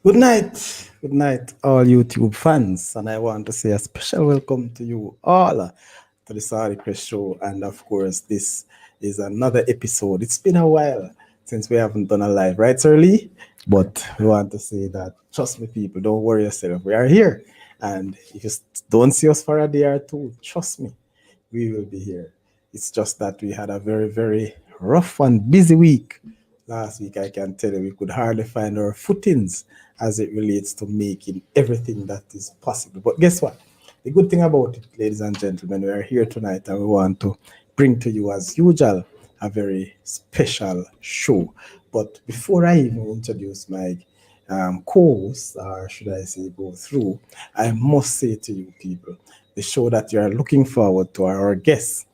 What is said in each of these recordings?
Good night, all YouTube fans, and I want to say a special welcome to you all to the Saudi Crest Show. And of course, this is another episode. It's been a while since we haven't done a live, right, Sir Lee? But we want to say that, trust me, people, don't worry yourself. We are here. And if you don't see us for a day or two, trust me, we will be here. It's just that we had a very, very rough and busy week. Last week, I can tell you, we could hardly find our footings as it relates to making everything that is possible. But guess what? The good thing about it, ladies and gentlemen, we are here tonight and we want to bring to you, as usual, a very special show. But before I even introduce my co-host, or should I say go through, I must say to you people, the show that you are looking forward to are our guest.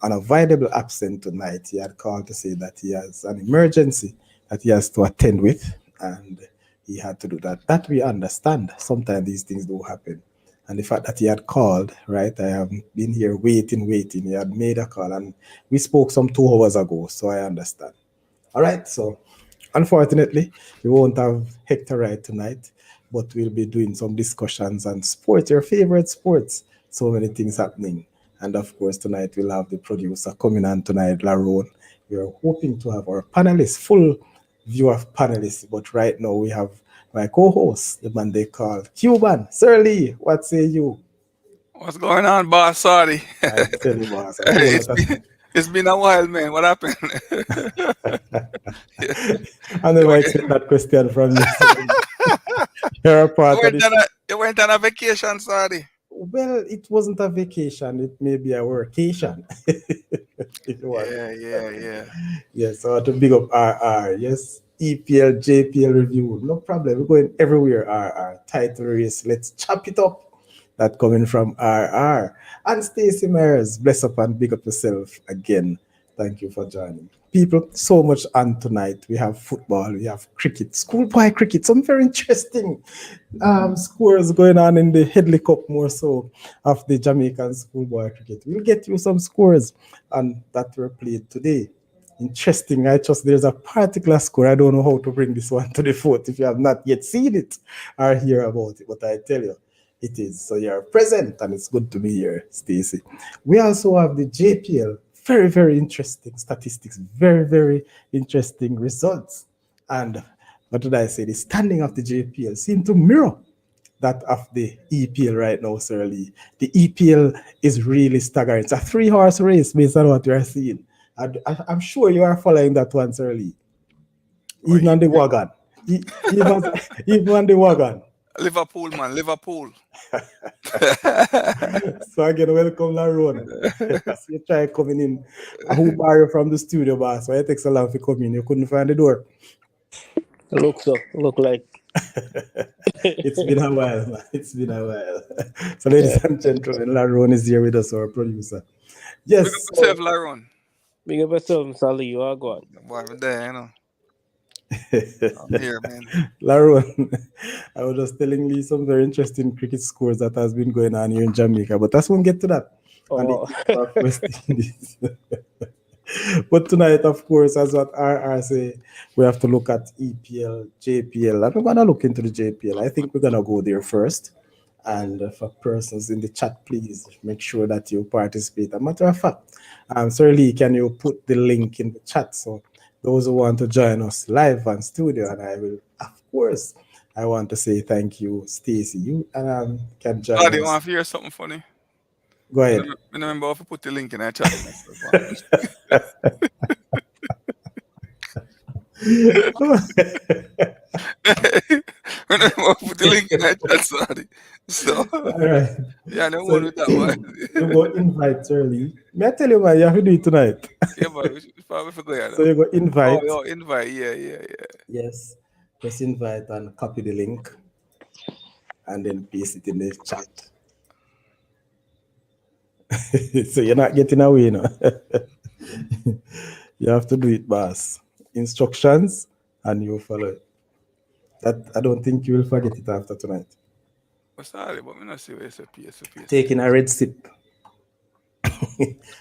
Unavoidable absent tonight. He had called to say that he has an emergency that he has to attend with, and he had to do that. That we understand. Sometimes these things do happen. And the fact that he had called, right? I have been here waiting. He had made a call, and we spoke some 2 hours ago, so I understand. All right, so unfortunately, we won't have Hector right tonight, but we'll be doing some discussions on sports, your favorite sports. So many things happening. And of course, tonight we'll have the producer coming on tonight, Laron. We are hoping to have our panelists, full view of panelists, but right now we have my co-host, the man they call Cuban. Sir Lee, what say you? What's going on, boss? Sorry. I tell you, boss, a whole it's lot of been it's been a while, man. What happened? I never expect that question from you. Sir Lee. You're a you part of went this. on a you went on a vacation, sorry. Well, it wasn't a vacation. It may be a workation. If you want. Yeah. Yes, so to big up RR. Yes, EPL, JPL review. No problem. We're going everywhere. RR. Title race. Let's chop it up. That coming from RR. And Stacey Myers. Bless up and big up yourself again. Thank you for joining. People, so much on tonight. We have football, we have cricket, schoolboy cricket, some very interesting scores going on in the Headley Cup, more so of the Jamaican schoolboy cricket. We'll get you some scores and that were played today. Interesting. I just there's a particular score. I don't know how to bring this one to the foot if you have not yet seen it or hear about it, but I tell you, it is. So you're present, and it's good to be here, Stacey. We also have the JPL. Very, very interesting statistics. Very, very interesting results. And what did I say? The standing of the JPL seemed to mirror that of the EPL right now, Sir Lee. The EPL is really staggering. It's a 3 horse race based on what we are seeing. I'm sure you are following that one, Sir Lee. Oh, Even on the wagon. Even, even on the wagon. Liverpool, man, Liverpool. So again, welcome, Laron. As you try coming in, who are you from the studio, boss? Why it takes so long to come in? You couldn't find the door. Look like It's been a while, man. It's been a while. So, yeah. ladies and gentlemen, Laron is here with us, our producer. Big up Yes, yourself, so Laron. Big up yourself, Sally. You are gone. Boy, I'm there, I'm here, man. Laron, I was just telling you some very interesting cricket scores that has been going on here in Jamaica, but let's won't get to that. And the Oh, issue of West Indies. But tonight, of course, as what RR say, we have to look at EPL, JPL. And we're going to look into the JPL. I think we're going to go there first. And for persons in the chat, please make sure that you participate. A matter of fact, Sir Lee, can you put the link in the chat so those who want to join us live on studio, and I will, of course, I want to say thank you, Stacey. You can join Sorry, you us. want to hear something funny? Go I ahead. don't remember if I put the link in the chat myself. Remember if I put the link in the chat, sorry. So, All right. yeah, no So one with that one. you go invite early. May I tell you, man, you have to do it tonight. Yeah, but we probably forgot So that. you go Oh, invite. yo, invite. Yeah. Yes. Press invite and copy the link and then paste it in the chat. So you're not getting away, you know. You have to do it, boss. Instructions and you follow it. That I don't think you will forget it after tonight. Oh, sorry, but me not see where SAP. Taking a red sip.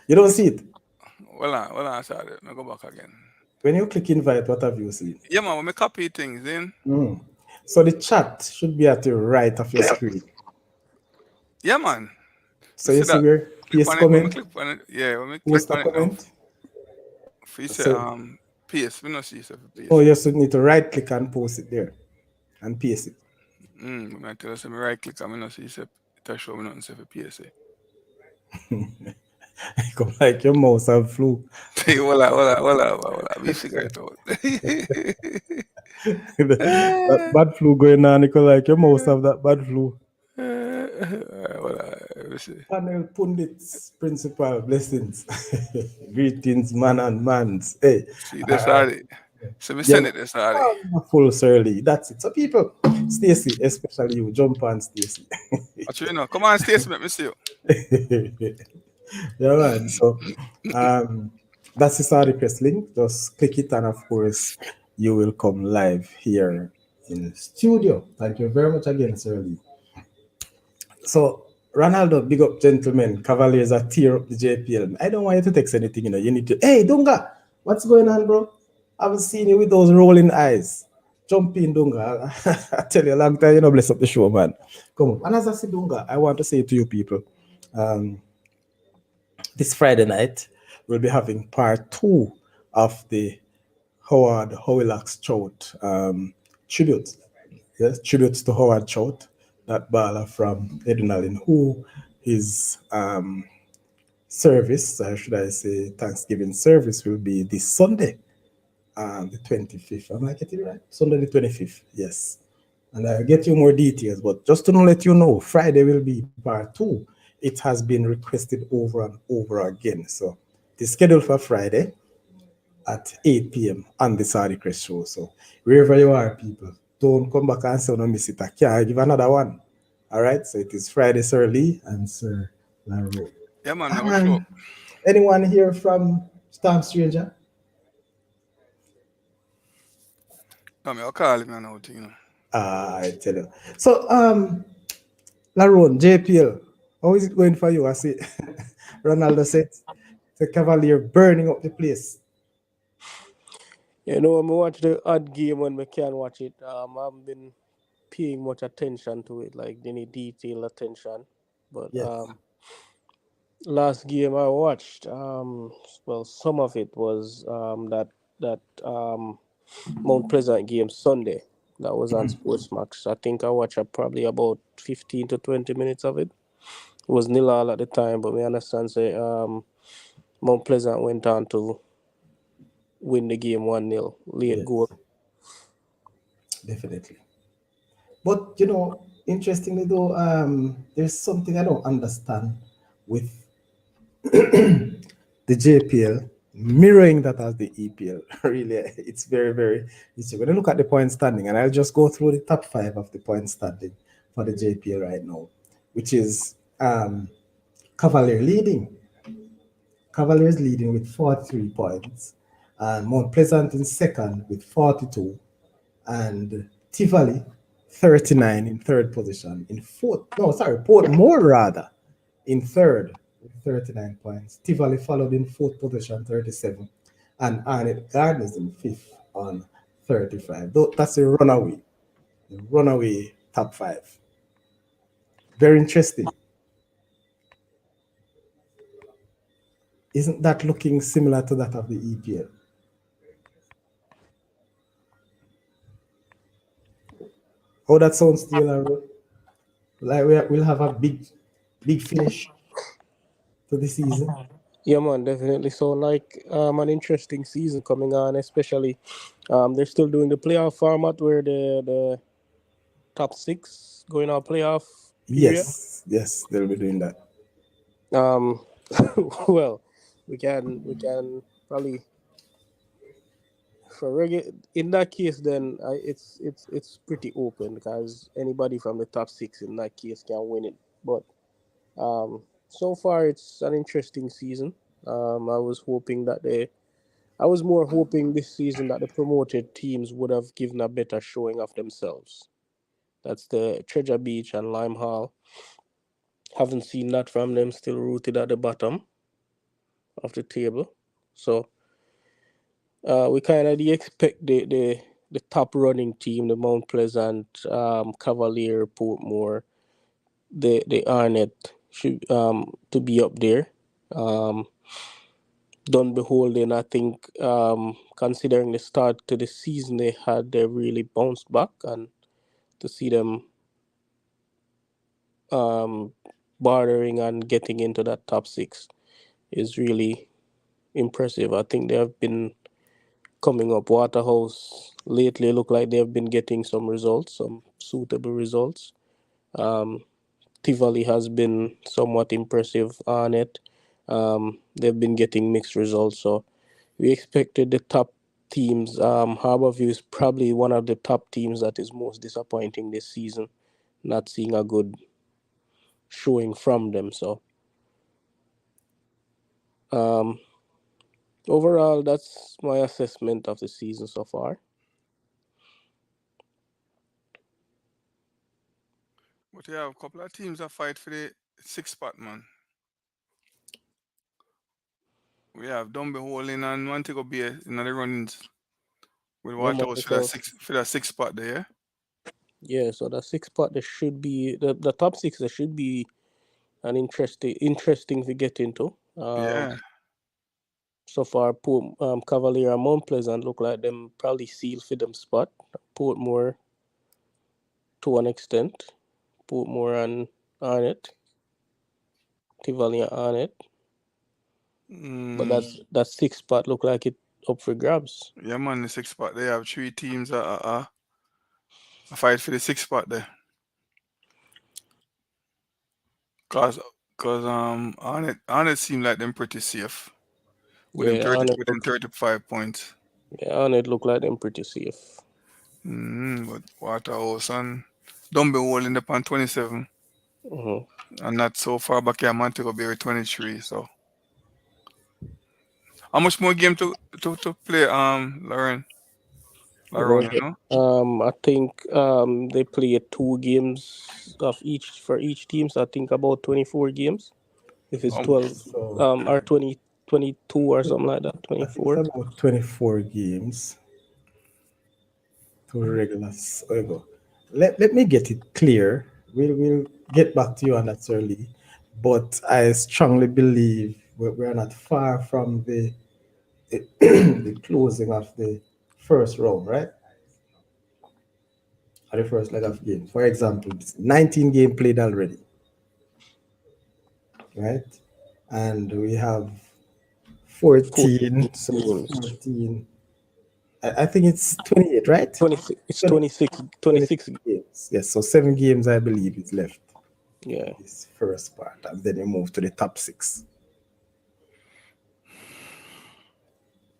You don't see it. Sorry. I go back again. When you click invite, what have you seen? Yeah, man, when me copy things in. Mm. So the chat should be at the right of your screen. Yeah, man. So You you see see that? where Click PS on it. When we comment, click on it, yeah, when we click post a on it now, comment. if you say So PS, we don't see yourself a oh, PS. you should need to right click and post it there and paste it. When I tell us, me right click, I'm not see yourself. It show me nothing say for PSA. Come like your mouse have flu. Hey, voila. We figure it out. That bad flu going on, Nico, like your mouse have that bad flu. Voila, we see. Panel pundits, principal blessings. Greetings, man and mans. Hey, See all this right. already. So me Yeah, send it this already. wonderful, Surly. That's it. So, people, Stacy, especially you, jump on Stacy. What you know? Come on, Stacey, let me see you. Yeah, man. So, um, that's the side request link. Just click it, and of course, you will come live here in studio. Thank you very much again, Surly. So, Ronaldo, big up, gentlemen. Cavaliers are tear up the JPL. I don't want you to text anything, You need to, hey, Dunga, what's going on, bro? I haven't seen you with those rolling eyes. Jump in, Dunga. I tell you, a long time, bless up the show, man. Come on. And as I say, Dunga, I want to say to you people, um, this Friday night, we'll be having part two of the Howard Howilax Choate tribute. Yes, tributes to Howard Choate, that baller from Edinalin, who his service, or should I say Thanksgiving service, will be this Sunday, the 25th. Am I getting it right? Sunday the 25th, yes. And I'll get you more details, but just to let you know, Friday will be part two. It has been requested over and over again. So it's scheduled for Friday at 8 p.m. on the Sardi Crest Show. So wherever you are, people, don't come back and say, no, miss it. I can't give another one. All right. So it is Friday, Sir Lee and Sir Laro. Yeah, man, now we show up. And anyone here from Storm Stranger? No, me, I'll call him and everything. I tell you. So, Laron, JPL, how is it going for you? I see Ronaldo said the Cavalier burning up the place. You know, when I watch the odd game when we can watch it, I haven't been paying much attention to it, like any detailed attention. But Yes. last game I watched, well, some of it was that Mount Pleasant game Sunday. That was on Sportsmax. I think I watched probably about 15 to 20 minutes of it. It was nil all at the time, but we understand say Mount Pleasant went on to win the game 1-0 late goal. Yes. Definitely. But interestingly though, there's something I don't understand with the JPL mirroring that as the EPL. Really, it's very, very easy. When I look at the point standing, and I'll just go through the top five of the point standing for the JPL right now, which is Cavalier leading. Cavaliers leading with 43 points, and Mount Pleasant in second with 42, and Tivoli 39 in third position. In fourth, no, sorry, Portmore rather in third with 39 points. Tivoli followed in fourth position, 37, and Arnett Gardner's in fifth on 35. That's a runaway top five. Very interesting. Isn't that looking similar to that of the EPL? How that sounds to you, Laura? Like we'll have a big finish to the season. Yeah, man, definitely. So, like, an interesting season coming on, especially they're still doing the playoff format where the top six going on playoff period. Yes, they'll be doing that. Um, well, we can probably in that case then it's pretty open because anybody from the top six in that case can win it. But so far it's an interesting season. I was more hoping this season that the promoted teams would have given a better showing of themselves. That's the Treasure Beach and Lime Hall. Haven't seen that from them, still rooted at the bottom of the table. So we kind of expect the the top running team, the Mount Pleasant, Cavalier, Portmore, the Arnett should to be up there. Um, done beholding, I think, considering the start to the season they had, they really bounced back, and to see them um, bartering and getting into that top six is really impressive. I think they have been coming up. Waterhouse lately look like they have been getting some results, some suitable results. Um, Tivoli has been somewhat impressive on it. They've been getting mixed results, so we expected the top teams. Harborview is probably one of the top teams that is most disappointing this season. Not seeing a good showing from them. So um, overall, that's my assessment of the season so far. But you have a couple of teams that fight for the six spot, man. We have Dumby Holding and Montego Bay in the runnings with Remember, Waterhouse so for that six spot there. yeah, so the six spot there should be the top six. There should be an interesting to get into. Yeah. So far, Cavalier and Mount Pleasant look like them probably sealed for them spot. Portmore to an extent. Portmore and Arnett, Tivoli and Arnett. But Mm, that six spot look like it up for grabs. yeah, man, the six spot. They have three teams that fight for the six spot there. Cause, cause, on it seem like them pretty safe Yeah, Arnett with them look 35 points. yeah, Arnett look like them pretty safe. But Waterhouse and Dumby Holding up on 27, Mm-hmm. and not so far back here. Montego Bay with 23. So, how much more game to play? Lauren, you know. I think they play two games of each for each team. So I think about 24 games. If it's Um, 12, So or 22 or something like that. I think it's 24. about 24 games to regular. There you go. Let me get it clear. We'll get back to you on that, Sir Lee. But I strongly believe we're not far from the closing of the first round, right? Or the first leg of game. For example, it's 19 game played already, right? And we have 14, 14 so it's games. 14. I think it's 28, right? 26. It's 20, 26. 26 26. games. Yes, so 7 games, I believe, is left Yeah. this first part, and then you move to the top six.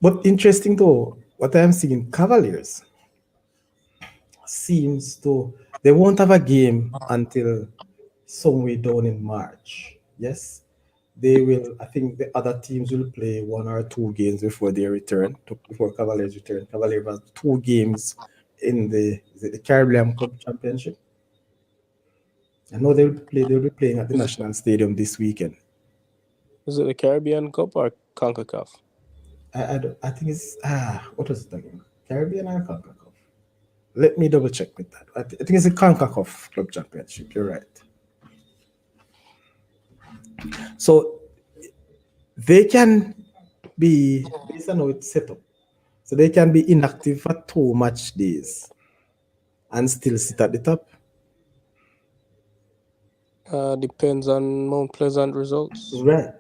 But interesting though, what I'm seeing, Cavaliers seems to they won't have a game until somewhere down in March. Yes, they will. I think the other teams will play 1 or 2 games before they return. Before Cavaliers return, Cavaliers has 2 games in the is it the Caribbean Cup Championship. I know they will play. They'll be playing at the Is it, National Stadium this weekend. is it the Caribbean Cup or CONCACAF? I think it's what was it again? Caribbean or CONCACAF? Let me double check with that. I think it's a CONCACAF Club Championship. You're right. So they can be based on how it's set up. So they can be inactive for 2 match days and still sit at the top. Depends on Mount Pleasant results. Right.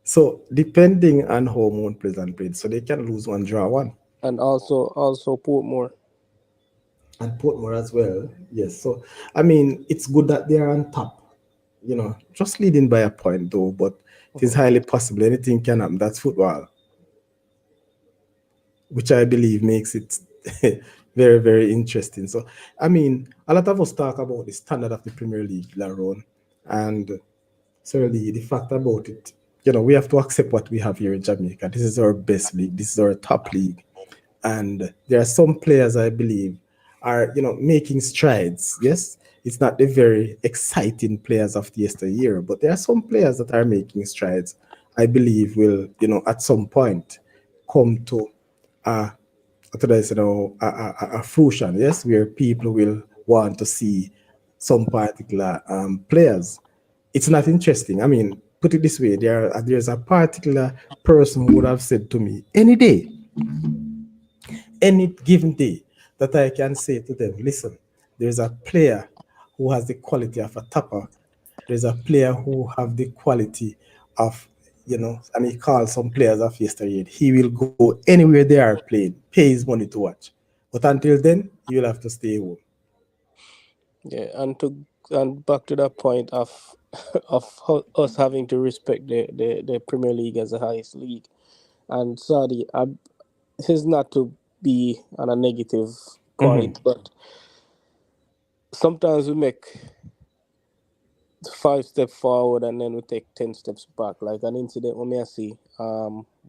So depending on how Mount Pleasant played, so they can lose one, draw one. And also Portmore. And Portmore as well. Yes. So I mean it's good that they are on top. Just leading by a point though, but it is Mhm. highly possible anything can happen. That's football, which I believe makes it very, very interesting. So, I mean, a lot of us talk about the standard of the Premier League, Laron, and certainly the fact about it, we have to accept what we have here in Jamaica. This is our best league, this is our top league. And there are some players I believe are, making strides. Yes, it's not the very exciting players of the yesteryear, but there are some players that are making strides. I believe will, at some point come to a today, a fruition, yes, where people will want to see some particular players. It's not interesting. I mean, put it this way: there's a particular person who would have said to me any day, any given day, that I can say to them, listen, there's a player who has the quality of a tapper. There's a player who have the quality of, and he calls some players of yesterday. He will go anywhere they are playing, pay his money to watch. But until then, you'll have to stay home. Yeah, and back to that point of us having to respect the Premier League as the highest league. And sorry, this is not to be on a negative point, but sometimes we make 5 steps forward and then we take 10 steps back. Like an incident we may see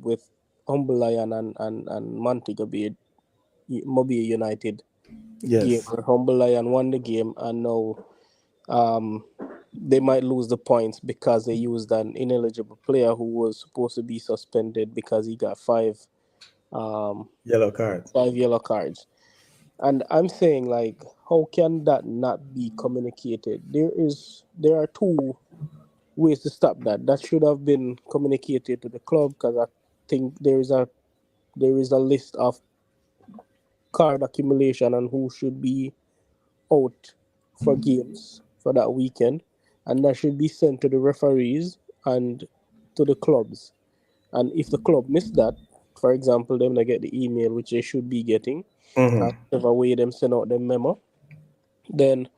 with Humble Lion and Montego Bay Mobile United game Yes. where Humble Lion won the game and now um, they might lose the points because they used an ineligible player who was supposed to be suspended because he got um, Yellow card. 5 yellow cards. And I'm saying, like, how can that not be communicated? There are two ways to stop that. That should have been communicated to the club because I think there is a list of card accumulation and who should be out for games for that weekend, and that should be sent to the referees and to the clubs. And if the club missed that, for example, them they get the email which they should be getting, and whatever way them send out the memo, then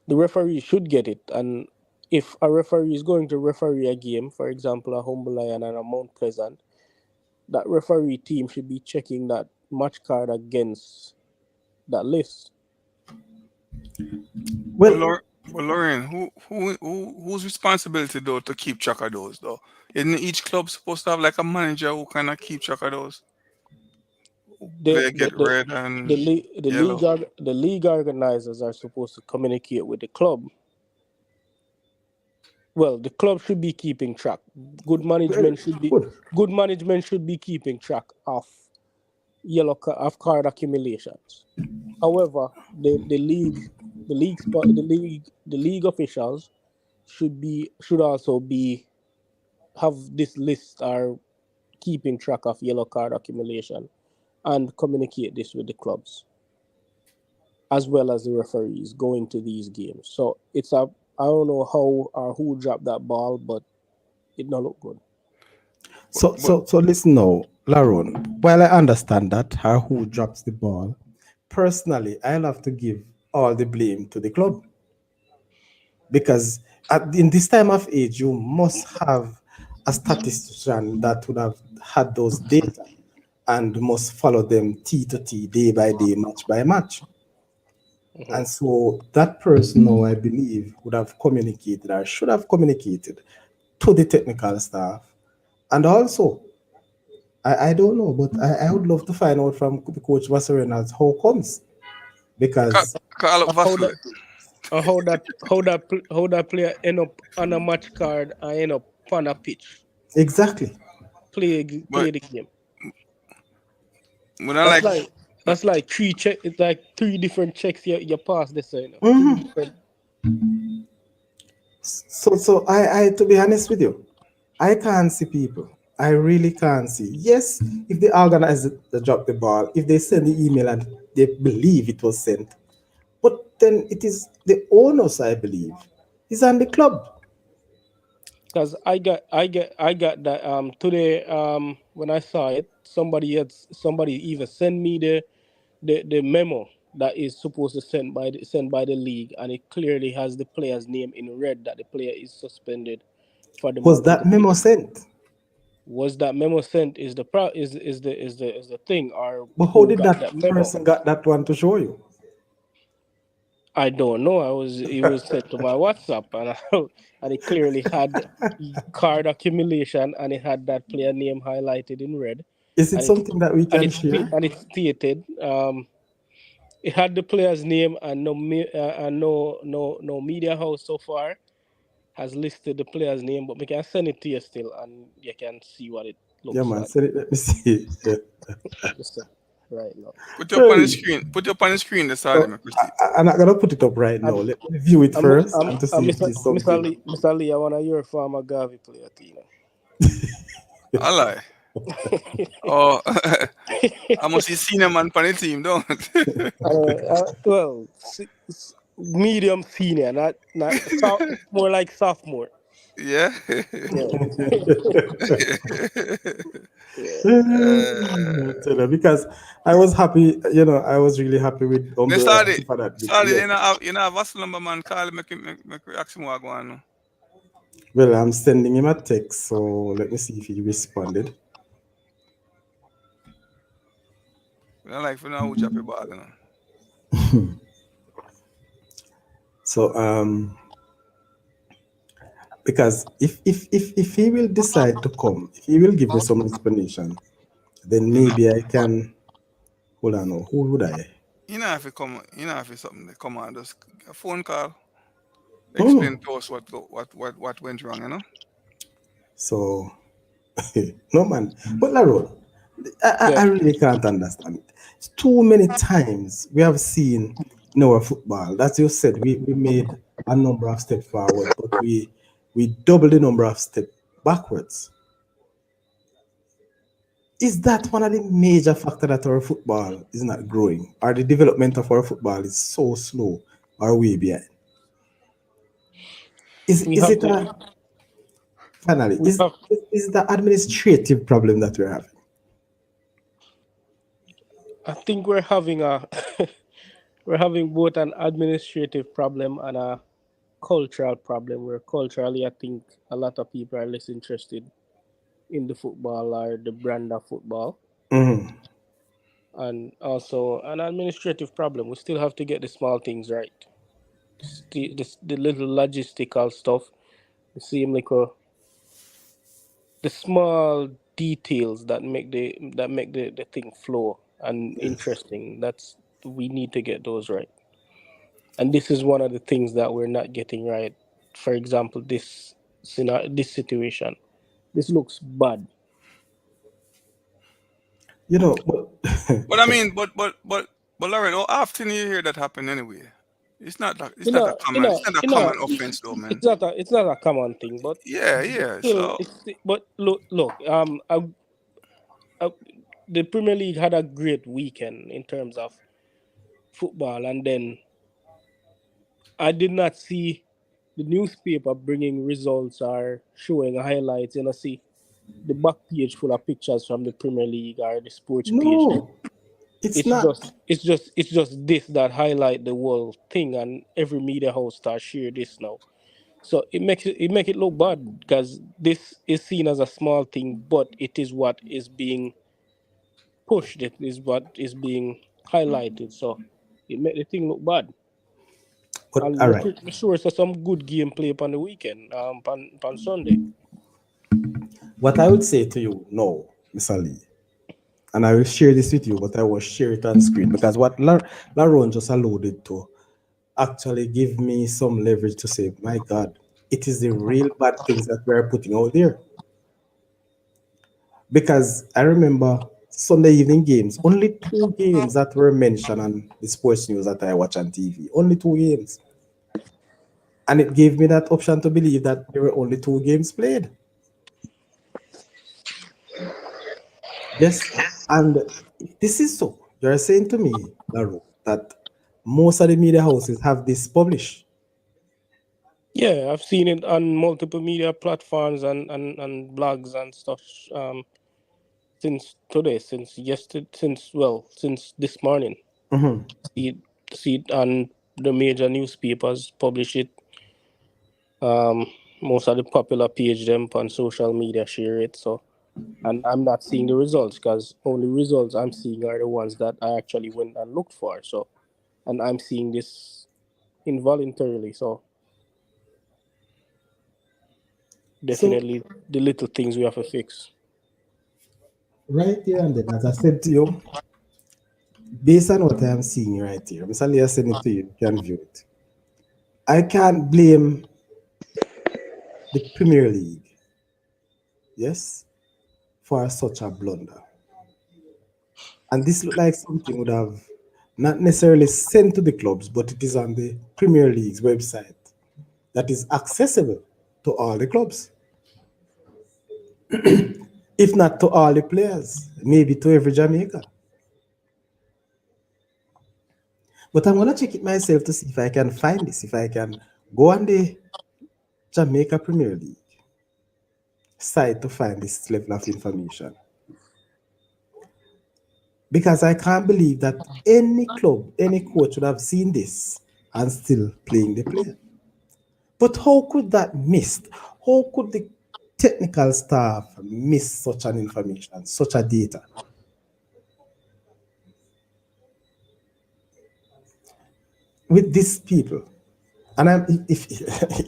the referee should get it. And if a referee is going to referee a game, for example, a Humble Lion and a Mount Pleasant, that referee team should be checking that match card against that list. But Well, Lauren, whose responsibility though to keep track of those though? Isn't each club supposed to have like a manager who kind of keep track of those? The Player the get the red the, and le- the league yellow. the league organizers are supposed to communicate with the club. Well, the club should be keeping track. Good well, management should be good. good management should be keeping track of of card accumulations. However, the league officials should also be have this list or keeping track of yellow card accumulation and communicate this with the clubs as well as the referees going to these games. So I don't know how or who dropped that ball, but it don't look good. But So listen now, Laron. While I understand that how who drops the ball, personally, I'll have to give all the blame to the club because in this time of age, you must have a statistician that would have had those data and must follow them T to T, day by day, match by match. And so that person now, I believe, would have communicated or should have communicated to the technical staff. And also, I don't know, but I would love to find out from the coach Wasserenas how comes. Because call up How Vassily. that how that player end up on a match card and end up on a pitch exactly. play But the game. when I That's like like that's like three check. It's like three different checks you pass this. Three different. So I to be honest with you, I can't see people. I really can't see. Yes, if the organizer drop the ball, if they send the email and they believe it was sent, but then it is the owners, I believe, is on the club. Because I got that today when I saw it, somebody even sent me the memo that is supposed to send by the league, and it clearly has the player's name in red that the player is suspended for the Was month of that the memo game. sent? Was that memo sent is the pro is the thing, or But how who did got that that memo? person got that one to show you? I don't know. It was sent to my WhatsApp, and and it clearly had card accumulation, and it had that player name highlighted in red, Is it and it something that we and can it share? and it stated it had the player's name, and no media house so far has listed the player's name, but we can send it to you still, and you can see what it Yeah, looks man. like. Send it. Let me see. Listen. right now. Put it up on the Hey, screen. Put it up on the screen. That's all. so Let me see. I'm not gonna put it up right now. I'm, Let me view it first and to see if it Mr. is something. Mr. Lee, I want to hear from a Gavi player, Tina. I lie. Oh, I must see senior man on the team, don't? Well, medium senior, not more like sophomore. Yeah. Yeah, yeah. Tell her, because I was happy, I was really happy with Me Umbrella started. for that victory. Started. Yes. You know, Vassal number man call make ask him what go on. Well, I'm sending him a text, so let me see if he responded. I don't like for now who drop your ball, you know. So because if he will decide to come, if he will give me some explanation, then maybe I can hold on. No, who would I? You know if it come, you know if it's something that come on, just a phone call, explain Oh, to us what went wrong, you know. so no man. But Laron, I Yeah. really can't understand it. Too many times we have seen in our football, as you said, we made a number of steps forward, but we double the number of steps backwards. Is that one of the major factor that our football is not growing, or the development of our football is so slow or way behind? We Is have it to. a finally We have. is the administrative problem that we're having? I think we're having a we're having both an administrative problem and a cultural problem. Where culturally, I think a lot of people are less interested in the football or the brand of football, Mhm. and also an administrative problem. We still have to get the small things right. The little logistical stuff, the same like the small details that make the thing flow and Yes. interesting. That's we need to get those right. And this is one of the things that we're not getting right. For example, this situation. This looks bad. But But I mean, but Lauren, how often you hear that happen anyway? It's not that You it's not a know, you common know, it's not a you common know. offense though, man. It's not a common thing, but Yeah, yeah. still, So but look. I, the Premier League had a great weekend in terms of football, and then I did not see the newspaper bringing results or showing highlights. See the back page full of pictures from the Premier League or the sports page. no, it's not. It's just this that highlight the whole thing, and every media house start share this now. So it make it look bad because this is seen as a small thing, but it is what is being pushed. It is what is being highlighted. So it make the thing look bad. But And all right, me sure it's some good gameplay on the weekend, on Sunday. what I would say to you, no, Mr. Lee, and I will share this with you, but I will share it on screen because what Laron just alluded to actually give me some leverage to say, my God, it is the real bad things that we are putting out there. Because I remember Sunday evening games, only two games that were mentioned on the sports news that I watch on TV, only two games. And it gave me that option to believe that there were only two games played. Yes, and if this is so, you're saying to me, Laro, that most of the media houses have this published. Yeah, I've seen it on multiple media platforms and blogs and stuff. Um, since today, since yesterday, since this morning. Mhm. See it, see it on the major newspapers publish it. Um, most of the popular page them on social media share it. So, and I'm not seeing the results because only results I'm seeing are the ones that I actually went and looked for. So, and I'm seeing this involuntarily. So, So definitely the little things we have to fix. right there and then, as I said to you, based on what I am seeing right here, Mr. Leah sent it to you, you can view it. I can't blame the Premier League, yes, for such a blunder. And this looked like something would have not necessarily sent to the clubs, but it is on the Premier League's website that is accessible to all the clubs, if not to all the players, maybe to every Jamaica. But I'm gonna check it myself to see if I can find this, if I can go on the Jamaica Premier League site to find this level of information. Because I can't believe that any club, any coach would have seen this and still playing the player. But how could that miss? How could the technical staff miss such an information, such a data with these people? And if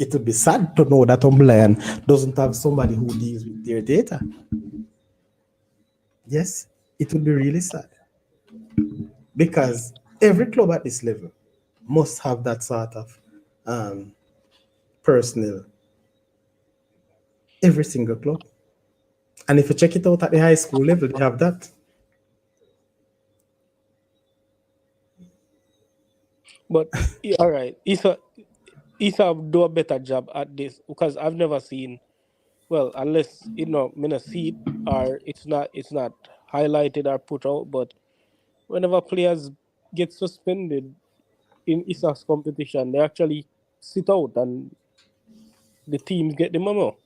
it would be sad to know that Umblian doesn't have somebody who deals with their data. Yes, it would be really sad because every club at this level must have that sort of um, personnel. Every single club. And if you check it out at the high school level, they have that. But all right, Isa do a better job at this because I've never seen. Well, unless me not see it or it's not highlighted or put out. But whenever players get suspended in Isa's competition, they actually sit out and the teams get the memo.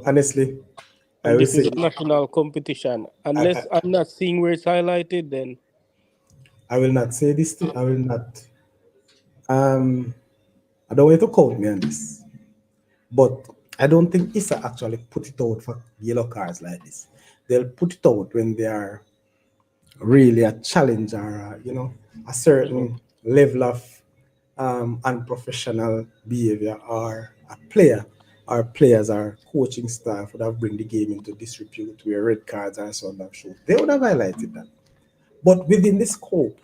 Honestly, I And will this is say, a national competition. I, I, Unless I'm not seeing where it's highlighted, then I will not say this to, I will not, um, I don't want you to count me on this, but I don't think ISA actually put it out for yellow cards like this. They'll put it out when they are really a challenge or, a Mhm. certain level of unprofessional behavior or a player or players or coaching staff would have bring the game into disrepute where red cards and so on have shown. They would have highlighted that. But within the scope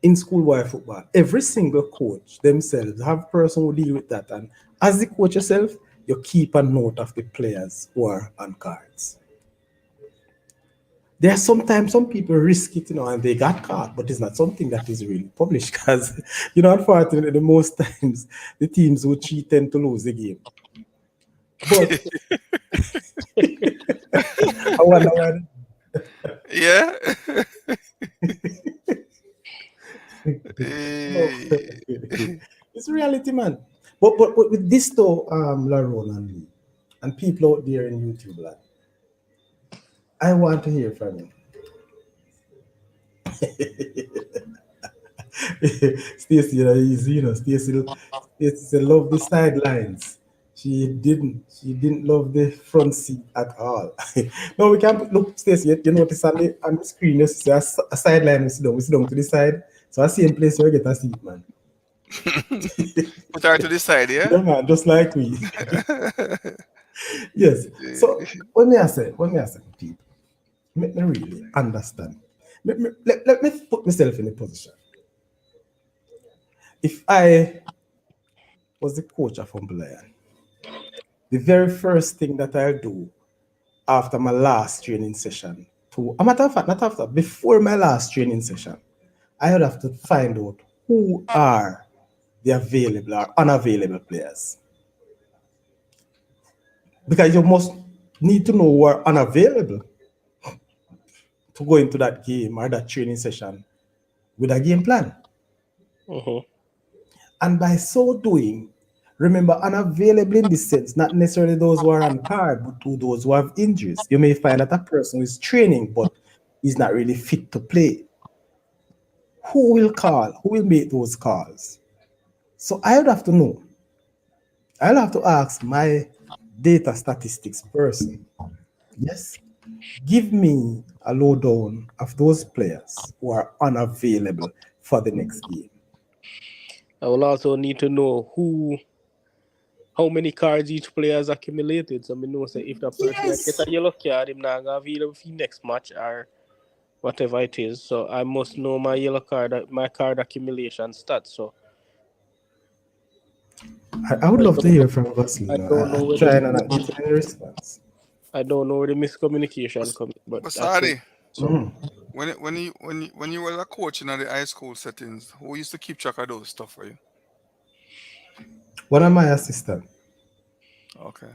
in schoolboy football, every single coach themselves have person who deal with that. And as the coach yourself, you keep a note of the players who are on cards. There are sometimes some people risk it, and they got caught, but it's not something that is really published because, unfortunately, the most times the teams who cheat tend to lose the game. But I wonder why. Yeah. No, Eh, it's reality, man. But with this though, Laron and Lee, and people out there in YouTube land, I want to hear from you. Stacey, Stacey love the sidelines. She didn't love the front seat at all. No, we can't look, Stacey. You notice on the screen, you see a sideline. We sit down to the side. So I see in place where you get a seat, man. Put her to the side, yeah? Yeah, man, just like we. Yes. So when me I say people, make me really understand. Let me put myself in a position. If I was the coach of Umblian, the very first thing that I'll do after my last training session, a matter of fact, not after, before my last training session, I would have to find out who are the available or unavailable players. Because you must need to know who are unavailable to go into that game or that training session with a game plan. Mhm. And by so doing, remember, unavailable in this sense, not necessarily those who are on card, but to those who have injuries. You may find that a person is training, but is not really fit to play. Who will call? Who will make those calls? So I would have to know. I'll have to ask my data statistics person. Yes, give me a lowdown of those players who are unavailable for the next game. I will also need to know how many cards each player has accumulated. So I know say if the person get Yes. a yellow card, him not gonna available for next match or whatever it is. So I must know my yellow card, my card accumulation stats. So I would I love to don't, hear from I Vaseline. don't I know whether trying and not getting any response. I don't know where the miscommunication comes, but But I think sorry, so. when you were a coach in the high school settings, who used to keep track of those stuff for you? One of my assistant, Okay.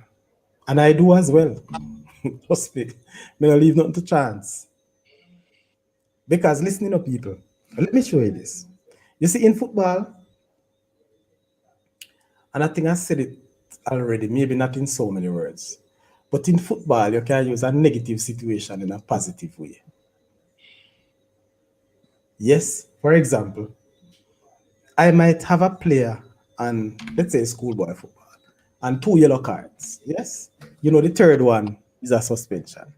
and I do as well. Trust me, me not leave nothing to chance. Because listening to people, let me show you this. You see, in football, and I think I said it already, maybe not in so many words, but in football, you can use a negative situation in a positive way. Yes, for example, I might have a player and let's say schoolboy football and two yellow cards. Yes, you know, the third one is a suspension.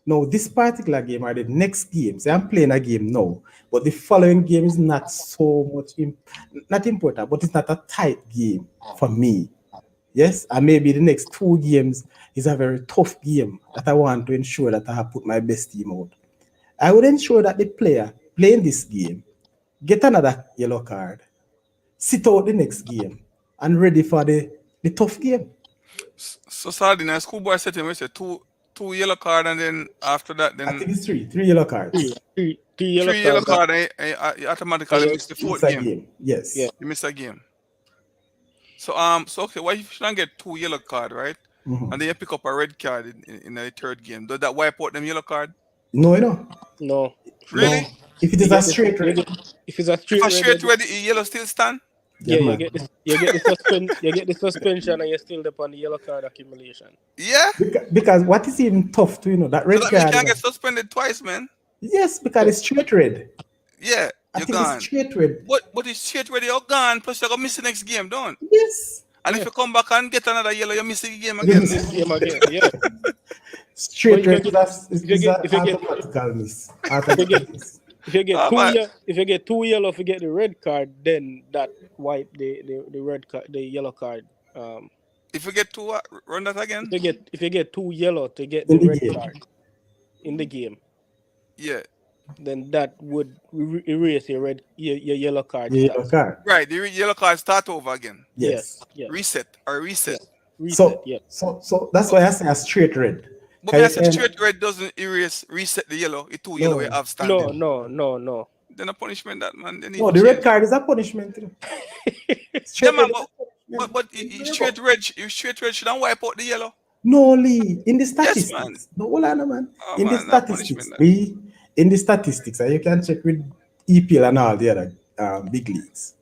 Now, this particular game or the next game, say I'm playing a game now, but the following game is not so much, not important, but it's not a tight game for me. Yes, and maybe the next two games is a very tough game that I want to ensure that I have put my best team out. I would ensure that the player playing this game get another yellow card, sit out the next game, and ready for the tough game. So Sardine, a schoolboy setting, we say two yellow card, and then after that, I then think it's three yellow cards. Three yellow three yellow cards. card, you And automatically you, miss the It's fourth a game. game. Yes. yeah, You miss a game. So okay, why you shouldn't get two yellow card, right? And then you pick up a red card in the third game. Does that wipe out them yellow card? No, you know. no, No. Really? If it you is a get this. straight You red, get, if it's a If straight a red, straight red, the yellow still stand? yeah, yeah, you man. get this. You get the suspend. You get the suspension, and you're still upon the yellow card accumulation. Yeah. Because what is even tough to, you know, that So red that means you card, you can't know. get suspended twice, man. Yes, because So it's straight red. Yeah, I you're think it's gone. straight red. But it's straight red, you're gone. Plus you're gonna miss the next game, don't? Yes. And if yeah, you come back and get another yellow, you miss the game It again. this is- game again. Yeah, but Straight red is a if you get automatical miss. if you get Automatic miss. if you get Ah, man. if you get two yellow, if you get the red card, then that wipe the red card, the yellow card. If you get two, run that again. If you get two yellow to get In the the red game. card in the game, Yeah. then that would erase your yellow card The yellow stats. card. Right, the yellow card start over again. Yes. Yeah. Reset. Yeah. Reset. So Yeah. so that's why I say a straight red. But Can me I you say can straight red doesn't reset the yellow. It two yellow we no. have standing. No. Then a punishment that man they need No, to the red change. card is a punishment. You know. Yeah, Straight man, red is a punishment. straight red shouldn't wipe out the yellow. No, Lee, in the Yes, man. statistics. No, hold on, man. Oh In the man, that punishment. statistics, Lee, in the statistics, and you can check with EPL and all the other big leagues.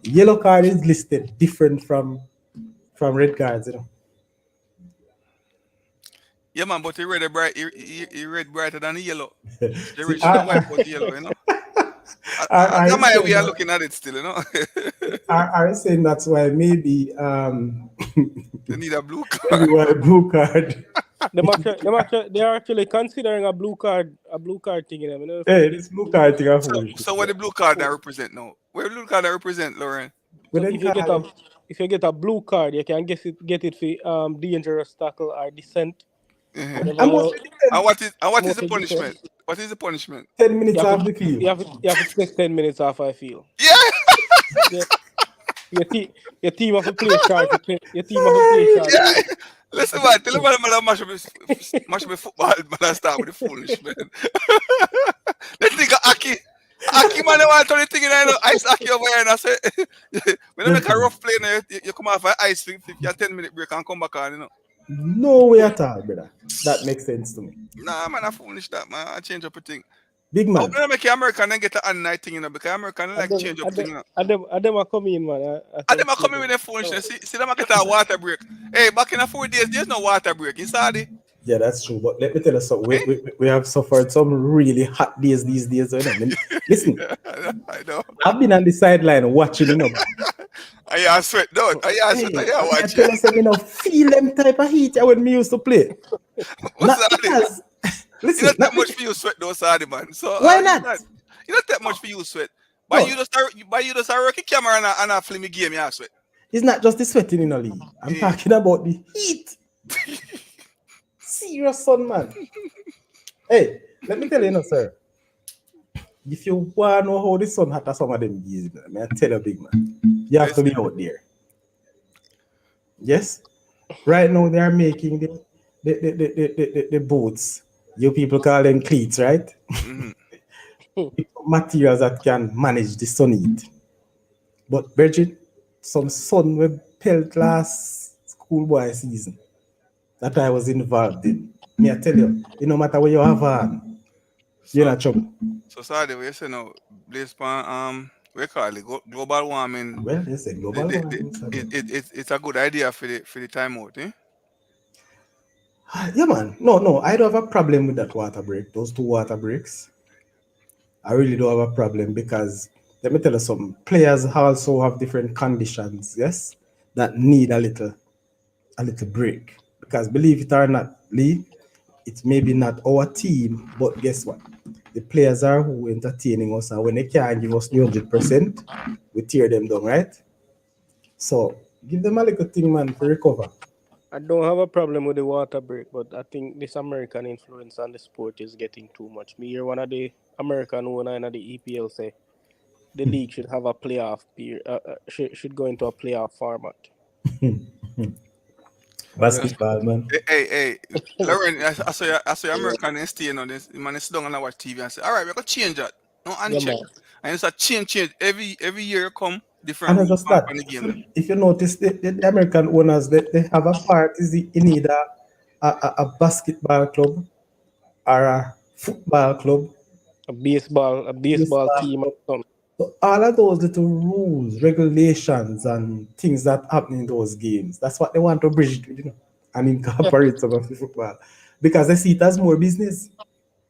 Yellow card is listed different from red cards, you know. Yeah, man, but he read bright. He read brighter than the yellow. The See, red shouldn't wipe out the yellow, you know. are That's you my saying way of that? looking at it still, you know. Are you saying that's why maybe They need a blue card. maybe why blue card? They're actually considering a blue card thing in them. You know, Hey, this blue card thing are So, foolish. so what the blue card that represent now? Where the blue card that represent, Lauren? But so then if you get a blue card, you can get it for dangerous tackle or descent. Uh-huh. Whatever and most you- of the And what is most the of the punishment? What is the punishment? 10 you minutes have off the to field. you have to take 10 minutes off. I feel. Yeah. Yeah. Your team have to play sharp. Your team have to play sharp. Yeah. Listen, man, tell him man mash up his football, man, I start with the foolish, man. Let's think of Aki. Aki, man, I want to turn the thing in, ice Aki over here, and I say, when you make a rough play, you come off an ice for your 10-minute break and come back on, you know. No way at all, brother. That makes sense to me. Nah, man, I foolish that, man. I change up a thing. Big I man. hope they make American and get an night thing, you know, because American like change up thing, you know. And them are coming in, man. And them are coming with their foolishness. See them get a water break. Hey, back in the 4 days, there's no water break. You saw it? Yeah, that's true. But let me tell you something. We have suffered some really hot days these days. You know? Listen, I know. I've been on the sideline watching, you know. I sweat, don't. I sweat. I I watch tell it. you something, you know, feel them type of heat when me used to play. What's Not that? because, You listen, not not that much for you sweat, though, Sadi, man. So Why not? You not that much for you sweat. No. You just work a camera and a film game, you sweat. It's not just the sweating in the league. I'm Yeah. talking about the heat. Serious sun, man. Hey, let me tell you, sir. If you want to know how the sun hot some of them days, man, I tell you, big man, you have to be out there. Yes? Right now, they are making the boots. You people call them cleats, right? Mm-hmm. Materials that can manage the sun heat. But Bridget, some sun will pelt last schoolboy season that I was involved in. Me, I tell you, it no matter what you have on, you're So not trouble. so sorry, we say now based upon we call it global warming. Well, they say global warming. So It's a good idea for the timeout, eh? yeah, man. No, I don't have a problem with that water break. Those two water breaks, I really don't have a problem because let me tell you something. Players also have different conditions, yes, that need a little break. Because believe it or not, Lee, it may be not our team, but guess what? The players are who entertaining us, and when they can't give us the 100%, we tear them down, right? So give them a little thing, man, to recover. I don't have a problem with the water break, but I think this American influence on the sport is getting too much. Me hear one of the American owner in the EPL say the league should have a playoff period, should go into a playoff format. Yes. Basketball, man. Hey, Lauren, I saw your American and staying on this. Man, they sit down and watch TV and say, all right, we're gonna change that. No Yeah, uncheck. man. And it's a change. Every year you come, different And not rules just come that, from the game them. if you notice, the American owners, they have a part is in either a basketball club or a football club, A baseball baseball team or club. something. So all of those little rules, regulations, and things that happen in those games, that's what they want to bridge it with, and incorporate some of the football. Because they see it as more business.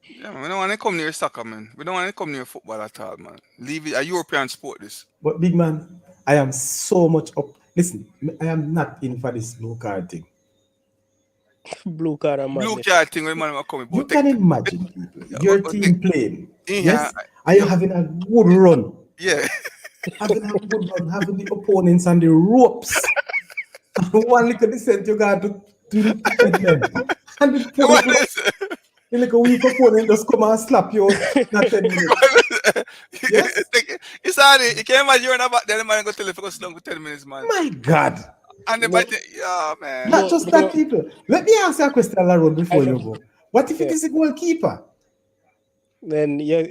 Yeah, man, we don't want to come near soccer, man. We don't want to come near football at all, man. Leave it a European sport. This But big man, I am so much up. Listen, I am not in for this blue card thing. Blue card and blue madness. card thing when man will come, You but can imagine people, your take, team playing, yeah, yes? Are you having a good run? yeah. Having a good run, having the opponents on the ropes. One little descent you got to the amendment. And the What opponent, is the little weak opponent just come and slap you in a 10 minutes. Yes? It's hard. You can't imagine you're not back there. The man go tell you to go sit down for 10 minutes, man. My God. And the No, man, yeah, man. Not Bruno, just that, Bruno, people. Let me ask you a question, Laron, I before you know. go. What if it Yeah. is a goalkeeper? Then yeah,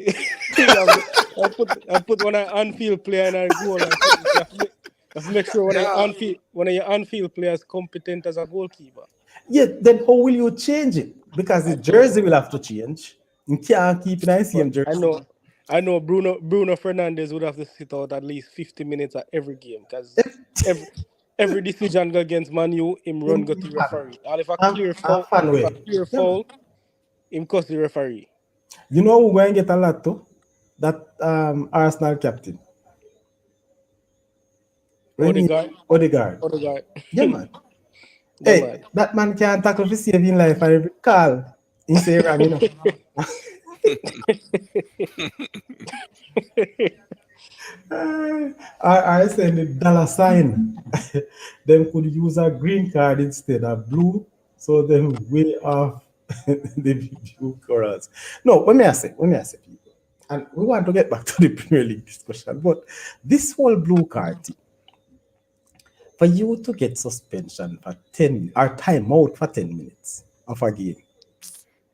I put one of on-field player in our goal or something. You have to make sure Yeah. one of your on-field players competent as a goalkeeper. Yeah, then how will you change it? Because the I don't jersey know. will have to change. You can't keep in the But same I jersey. know I know Bruno Fernandez would have to sit out at least 50 minutes at every game because every every decision go against Man U, him run go to referee. Or if a clear A foul, fan if a way. clear Yeah, man. foul, him cost the referee. You know who going to get a lot too? That Arsenal captain. Remy Odegaard, Odegaard. Odegaard. Yeah, man. Yeah, Hey, man. that man can't tackle for saving life. I recall. He say wrong. I send the dollar sign. Them could use a green card instead of blue, so them way off the blue colors. No, let me ask people, and we want to get back to the Premier League discussion, but this whole blue card thing, for you to get suspension for 10 or timeout for 10 minutes of a game,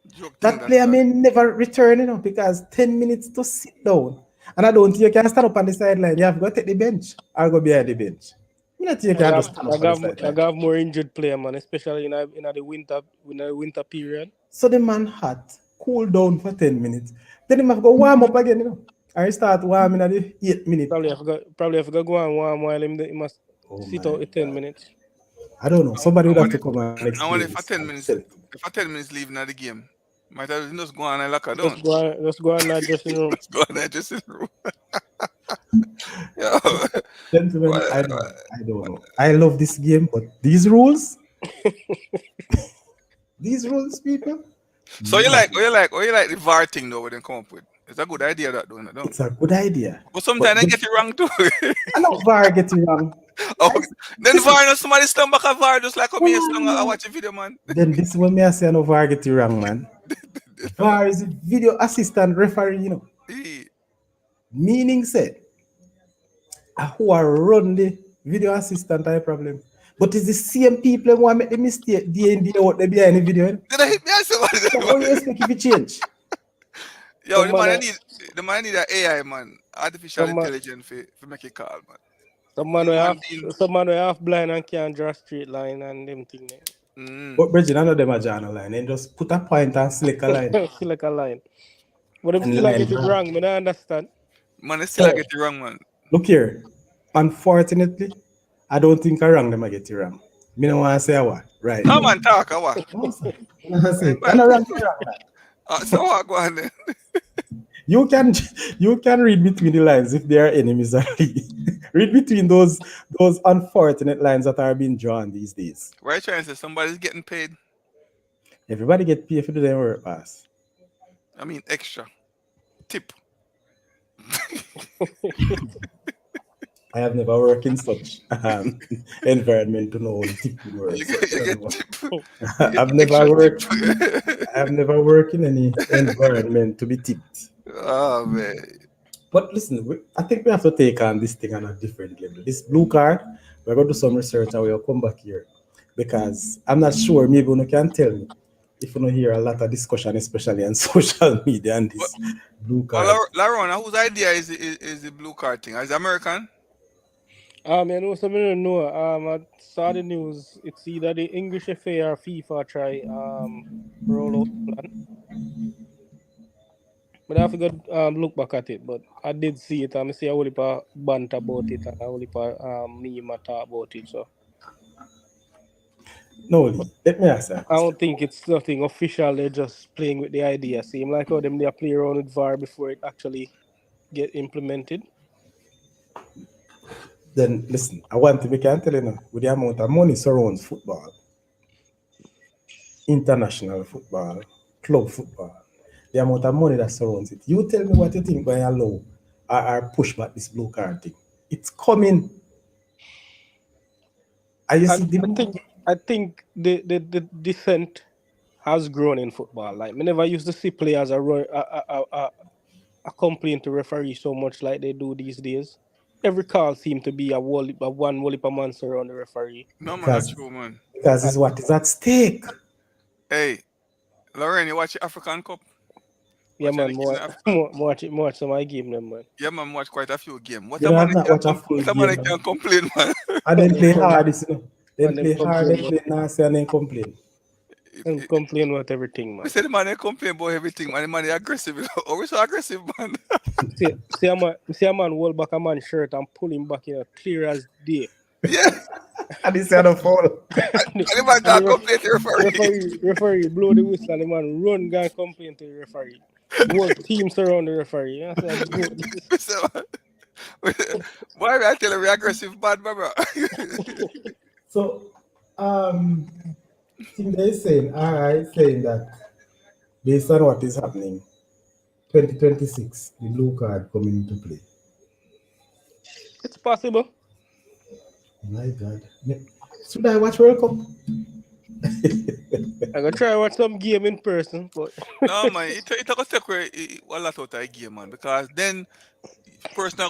Joke thing that that player may never return, because 10 minutes to sit down. And I don't think you can stand up on the sideline. You have to go take the bench or go behind the bench. You don't think you I can just got stand I up on the got I sideline. got more injured player, man, especially in the winter period. So the man had cool down for 10 minutes. Then he have to go warm up again. I start warming at the 8 minute. Probably have to go and warm while he must Oh sit my out the ten God. minutes. I don't know. Somebody would I have want to it. come and I want explain it for this ten and minutes. tell it to me. If for 10 minutes leaving at the game, might as well just go on and lock her Just down. go and just go in that dressing room. Let's go on and just in the room. Yo, Gentlemen, what, I don't know. I love this game, but these rules, people, so you like, madness. you like the VAR thing though? What they come up with? It's a good idea that doing it, don't? It's a good idea. But But sometimes they get it wrong too. I know VAR get it wrong. Oh, I, then listen, VAR, no somebody stand back a VAR just like come here, stand I oh, watch a video, man. then this is when me I say I know VAR get it wrong, man. VAR is a video assistant referee. Eh, Meaning said, who are run the video assistant type problem. But it's the same people who want to make the mistake day in, day out, they behind the video. Did I hit me? I said, So how you expect if it change? yo, Some man, the man need an AI man, artificial some man, intelligence for make it call, man. have Human being. some man we half blind and can't draw a straight line and them thing. But Bridget, none of them are drawing a line. They just put a point and select a line. Feel like a line. But them And still I line get it draw. wrong. Me don't understand. Man, they still get it wrong, man. Look here. Unfortunately, I don't think I wrong them I get it wrong. Me no want to say what. Right. No, man, talk, what? No, sir. I say, I'm not wrong, you're wrong, man. So what go on then? You can read between the lines if they are enemies already. Read between those unfortunate lines that are being drawn these days. Right, trying to say somebody's getting paid. Everybody get paid for the damn work pass. I mean, extra tip. I have never worked in such environment to know the tipping works. You get tip. I've never worked. I've never worked in any environment to be tipped. Oh man. But listen, I think we have to take on this thing on a different level. This blue card, we're going to do some research and we'll come back here. Because I'm not sure, maybe you can tell me if you don't hear a lot of discussion, especially on social media, and this blue card. Well, Larona, whose idea is the blue card thing? Is it American? I know something I don't know. I saw the news. It's either the English FA or FIFA try roll out the plan. But I have to go look back at it. But I did see it. I see a whole heap of bant about it and a whole heap of meme talk about it. So No, let me ask you. I don't think it's nothing official. They're just playing with the idea. Seem like how they play around with VAR before it actually get implemented. Then listen, I want to be can tell you now, with the amount of money surrounds football, international football, club football, the amount of money that surrounds it. You tell me what you think by allow or push back this blue card thing. It's coming. I think the dissent has grown in football. Like, we never used to see players a complain to referee so much like they do these days. Every call seems to be a one wally per man around the referee. No, man, that's true, man. Because it's what is at stake. Hey, Lauren, you watch the African Cup? Yeah, man, watch some of my game, them, man. Yeah, man, watch quite a few games. What You a know, man I've not watched a full game, man. can complain, man. And then play hard, you know. Then And play then hard, then complain, play nasty, and then complain. And complain about everything, man. We said the man they complain about everything, man. The man they aggressive. Oh, we so aggressive, man. see a man hold back a man's shirt and pull him back in clear as day. Yeah. And it's not a foul. And the man can't complain to the referee. Referee blow the whistle and the man run go and complain to the referee. Whole team surround the referee. You know, So, why I tell you we aggressive bad, bro? So, think they're saying that based on what is happening, 2026, the blue card coming into play. it's possible. My God. Should I watch World Cup? I gonna try watch some game in person, but No, man, it gonna take away a lot out of the game, man. Because then, person I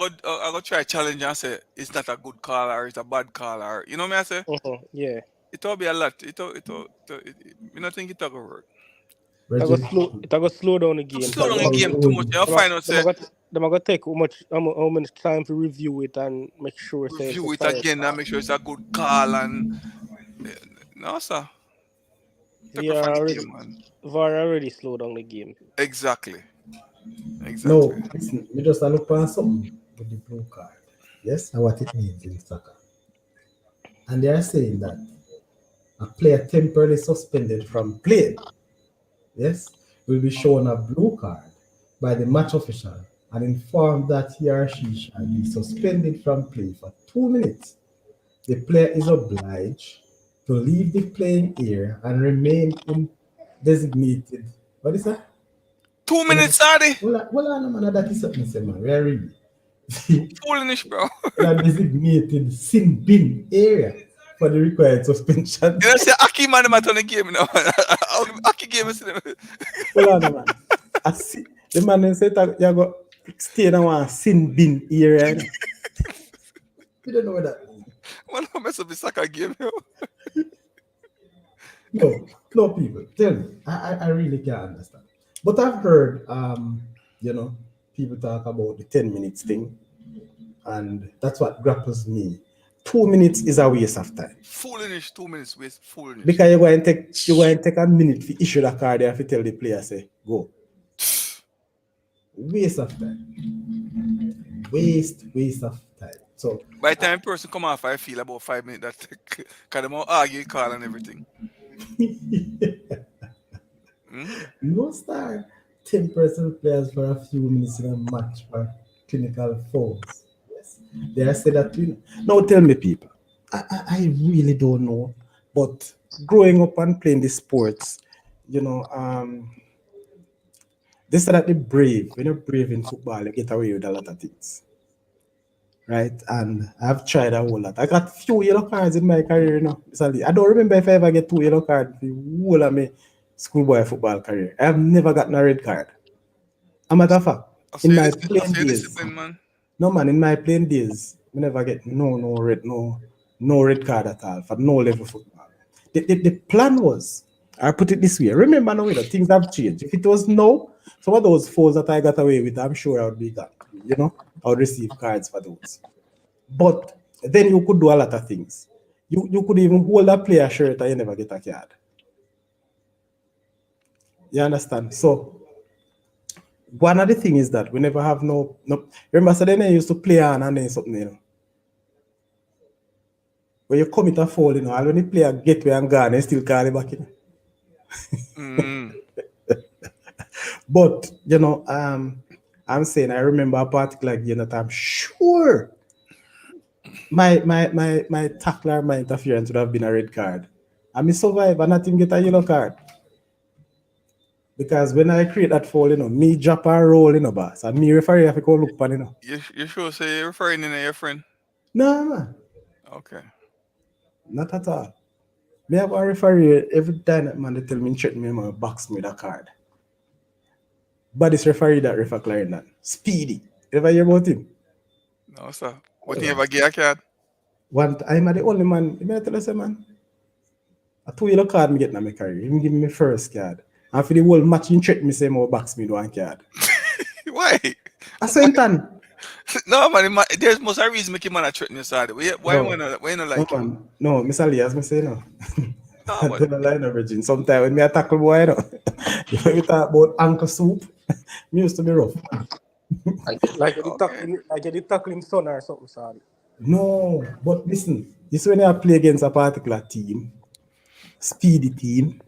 go try challenge and say it's not a good call or it's a bad call or you know what I say. yeah. It will be a lot. I don't think it will work. It go slow down the game. Slow down the game too much. You'll find out say Them gonna take how much time to review it and make sure review it again and make sure it's a good call and no sir. VAR already slowed down the game. Exactly. No, listen, we just look for something with the blue card. Yes, and what it means in soccer. And they are saying that a player temporarily suspended from play, yes, will be shown a blue card by the match official and informed that he or she shall be suspended from play for 2 minutes. The player is obliged to leave the playing area and remain in designated. What is that? 2 minutes, Sadi. Well, man, that is something, man. Very foolish, bro. A designated sin bin area for the required suspension. You know, say Aki man on the game now. Aki game is Well, man. The man said that you go stay in a sin bin area. You don't know what that means. Man, don't mess up the soccer game, yo. No, no, people. Tell me. I really can't understand. But I've heard, you know, people talk about the 10 minutes thing, and that's what grapples me. 2 minutes is a waste of time. Foolish 2 minutes waste. Foolish. Because you go and take a minute to issue the card there if you tell the player say go. Waste of time. Waste of time. So By the time person come off, I feel about 5 minutes that because them all argue, call and everything. Mm-hmm. no star 10% players for a few minutes in a match for clinical fouls. Yes. They are said that to you. Now tell me people. I really don't know. But growing up and playing the sports, you know, they say that the brave, when you're brave in football, you get away with a lot of things. Right? And I've tried a whole lot. I got few yellow cards in my career now. I don't remember if I ever get 2 yellow cards for the whole of my schoolboy football career. I have never gotten a red card. A matter of fact, in my I playing say days, discipline, man. no man, in my playing days, I never get no red card at all for no level football. The plan was, I put it this way. Remember now, things have changed. If it was no, some of those fours that I got away with, I'm sure I would be got. I would receive cards for those. But then you could do a lot of things. You could even hold a player shirt and you never get a card. You understand? So one of the things is that we never have no. Remember, so then I used to play on and then something. When you commit a foul, and when the player get where and gone, they still call it back in. Mm. But I'm saying I remember a particular game that I'm sure my tackler, my interference would have been a red card. And me survive and not even get a yellow card. Because when I create that foul, me drop and roll, boss. And me referee have to go look pan. You sure say you're referring to your friend? No, man. Okay. Not at all. Me have a referee every time that man they tell me check me, man, box me that card. But this referee that refer Clarendon. Speedy. Ever hear about him? No, sir. What you ever get a card? I'm the only man. You may tell us, man. A 2 yellow card me get in my career. He give me my first card. And for the whole match, he check me say more box me 1 card. Why? I sent on. No, man. There's most a reason make him man a threaten your side. Why No, you not no like him? man. No, Miss Ali, as me say no. No, I but don't line of virgin. Sometimes when me a tackle boy, when we talk about ankle soup, me used to be rough. Like you're okay. tackling son or something, sorry. No, but listen, this when you play against a particular team, speedy team,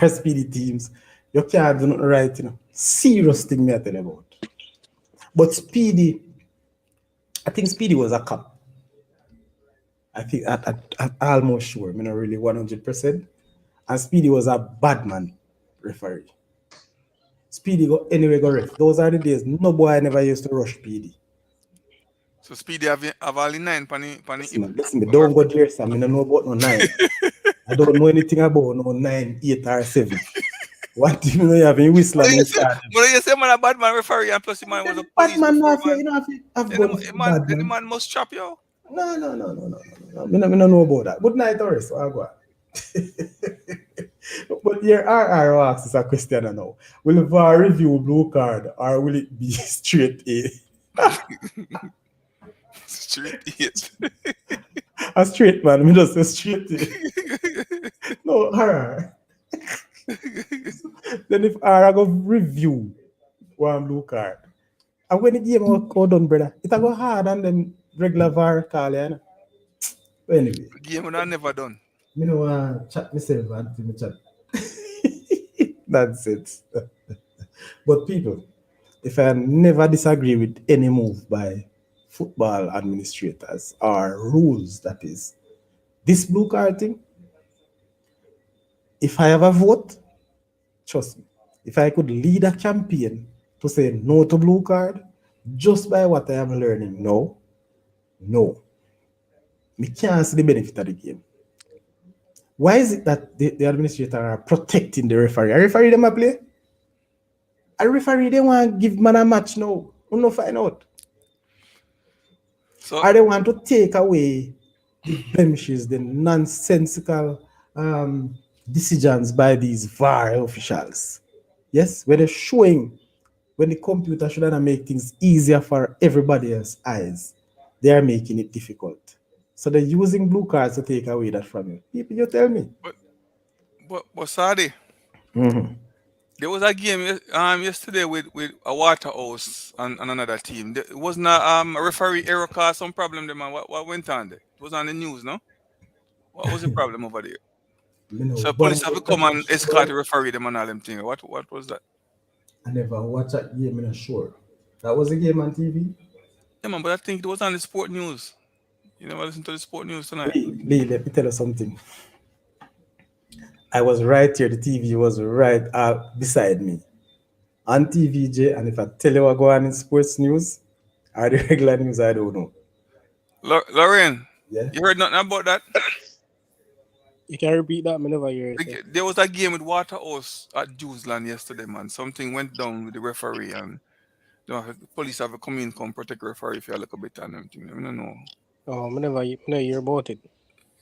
or speedy teams, you can't do nothing right. Serious thing me I tell you about. But Speedy, I think Speedy was a cop. I think I'm almost sure. I'm not really 100%. And Speedy was a bad man referee. Speedy go anyway go ref. Those are the days. No boy never used to rush Speedy. So Speedy have only 9 hip. Listen, me don't go there, Sam. I don't know about no 9. I don't know anything about no 9, 8, or 7. What do you know? You have a whistle But and you in say, charge. but you say man a bad man referee and plus the man was a Bad police man, no, before, have you, man. have Then gone for bad the man. man must chop you. No. I don't know about that. Good night, Doris. I'll go on. But your RR asks us a question now. Will VAR review blue card or will it be straight A? Street idiot. A straight man, me just say straight A. No, RR. Then if RR go review one blue card, and when the game go done, brother, it go hard and then regular VAR call, you know? But anyway, Game would have never done. me know chat myself and me chat. That's it. But people, if I never disagree with any move by football administrators or rules, that is, this blue card thing, if I have a vote, trust me, if I could lead a campaign to say no to blue card, just by what I am learning now, no. Me can't see the benefit of the game. Why is it that the administrators are protecting the referee? A referee them a play? A referee they want to give man a match now. We no find out. So Or they want to take away the blemishes, the nonsensical decisions by these VAR officials. Yes, when they're showing, when the computer should have make things easier for everybody else's eyes, they are making it difficult. So they're using blue cards to take away that from you. People, you tell me. But Sadi, there was a game yesterday with a Waterhouse and another team. It wasn't a referee error cause some problem there, man. What went on there? It was on the news, no? What was the problem over there? You know, So one police have to game come I'm not and escort the sure. referee them and all them thing. What was that? I never watched that game, I'm not sure. That was a game on TV. Yeah, man, but I think it was on the sport news. You never listen to the sport news tonight. Lee, let me tell you something. I was right here. The TV was right beside me on TVJ. And if I tell you what go on in sports news or the regular news, I don't know. Lorraine, Yeah. you heard nothing about that? You can repeat that, me never hear it. There was a game with Waterhouse at Jewsland yesterday, man. Something went down with the referee and the police have to come protect the referee if you look a bit and everything. I don't know. Oh, me never hear about it.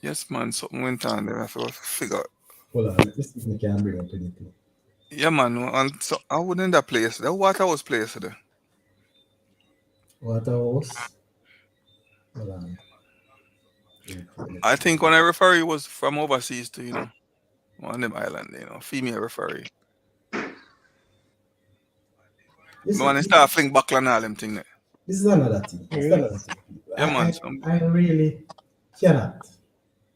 Yes, man, something went on there. I have to figure out. Hold on. Let me see if I can bring up anything. Yeah, man. And so I wouldn't that place. The Waterhouse place yesterday. Waterhouse. Hold on. I think when a referee was from overseas to, one of them island, female referee. You Me want to see, start fling buckle and all them thing there. this is another thing. This is Really? another thing. Yeah, man. I really cannot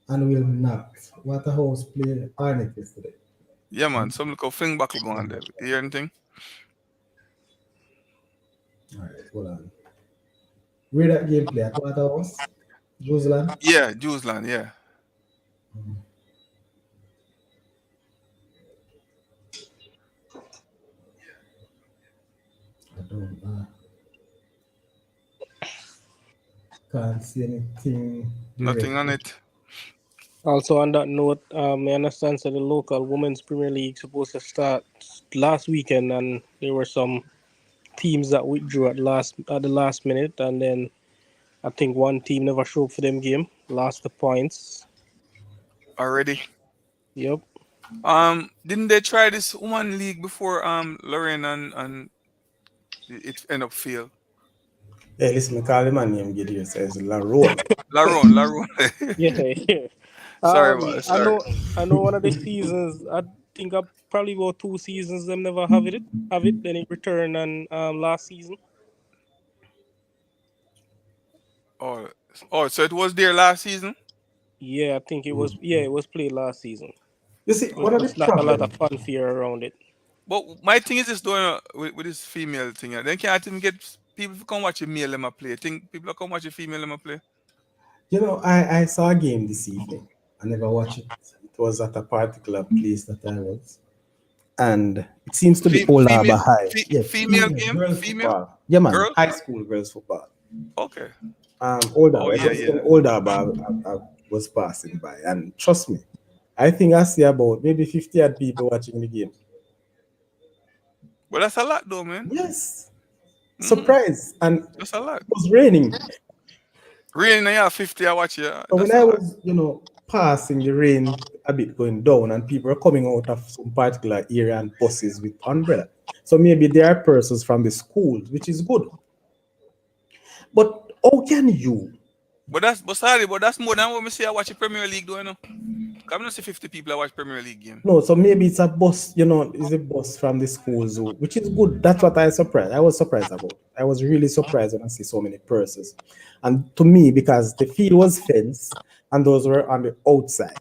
and will not Waterhouse play Arnett yesterday. Yeah, man. Some little fling buckle going there. You hear anything? All right, hold on. Where that game play at Waterhouse? New Zealand? Yeah, Jewsland, yeah. I don't can't see anything Nothing direct. on it. Also, on that note, I understand that the local women's Premier League supposed to start last weekend, and there were some teams that withdrew at the last minute, and then I think one team never showed up for them game, lost the points. Already. Yep. Didn't they try this woman league before Lorraine and it end up fail? Hey, listen, me call him a name, Gideon says Larone. Laron. Yeah, yeah. Sorry about it. I Sorry. know one of the seasons. I think probably about 2 seasons them never have it. Then it returned and last season. So it was there last season? Yeah, I think it was. Yeah, it was played last season. You see, It was one of the just not a lot of problems, fanfare around it. But my thing is this doing with this female thing. They can't even get people to come watch a male them a play. Think people come watch a female them a play? I saw a game this evening. I never watched it. It was at a particular place that I was. And it seems to be Old Female, Harbour High. Yeah, female game? girls Female? football. Yeah, man. Girls? High school girls football. Okay. Old Oh, Harbour. yeah, Just yeah. when Old Harbour I was passing by. And trust me, I think I see about maybe 50 odd people watching the game. But that's a lot though, man. Yes. Mhm. Surprise. And it That's a lot. was raining. Really, yeah, 50 I watch, yeah. So That's when a I lot. was, passing the rain a bit going down and people are coming out of some particular area and buses with umbrella. So maybe there are persons from the schools, which is good. But how can you? But that's more than what we see I watch a Premier League though, I'm not see 50 people I watch Premier League game. No, so maybe it's a bus, it's a bus from the schools, which is good. That's what I was surprised about. I was really surprised when I see so many persons. And to me, because the field was fenced and those were on the outside.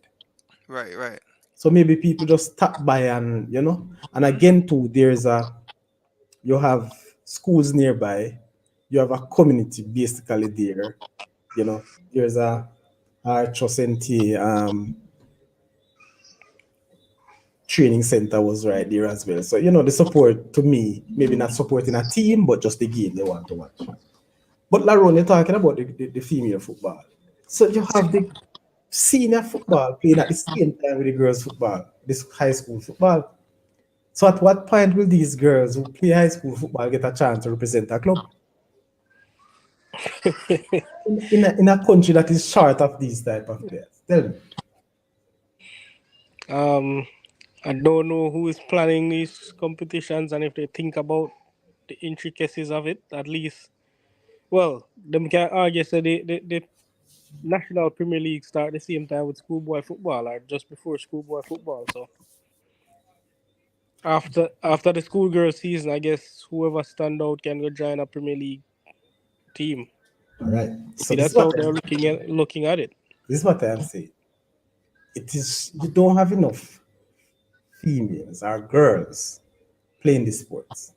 Right. So maybe people just stop by and and again too, you have schools nearby, you have a community basically there, there's a HSNT training center was right there as well. So the support to me, maybe not supporting a team, but just the game they want to watch. But Laron, you're talking about the female football. So you have the senior football playing at the same time with the girls' football, this high school football. So at what point will these girls who play high school football get a chance to represent a club? in a country that is short of these type of players? Tell me. Um, I don't know who is planning these competitions and if they think about the intricacies of it. At least, well, them can argue say the National Premier League start the same time with schoolboy football or just before schoolboy football. So after the schoolgirl season, I guess whoever stand out can go join a Premier League team. All right. So Maybe that's how they're looking at it. this is what I am saying. It is you don't have enough females or girls playing the sports.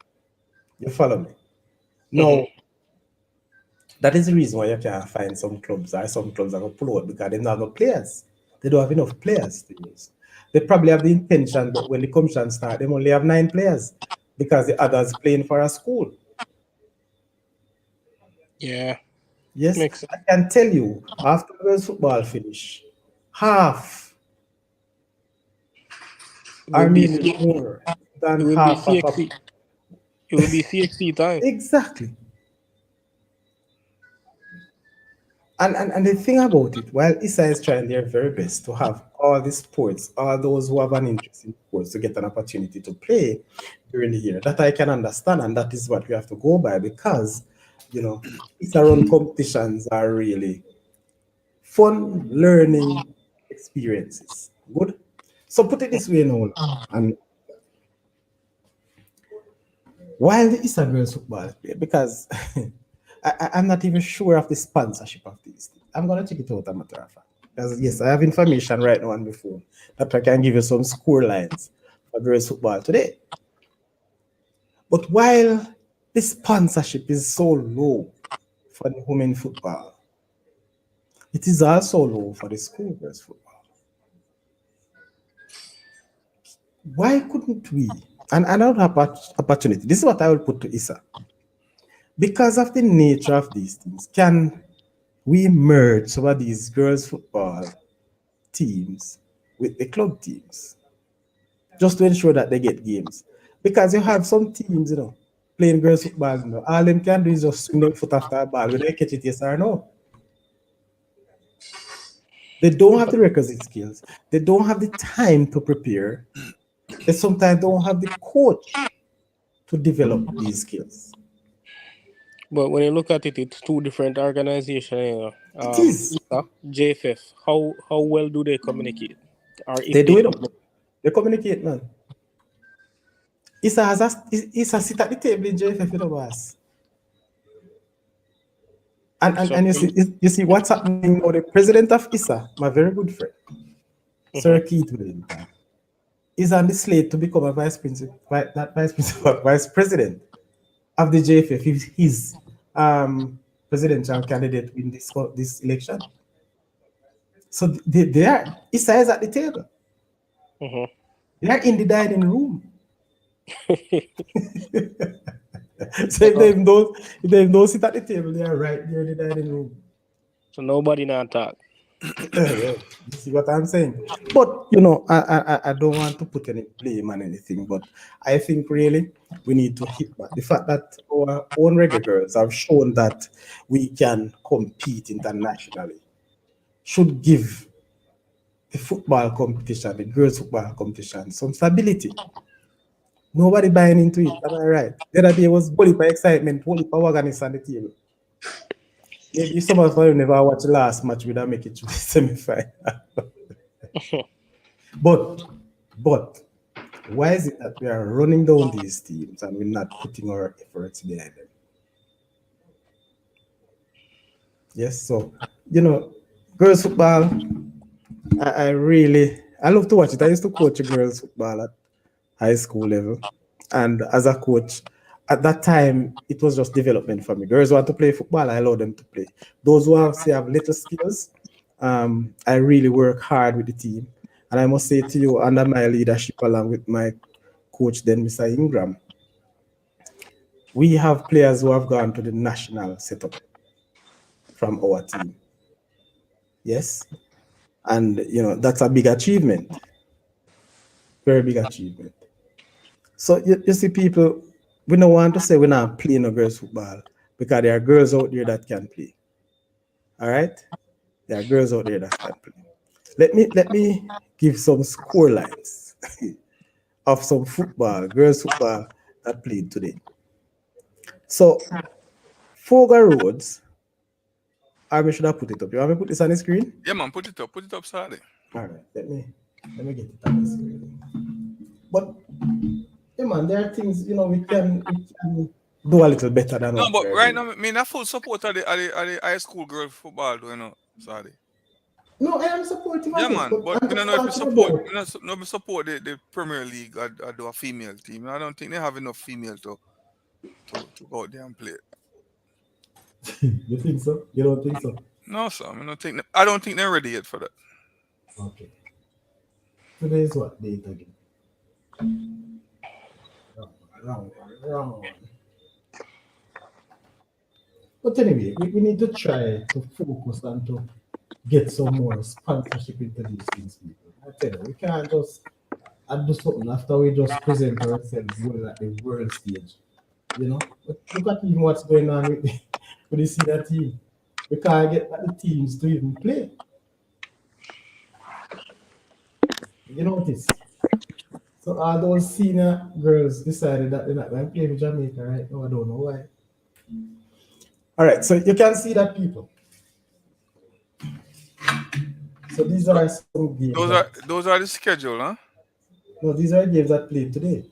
You follow me? Hmm. No, that is the reason why you can't find some clubs or some clubs are going to pull out because they don't have no players. They don't have enough players to use. They probably have the intention, but when the competition start, they only have 9 players because the others playing for a school. Yeah, Yes, makes sense. I can tell you after girls football finish, half, It I will be mean C- more it than will be half of a, CXC. It will be CXC time. exactly. And the thing about it, while ISA is trying their very best to have all the sports, all those who have an interest in sports to get an opportunity to play during the year, that I can understand, and that is what we have to go by because, you know, ISA run competitions are really fun learning experiences. Good. So put it this way now, and while the Eastern Girls football play, because I'm not even sure of the sponsorship of these things. I'm gonna check it out, a matter of fact. Because yes, I have information right now on the phone that I can give you some score lines for girls football today. But while the sponsorship is so low for the women football, it is also low for the school girls football. Why couldn't we? And another opportunity. This is what I will put to Issa. Because of the nature of these things, can we merge some of these girls' football teams with the club teams just to ensure that they get games? Because you have some teams, playing girls' football, all them can do is just swing their foot after a ball, whether they catch it yes or no. They don't have the requisite skills, they don't have the time to prepare, they sometimes don't have the coach to develop these skills. But when you look at it, it's two different organizations. It is. ISA, JFF. How well do they communicate, or They if do they it. communicate? They communicate, man. Issa sit at the table in JFF, boss. And So, you see what's happening now. The president of ISA, my very good friend, Sir mhm. Keith Wellington, is on the slate to become a vice principal, not vice principal, vice president of the JFF. He's presidential candidate in this election. So they are ISA is at the table. Mhm. They are in the dining room. So so, if they don't sit at the table, they are right there in the dining room. so nobody not talk. Yeah, you see what I'm saying? But I don't want to put any blame on anything, but I think really we need to hit back. The fact that our own reggae girls have shown that we can compete internationally should give the football competition, the girls' football competition, some stability. Nobody buying into it. Am I right? The other day was bully by excitement, bully by organics on the table. Maybe some of us will never watch the last match without make it to the semi-final. But but why is it that we are running down these teams and we're not putting our efforts behind them? Yes, so girls football, I love to watch it. I used to coach girls football at high school level. And as a coach, at that time, it was just development for me. Girls want to play football, I allow them to play. Those who have little skills, I really work hard with the team. And I must say to you, under my leadership, along with my coach, then Mr. Ingram, we have players who have gone to the national setup from our team. Yes. And, that's a big achievement, very big achievement. So you see, people, we don't want to say we're not playing no girls football, because there are girls out there that can play. All right, there are girls out there that can play. Let me give some score lines of some football, girls football that played today. So Fogar Roads, I should have put it up. You want me to put this on the screen? Yeah, man, put it up, sorry. All right, let me get it on the screen. But yeah, man, there are things we can do a little better than No, what but we're right doing. now, I mean, I full support of the high school girl football, sorry. No, I am supportive Yeah, of it, man, but but I'm me don't just know if you talking support, about. no, me support the Premier League or do a female team. I don't think they have enough female to go out there and play. You think so? You don't think so? No, sir, I don't think they're ready yet for that. Okay. Today is what date again? Wrong, wrong, wrong. But anyway, we need to try to focus and to get some more sponsorship into these things, people. I tell you, we can't just do something after we just present ourselves well at the world stage. But look at even what's going on with with the senior team. We can't get the teams to even play. You notice? So all those senior girls decided that they're not going to play with Jamaica right now. I don't know why. All right, so you can see that, people. So these So are some games those that are those are the schedule, huh? no, these are games that played today.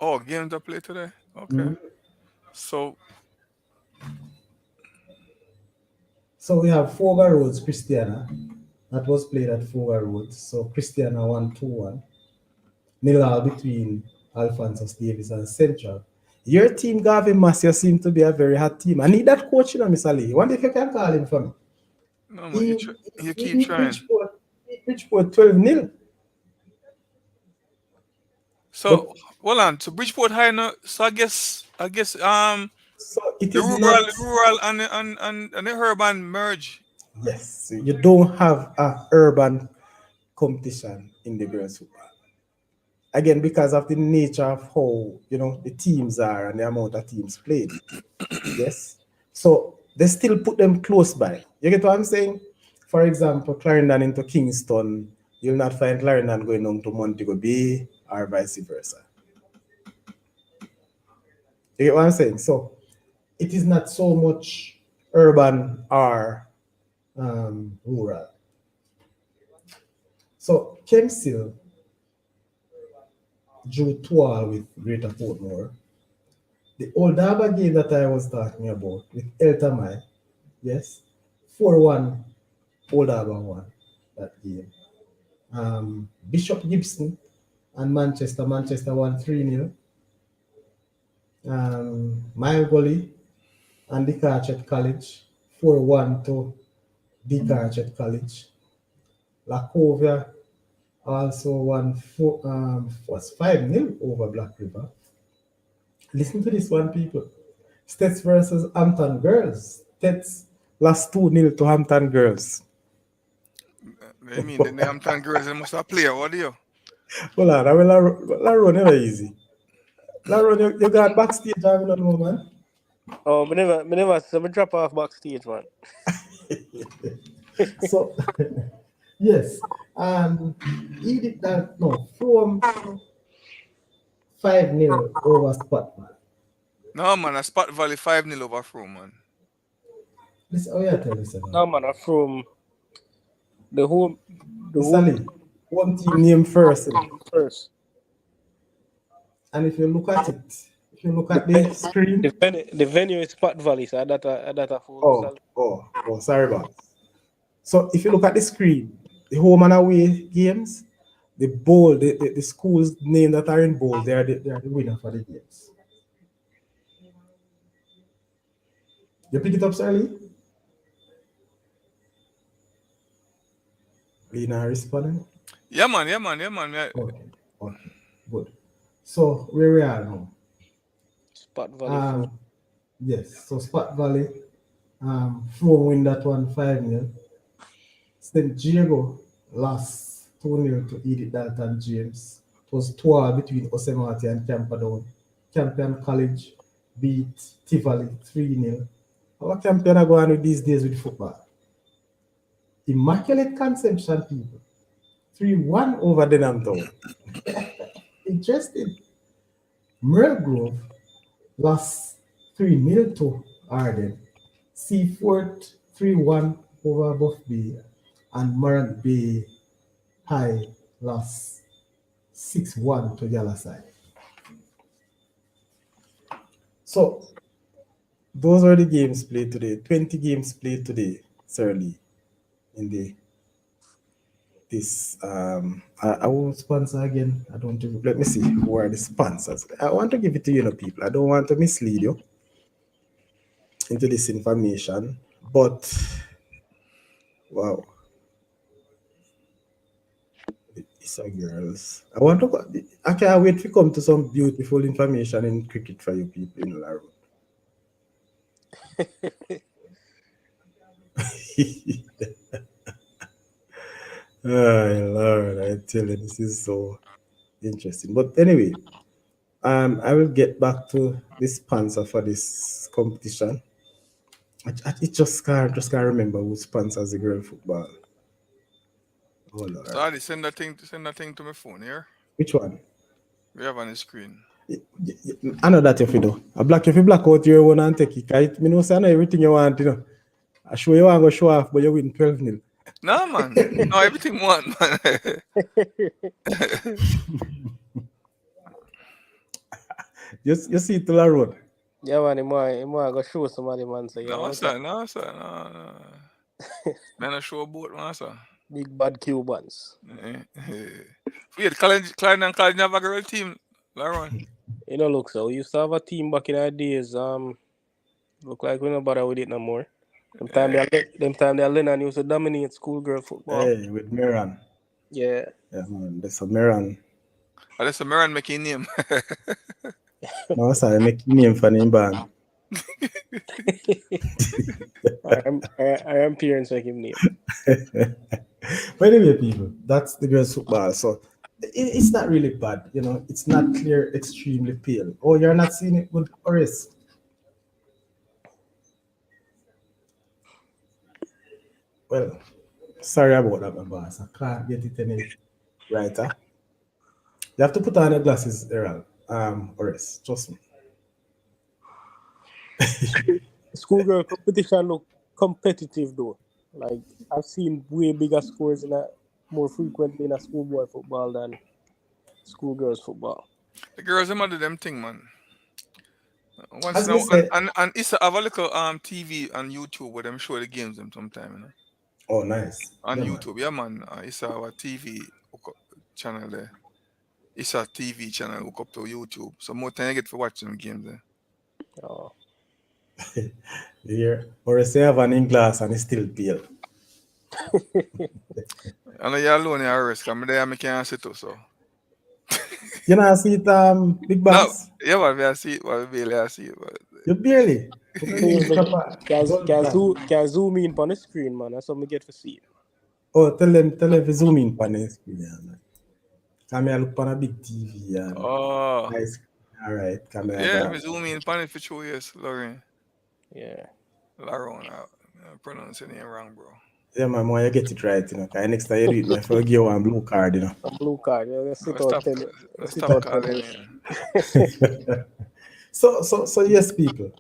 Oh, games to play today. Okay. Mhm. So So we have Fogar Roads Christiana. That was played at Fogar Roads. So Christiana won 2-1. Nil all between Alphonsus Davis and Central. Your team, Gavin Massey, seem to be a very hot team. I need that coach, Mr. Lee. Wonder if you can call him for me. no man, He, you he keep beat trying. Bridgeport, 12-0. So But hold on. So Bridgeport High now. So I guess so it the is not. rural and the urban merge. Yes, you don't have a urban competition in the girls football. Again, because of the nature of how the teams are and the amount of teams played. Yes. So they still put them close by. You get what I'm saying? For example, Clarendon into Kingston, you'll not find Clarendon going on to Montego Bay or vice versa. You get what I'm saying? So it is not so much urban or rural. So Kempsey drew 12 with Greater Portmore. The old Harbour game that I was talking about with Eltamai, yes, 4-1 Old Harbour won that game. Bishop Gibson and Manchester won 3-0. Mile Gully and Dikarchet College 4-1 to Dikarchet College. Lacovia also won was 5-0 over Black River. Listen to this one, people. States versus Hampton Girls. States lost 2-0 to Hampton Girls. I mean, the Hampton girls they must have play. What do you? Hold on, I will never easy. Laron, you got backstage having on moment. Oh, me never see me drop off backstage, man. So yes, he did that no from 5-0 over Spotman. No man, a Spot Valley 5-0 over from man. Listen, oh yeah, tell listen. No, man, I'm from the home, the Mr. home Lee, one team name first. first. And if you look at it, if you look at the screen, The venue is Spot Valley, so that a full result. sorry about it. So if you look at the screen, the home and away games, the bold, the schools name that are in bold, they are the winner for the games. You pick it up, Sir Lee? Lee not responding? Yeah man. Yeah. Okay, good. So where we are now? Spot Valley first. Yes, so Spot Valley, Flow win that one 5-0. St. Diego lost 2-0 to Edith Dalton James. It was 2 between Osemati and Camperdown. Campion College beat Tivoli 3-0. What campaign are going on with these days with football? Immaculate Conception, people. 3-1 over Denham Town. Interesting. Merle Grove lost 3-0 to Arden. Seaford 3-1 over Buff Bay. And Morant Bay High lost 6-1 to Yalasai. So those are the games played today. 20 games played today, Sir Lee, in the this I will sponsor again. I don't even, let me see who are the sponsors. I want to give it to you know people. I don't want to mislead you into this information, but wow, it's a girls. I want to I can't wait to come to some beautiful information in cricket for you people in Laro. Oh Lord, I tell you, this is so interesting. But anyway, I will get back to the sponsor for this competition. It just can't remember who sponsors the girl football. Oh Lord, Sorry, send that thing to my phone here. which one? We have on the screen. I know that if you do. I black if you black out your one and take it. Me know say I know everything you want, you know. I show you want to go show off, but you win 12-0. No man. No, everything one man. You see it to the road. Yeah, man, he might go show somebody, man. Say, yeah, No what's sir, that? no sir, no. Man, I show about man sir. Big bad Cubans. Wait, Klein and Klein have a girl team. Laron. You know, look, so we used to have a team back in our days. Look like we don't bother with it no more. Them time they Lennon used to dominate schoolgirl football. Hey, with Miran. Yeah. Yeah, man. There's a Miran. That's a Maran making name. No, sorry, make name for name band. I am parents like him name. But anyway, people, that's the girls' football. So it's not really bad, you know. It's not clear, extremely pale. Oh, you're not seeing it with Oris. Well, sorry about that, my boss. I can't get it any brighter. You have to put on your glasses, Errol. Oris, trust me. Schoolgirl competition look competitive though. Like I've seen way bigger scores in a more frequently in a schoolboy football than schoolgirls football. The girls them do them thing, man. Once As me now say, and it's have a little TV on YouTube where them show the games them sometime, you know. oh, nice. On Yeah, man. YouTube, yeah man. It's our TV channel there. It's a TV channel hook up to YouTube. So more time I get for watching them games there. Oh. You hear? Oris say have an in glass and it's still pale. I know you're alone in your risk. I'm there I can't sit too, so. You know, see it, Big No, Boss? yeah, but I see it, but barely I see it. But You barely. Put on the proper dull glass. Can zoom in on the screen, man. That's what we get for see. Oh, tell them to zoom in on the screen. Yeah, man. Come here, look on a big TV and oh, nice. All right, come here. yeah, if you zoom in, pan it for 2 years, Lauren. Yeah. Laron, I'm pronouncing it wrong, bro. Yeah, man, when you get it right, you know. 'Cause next time you do it, man, for give you one blue card, you know. A blue card. Yeah, let's sit Let's out stop, 10. let's Let's sit stop out calling 10. it. So yes, people.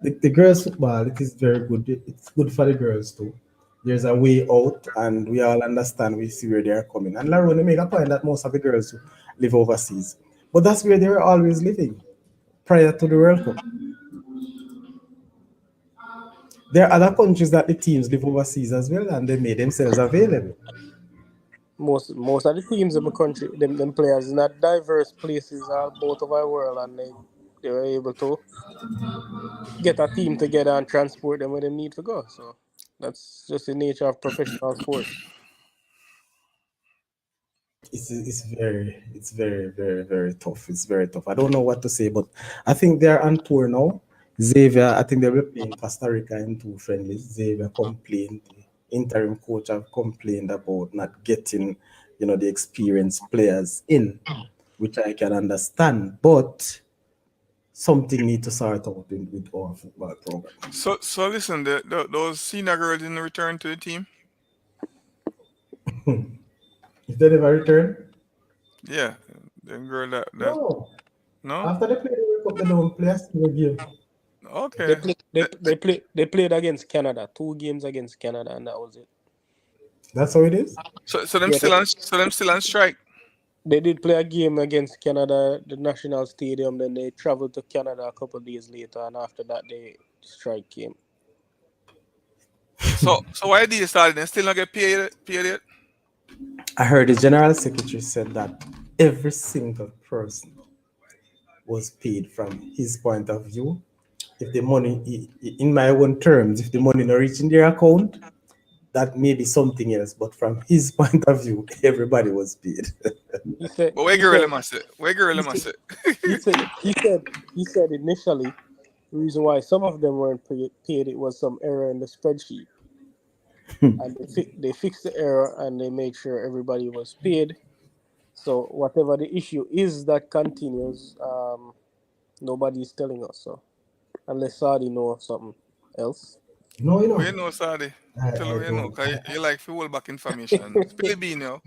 The girls' football, it is very good. It's good for the girls too. There's a way out, and we all understand. We see where they are coming. And Laron, they make a point that most of the girls live overseas, but that's where they were always living prior to the World Cup. There are other countries that the teams live overseas as well, and they made themselves available. Most of the teams in the country, them players in that diverse places all both over the world, and they were able to get a team together and transport them where they need to go. So that's just the nature of professional sports. It's very tough. It's very tough. I don't know what to say, but I think they're on tour now. Xavier, I think they were playing Costa Rica in two friendlies. Xavier complained, the interim coach have complained about not getting, the experienced players in, which I can understand. But something need to sort out with our football program. So listen, those senior girls didn't return to the team. If they never return, Yeah, the girl that no. no. After they play the World Cup, they don't play a single game. They Okay. play, they played against Canada, 2 games against Canada, and that was it. That's how it is. So them Yeah, still on strike. they did play a game against Canada, at the national stadium. Then they traveled to Canada a couple of days later, and after that, the strike came. So why did you start? They still not get paid yet? I heard the general secretary said that every single person was paid from his point of view. If the money, in my own terms, if the money not reaching their account, that may be something else. But from his point of view, everybody was paid. He said, But where he girl said, am I say? Where girl he am I said, say? he said initially the reason why some of them weren't paid it was some error in the spreadsheet, and they fixed the error and they made sure everybody was paid. So whatever the issue is that continues, nobody's telling us. So unless Saudi knows something else. No, Where you know, Sadi? Tell I me you know, don't. cause you like to hold back information. Spilly bean, yo.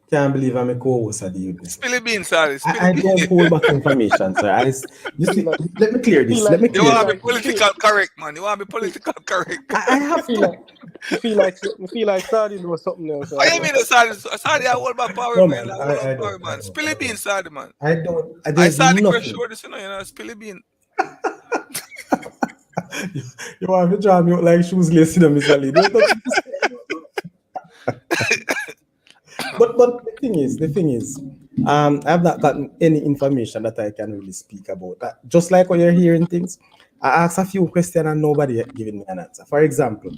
Can't believe I'm a co-host of the evening. Spilly bean, Sadi. Spilly I bean. don't hold back information, sir. You see, Feel like let me clear this. feel Let like me You clear feel want this. to be like political correct, man. You want to be political correct. I have feel to. like feel like Saudi knows something else What right you now. mean, Sadi? Sadi, I hold back power, No, man. man. I hold back I power, don't. I man. don't. I Spilly bean, don't. Sadi, man. I don't. I There's Sadi crush nothing. short this, you know, Spilly bean. You want to draw me out like shoes lacing them, Mr. Lee. There's nothing to say. But the thing is, I've not gotten any information that I can really speak about. Just like when you're hearing things, I ask a few questions and nobody yet giving me an answer. For example,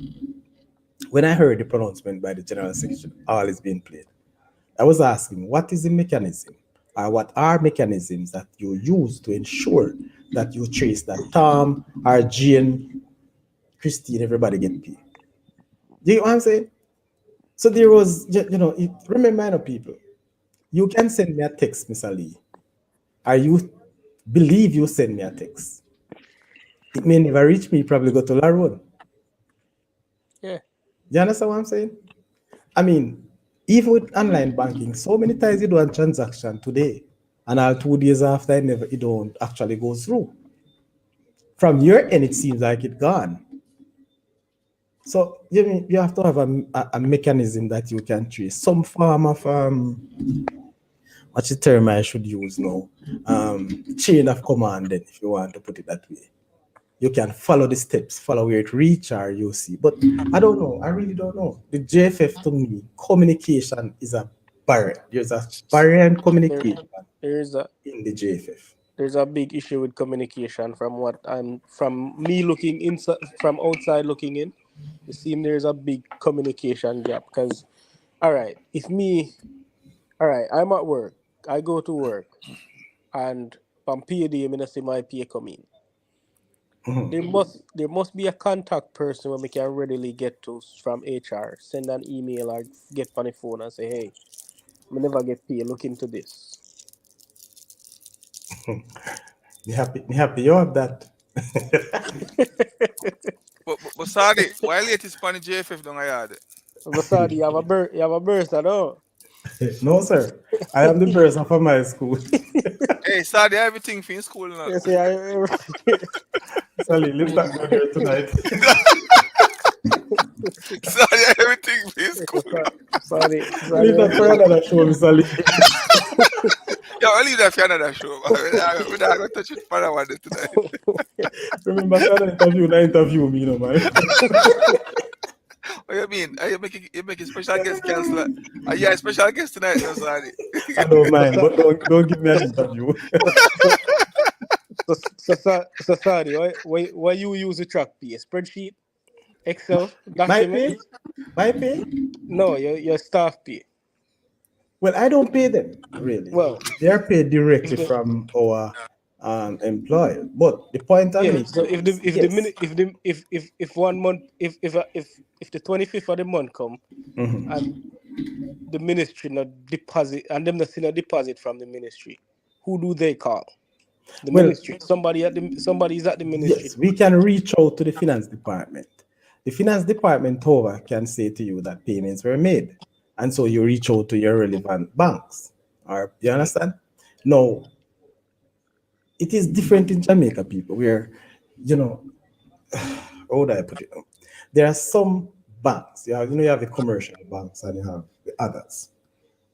when I heard the pronouncement by the general section, all is being played, I was asking, what is the mechanism, or what are mechanisms that you use to ensure that you trace that Tom or Jane, Christine, everybody get paid? Do you know what I'm saying? So there was, remember, people, you can send me a text, Mr. Lee, or you believe you send me a text. It may never reach me, probably go to Laron. Yeah. You understand what I'm saying? I mean, even with online banking, so many times you do a transaction today, and 2 days after, it don't actually go through. From your end, it seems like it gone. So you have to have a mechanism that you can trace some form of what's the term I should use now? Chain of command, then, if you want to put it that way. You can follow the steps, follow where it reach or you see. But I don't know. I really don't know. The JFF, to me, communication is a barrier. There's a barrier in There communication there's a in the JFF. there's a big issue with communication from me looking inside from outside looking in. It seems there's a big communication gap because all right, I'm at work. I go to work and on payday, I'm gonna see my pay come in. There must be a contact person where we can readily get to from HR. Send an email or get on the phone and say, hey, I never get paid. Look into this. Me happy you have that. But Sadi, why latest pan the JFF don't I add it? Vasadi, you have a burst, I know. No, sir. I am the person for my school. Hey, Sadi, everything for in school now. Yes, yeah, Sally, let's not go there tonight. Sadi, everything for in school. sorry, Leave that for another show, Miss Ali. Yeah, I'll leave that for another show. We're not going to touch it for that one tonight. Remember, interview me, man. What you mean? Are you making special guest cancel? Are you a special guest tonight, no, Sadi? I don't mind, but don't give me an interview. So sorry, why you use a track P? A spreadsheet, Excel, My pay? document? My pay? No, your staff pay. Well, I don't pay them, really. Well, They are paid directly from our employer. But the point I'm yeah. making So if the is, if the yes. minute if 1 month if the 25th of the month come and the ministry not deposit and them not see a deposit from the ministry, who do they call? The Well, ministry. Somebody's at the ministry. yes, we can reach out to the finance department. The finance department, however, can say to you that payments were made. And so you reach out to your relevant banks. Or you understand? Now, it is different in Jamaica, people, where, you know, how would I put it? There are some banks, you have the commercial banks and you have the others.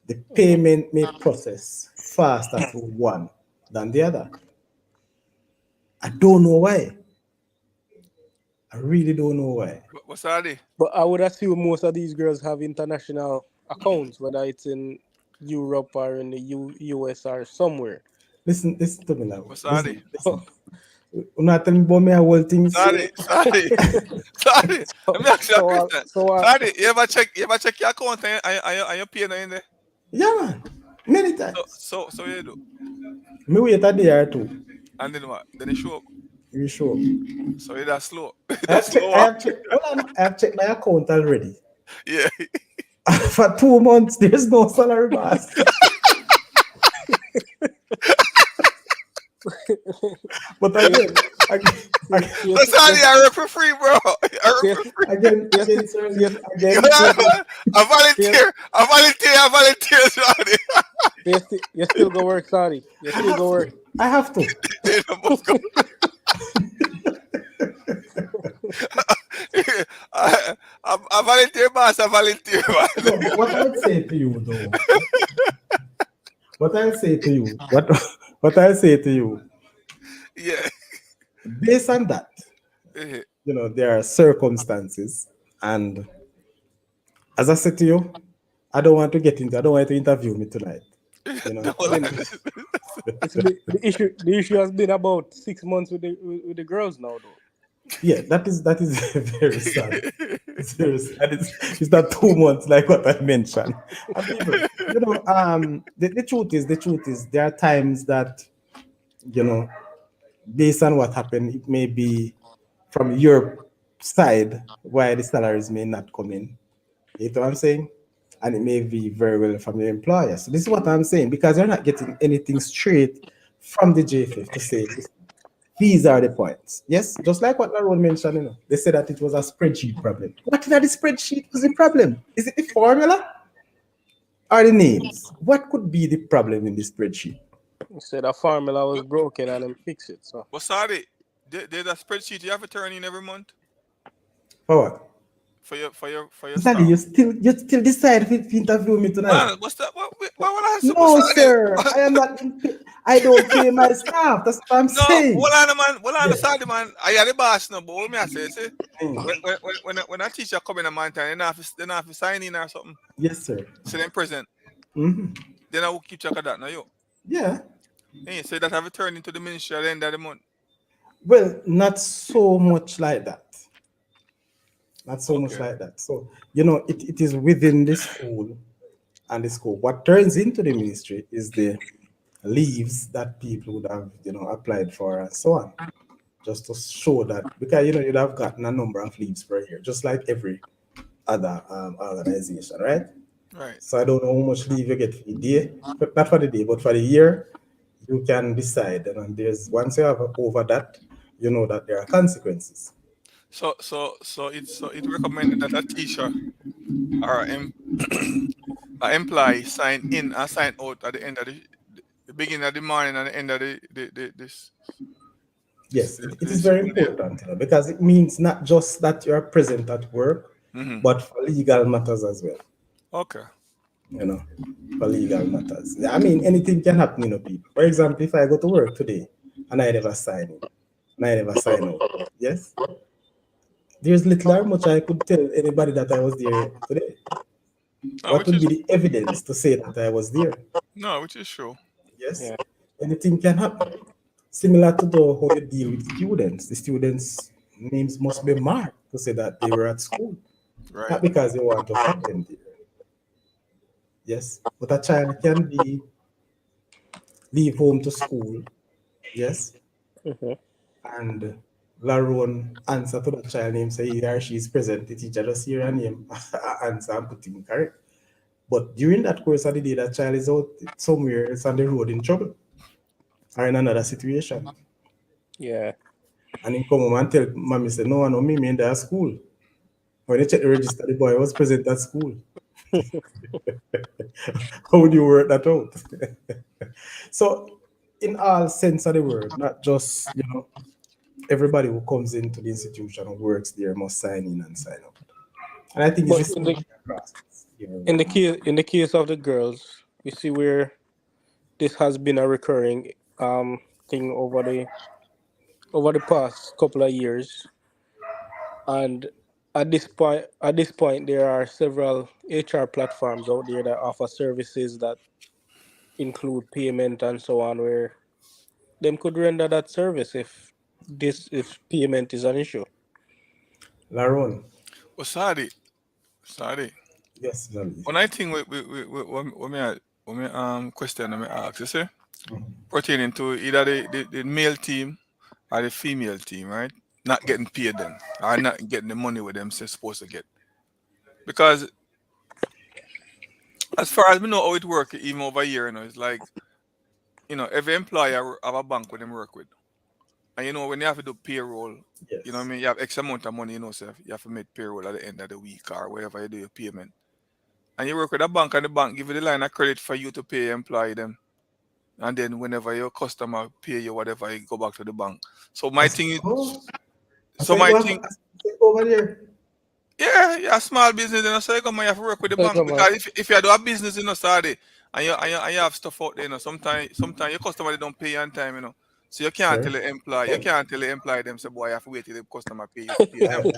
The Mhm. payment may process faster to one than the other. I don't know why. I really don't know why. What's that? But I would assume most of these girls have international accounts, whether it's in Europe or in the US or somewhere. Listen to me now. What's that? Listen. You're not telling me about me whole things. Sorry. Sorry. Let me ask you a question. so Sorry, you ever check your account and your pay in there? Yeah, man. Many So times. so so you do. Me wait a day or two. And then what? Then it show up. You sure? So it that slow. I That's have checked. slow. I have checked. Hold on. I have checked my account already. Yeah. For 2 months, there's no salary boss. But again, That's how I work for free, bro. I work for free. again, sir, again. I volunteer, Johnny. you still go work, sorry. You still go work. I have to. They don't both go. I volunteer, boss. I volunteer, No, man. but what I'd say to you, though, what I'll say to you, what I'll say to you, Yeah. based on that, Eh, there are circumstances, and as I said to you, I don't want to get into. I don't want you to interview me tonight. no, I mean, the issue has been about 6 months with the girls now, though. Yeah, that is very sad. It's very sad. It's not 2 months like what I mentioned. And people, the truth is, there are times that you know, based on what happened, it may be from your side why the salaries may not come in. You know what I'm saying? And it may be very well from your employer. So this is what I'm saying because you're not getting anything straight from the JFF to say these are the points. Yes, just like what Laron mentioned, they said that it was a spreadsheet problem. What in the spreadsheet was the problem? Is it the formula or the names? What could be the problem in the spreadsheet? He said a formula was broken and him fix it. So What's that? There's a spreadsheet you have to turn in every month For what? for your Exactly, staff. you still decide if you interview me tonight. Man, what's that? What would I answer? No, What's that? sir. I am not. I don't pay my staff. That's what I'm No, saying. hold on, man. Hold on, Yeah. sorry, man. I am the boss now, but what me I say, see, Mm. when a teacher come in a man time, they not have to sign in or something. Yes, sir. So then present. Hmm. Then I will keep track of that now, yo. Yeah. Hey, so that have it turned into the ministry at the end of the month. Well, not so much like that. Not so much Okay. like that. So, it is within the school and the school. What turns into the ministry is the leaves that people would have, applied for and so on. Just to show that, because, you'd have gotten a number of leaves per year, just like every other organization, right? Right. So I don't know how much leave you get for the day, but not for the day, but for the year, you can decide. And there's once you have over that, you know that there are consequences. So it's recommended that a teacher or an employee sign in and sign out at the end of the beginning of the morning and the end of Yes, it the is very school year. important, because it means not just that you are present at work, Mm-hmm. but for legal matters as well. Okay. You know, for legal matters. I mean, anything can happen, people. For example, if I go to work today and I never sign in, and I never sign out, yes, there's little or much I could tell anybody that I was there today. No, What which would is be the evidence to say that I was there? no, which is true. Yes, yeah. anything can happen. Similar to how you deal with students. The students' names must be marked to say that they were at school, Right. not because they want to have them there. Yes, but a child can leave home to school. Yes, Mm-hmm. and Laron answer to the child name, say he or she is present. The teacher just hear her name, answer and put him correct. But during that course of the day, that child is out somewhere, it's on the road in trouble. are in another situation. Yeah. And he come home and tell mommy, say, no, no, me in that school. When they check the register, the boy was present at school. How would you work that out? So, in all sense of the word, not just, everybody who comes into the institution or works there must sign in and sign up. And I think it's But the same across everywhere. in the case of the girls, you see where this has been a recurring thing over the past couple of years, and at this point there are several HR platforms out there that offer services that include payment and so on, where them could render that service if payment is an issue. Laron, Well, sorry. yes, Jolly. When I think when me question me ask, you see, pertaining to either the male team or the female team, right? Not getting paid then, or not getting the money with them they're supposed to get. Because as far as we know how it work, even over here, it's like, every employer have a bank with them work with. And when you have to do payroll, what I Yes. mean, you have X amount of money, so you have to make payroll at the end of the week or wherever you do your payment. And you work with a bank and the bank give you the line of credit for you to pay your employee them. And then whenever your customer pay you whatever, you go back to the bank. So my thing is, Oh, I so said, my go thing, over there. yeah, you're a small business, so you come and you have to work with the So bank come on. because if you do a business, Saturday, and you have stuff out there, sometimes your customer they don't pay you on time, So you can't Sorry. tell the employee, them say, boy, you have to wait till the customer pay you to pay them. I,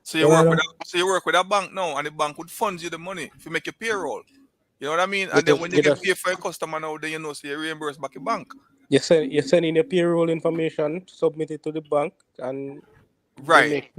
So well, I know. you work with a bank now, and the bank would fund you the money if you make your payroll. You know what I mean? You And then just when you you get just paid for your customer now, then so you reimburse back your bank. you send in your payroll information, submit it to the bank, and they Right.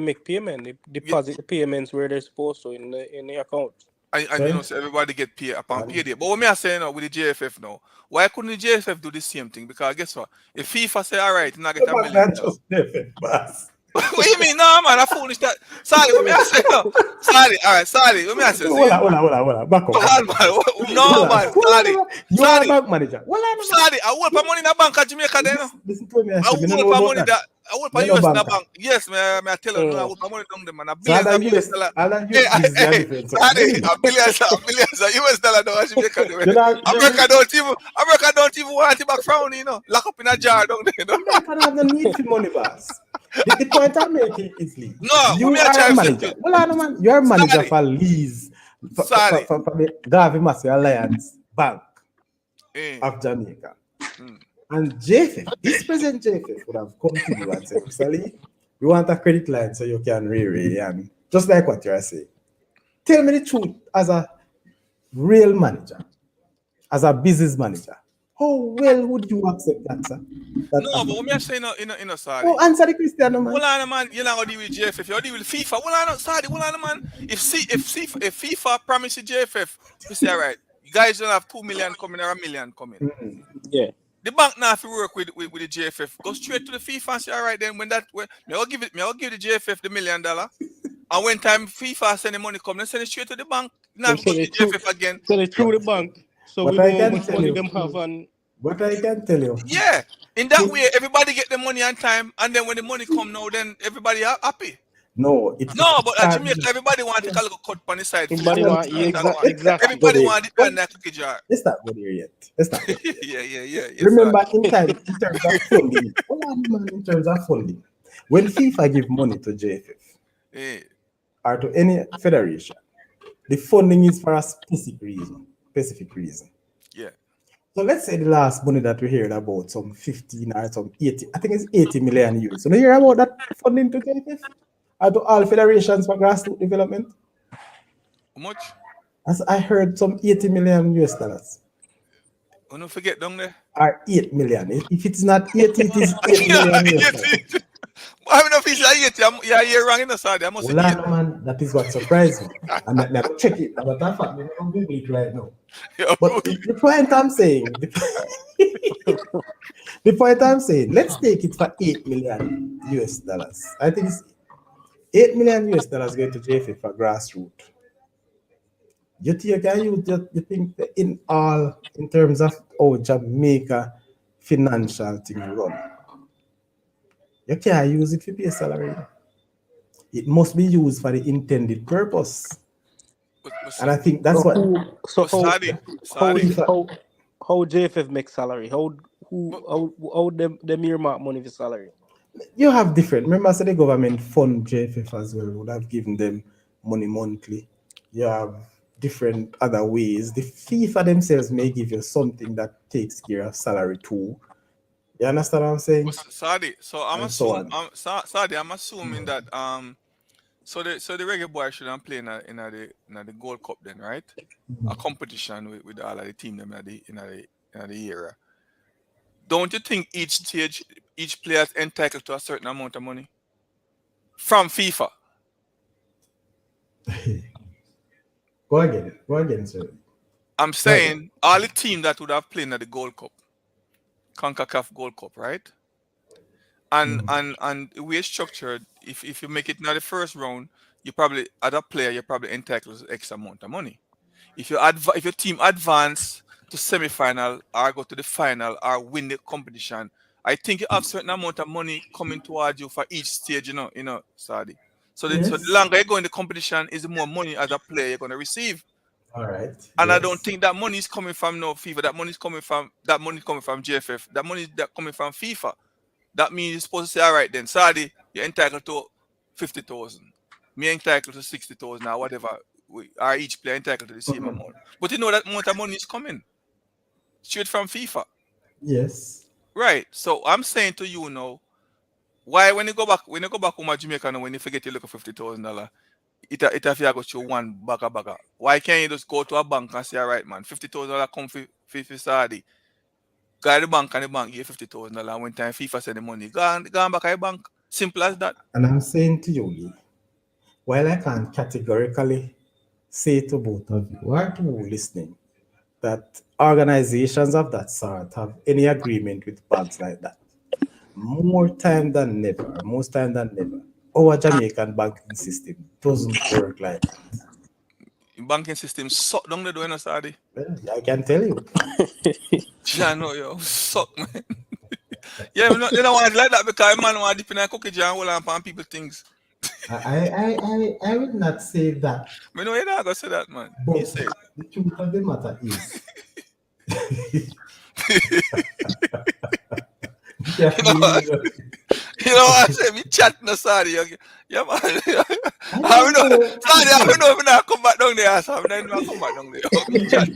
make payment. They You, deposit the payments where they're supposed to in the account. and Sorry. so everybody get paid upon Sorry. payday. But what me I say now with the JFF now, why couldn't the JFF do the same thing? Because guess what? If FIFA say all right, you not get The $1 bank million. not just perfect, boss. What you mean? No man, I foolish that. Sorry, what me I say now? Sorry, all right, sorry. What me I say? See? Hold on. Back up, back Man, up. no man, sorry. You are a Sorry. bank manager. Hold on, man. Sorry, I hold my money in the bank at Jamaica then. Listen to me. I I say, me no hold know my about money that. that I hold my Me no US in the banker. bank. Yes, I tell you, no, I Mm. hold my money down there, man. A So all billions of that US US, dollar. all that Hey, US business are hey, different. So sorry, really, a billions of US dollar now. Jamaica do you it. know, America don't even want it back from lock up in a jar down there. America don't have no need for money, boss. The point I'm making is, Lee, No, what you me I are try a to say manager. to you? Well, I know, man. You are a manager Sorry, for Lee's, sorry. for the Garvey Massey Alliance Bank Eh, of Jamaica. mm. And JFF, this present JFF would have come to you and said, Mr. Lee, we want a credit line so you can re and just like what you are saying. Tell me the truth as a real manager, as a business manager. How well would you accept that, sir? That No, but offer? what me I say Oh, sorry. answer the question, man. Well, on, man, you're not gonna deal with JFF. You're deal with FIFA. Well, on, sorry. Well, on, man. If FIFA promises JFF, we say, all right, you guys don't have 2 million coming or 1 million coming. Yeah. The bank now if you work with the JFF, go straight to the FIFA and say, all right, then me I'll give the JFF the $1 million. And when time FIFA send the money come, then send it straight to the bank. Now Them if you go send to it the through JFF again. send it through the bank, so we What know I how can much tell money you, them have, and what I can tell you, Yeah. In that it, way, everybody get the money on time, and then when the money come now, then everybody happy. no, it No, but at start. Jamaica, everybody want to take a little cut on the side for everybody Hold want, on, yeah, experience and what. let's not exactly. go Everybody there. want to depend on that cookie jar. Let's not go there yet. Let's not go there yet. Yeah. Yes, sir. Remember, in terms of funding, hold on, man, in terms of funding, when FIFA give money to JFF Eh, or to any federation, the funding is for a specific reason. Specific reason. yeah. So let's say the last money that we heard about, some 15 or some 80, I think it's 80 million euros. So you hear about that funding to JFF? Or to all federations for grassroots development? How much? As I heard some 80 million US dollars. Oh, don't forget down there. Or 8 million. If it's not 80, it is 80 Yeah, million US dollars. 80. I mean, if it's like 80, yeah, you're wrong in the side. I must say Well, I 8. know, man, that is what surprised me. And let me check it. But that fact, me don't Google it right now. Yeah, But the point I'm saying, the point I'm saying, let's take it for 8 million US dollars. I think it's 8 million US dollars going to JFA for grassroots. You think you think in all, in terms of Jamaica financial thing run, you can't use it for pay salary. It must be used for the intended purpose. But And I think that's So what who? So but Sadi, how Sadi. FIFA. how JFF make salary? But, How them earmark money for salary? You have different. Remember, I said the government fund JFF as well, would have given them money monthly. You have different other ways. The FIFA themselves may give you something that takes care of salary too. You understand what I'm saying? Sadi, so I'm And so assuming on. Sadi, I'm assuming that so the reggae boy shouldn't play in the Gold Cup then, right? A competition with all of the team them in the era. Don't you think each player is entitled to a certain amount of money from FIFA? Go again, sir. I'm Go again. saying all the team that would have played in the Gold Cup, CONCACAF Gold Cup, right? And the way it's structured, if you make it now the first round, you probably as a player you're probably entitled to X amount of money. If your team advance to semi-final or go to the final or win the competition, I think you have certain amount of money coming towards you for each stage, Sadi. So the Yes. longer you go in the competition, is the more money as a player you're gonna receive. All right. And I don't Yes. think that money is coming from no FIFA. That money is coming from GFF. That money is coming from FIFA. That means you're supposed to say, all right then, Sadi, you're entitled to 50,000. Me entitled to 60,000 or whatever. We are each player entitled to the same amount. But you know that amount of money is coming straight from FIFA. Yes. Right. So I'm saying to you now, why when you go back home at Jamaica now, when you forget you look at $50,000, it have to go through one bagger. Why can't you just go to a bank and say, all right, man, $50,000 come for Saudi. Go to the bank and the bank give you $50,000. When time FIFA send the money, go on back at the bank. Simple as that. And I'm saying to you, Lee, while I can't categorically say to both of you, or to who listening, that organizations of that sort have any agreement with banks like that, most time than never, our Jamaican banking system doesn't work like that. Banking system suck down the door, Saudi. Well, I can tell you. Yeah, no, yo, suck, man. Yeah, you don't want it like that because man want to dip in a cookie jar and hold on people things. I would not say that, Me know you're not gonna say that, man. You but say it. the truth of the matter is, yeah, You know what? You know what I say? Me chat no sorry. Yeah, man. I I don't know. know. Sorry, I don't know if I come back down there. So I don't know if I come back down there. Me chat.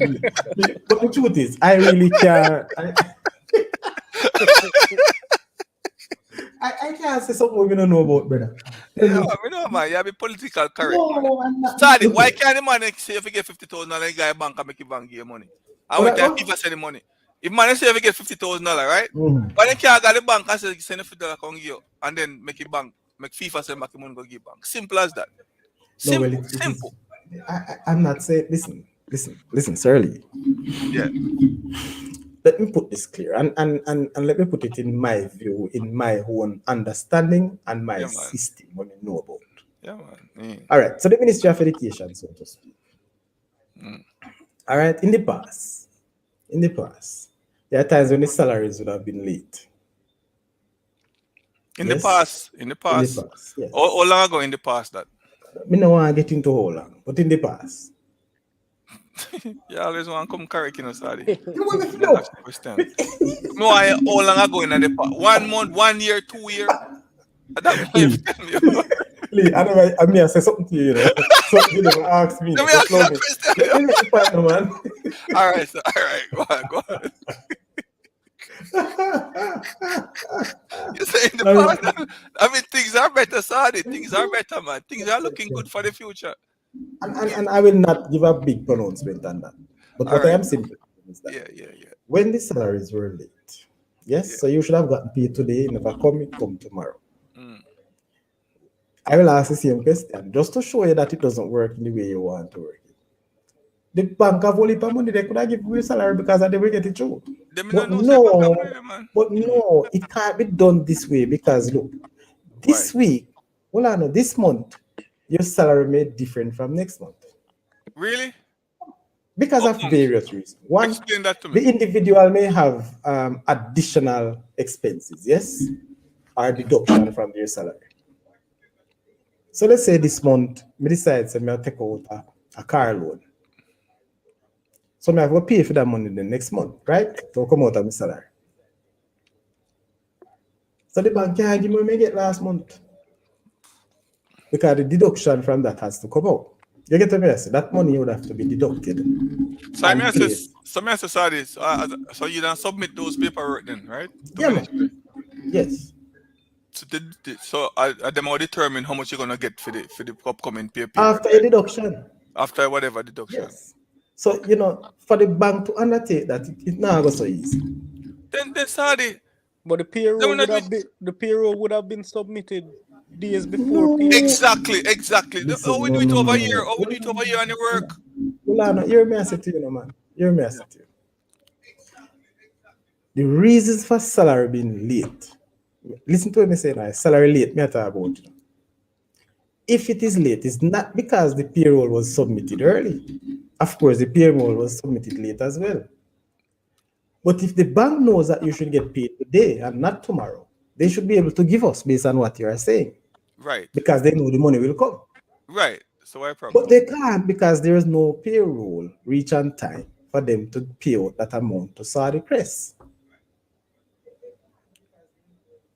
But the truth is, I really can't. I can't say something we don't know about, brother. Yeah, we know, man. You be political correct, man. No, I'm not. Sorry, Look why here. can't the man say if you get 50,000 and the guy bank and make you bank give you money? I But want I, time oh, people send the money. If man say if you get $50,000, right? mhm. Why they can't go to the bank and say send $50 come give you and then make it bank, make FIFA send back the money go give bank. Simple as that. No, well, Simple, it is. simple. I'm not saying. Listen, Shirley. Yeah, Let me put this clear, and let me put it in my view, in my own understanding and my yeah, man. system, what I know about. Yeah, man. Mm, All right. So the Ministry of Education, so to speak. mm. All right. In the past, there are times when the salaries would have been late. In the Yes. past, in the In the past, past, how yes. long ago in the past that? Me no want to get into how long, but in the past. You always want to come correct, sorry. You want me to Don't know? ask the question. No, I how long ago in the past? 1 month, 1 year, 2 year. That what you Lee, tell me. Lee, I mean, I say something to you, something you never ask me, Let me just ask you love a me. question. Let me make the point, no, man. All right, so, all right, go on. You say in the All past, right. I mean, things are better, sorry. Things are better, man. Things are looking good for the future. And I will not give a big pronouncement on that. But All what I right. am saying is that Yeah. when the salaries were late, yes, Yeah. so you should have gotten paid today, never come, it come tomorrow. Mm. I will ask the same question just to show you that it doesn't work in the way you want to work it. The bank have only for money, they could have given you salary because they will get it through. Them But don't know say bank no, money, man. but no, it can't be done this way because look, Why? this week, well, I know this month, your salary may different from next month. Really? Because How of comes? various reasons. One, Explain that to me. the individual may have additional expenses, yes, or deduction from their salary. So let's say this month, me decide to me take out a car loan. So me have to pay for that money the next month, right? To come out of my salary. So the bank can't give me what me get last month because the deduction from that has to come out. You get what I say? That money would have to be deducted So I and says, placed. so I says, sorry. So you don't submit those paperwork then, right? To Yeah, ministry. man. Yes. So them will determine how much you're gonna get for the upcoming pay period, After a right? deduction. After whatever deduction. Yes. So, for the bank to undertake that, it not go so easy. Then sorry. But They will not do it. the payroll would have been submitted days before No. payment. Exactly. How Listen, we no, do it no, over no, here? no. How we do it over here on the work? Well, no, hear me I say to you, no, man. Hear me I Yeah. say to you. The reasons for salary being late. Listen to what me say now. Salary late, me I talk about. If it is late, it's not because the payroll was submitted early. Of course, the payroll was submitted late as well. But if the bank knows that you should get paid today and not tomorrow, they should be able to give us based on what you are saying Right. because they know the money will come. Right. So why But problem? they can't because there is no payroll reach on time for them to pay out that amount to Saudi Crest.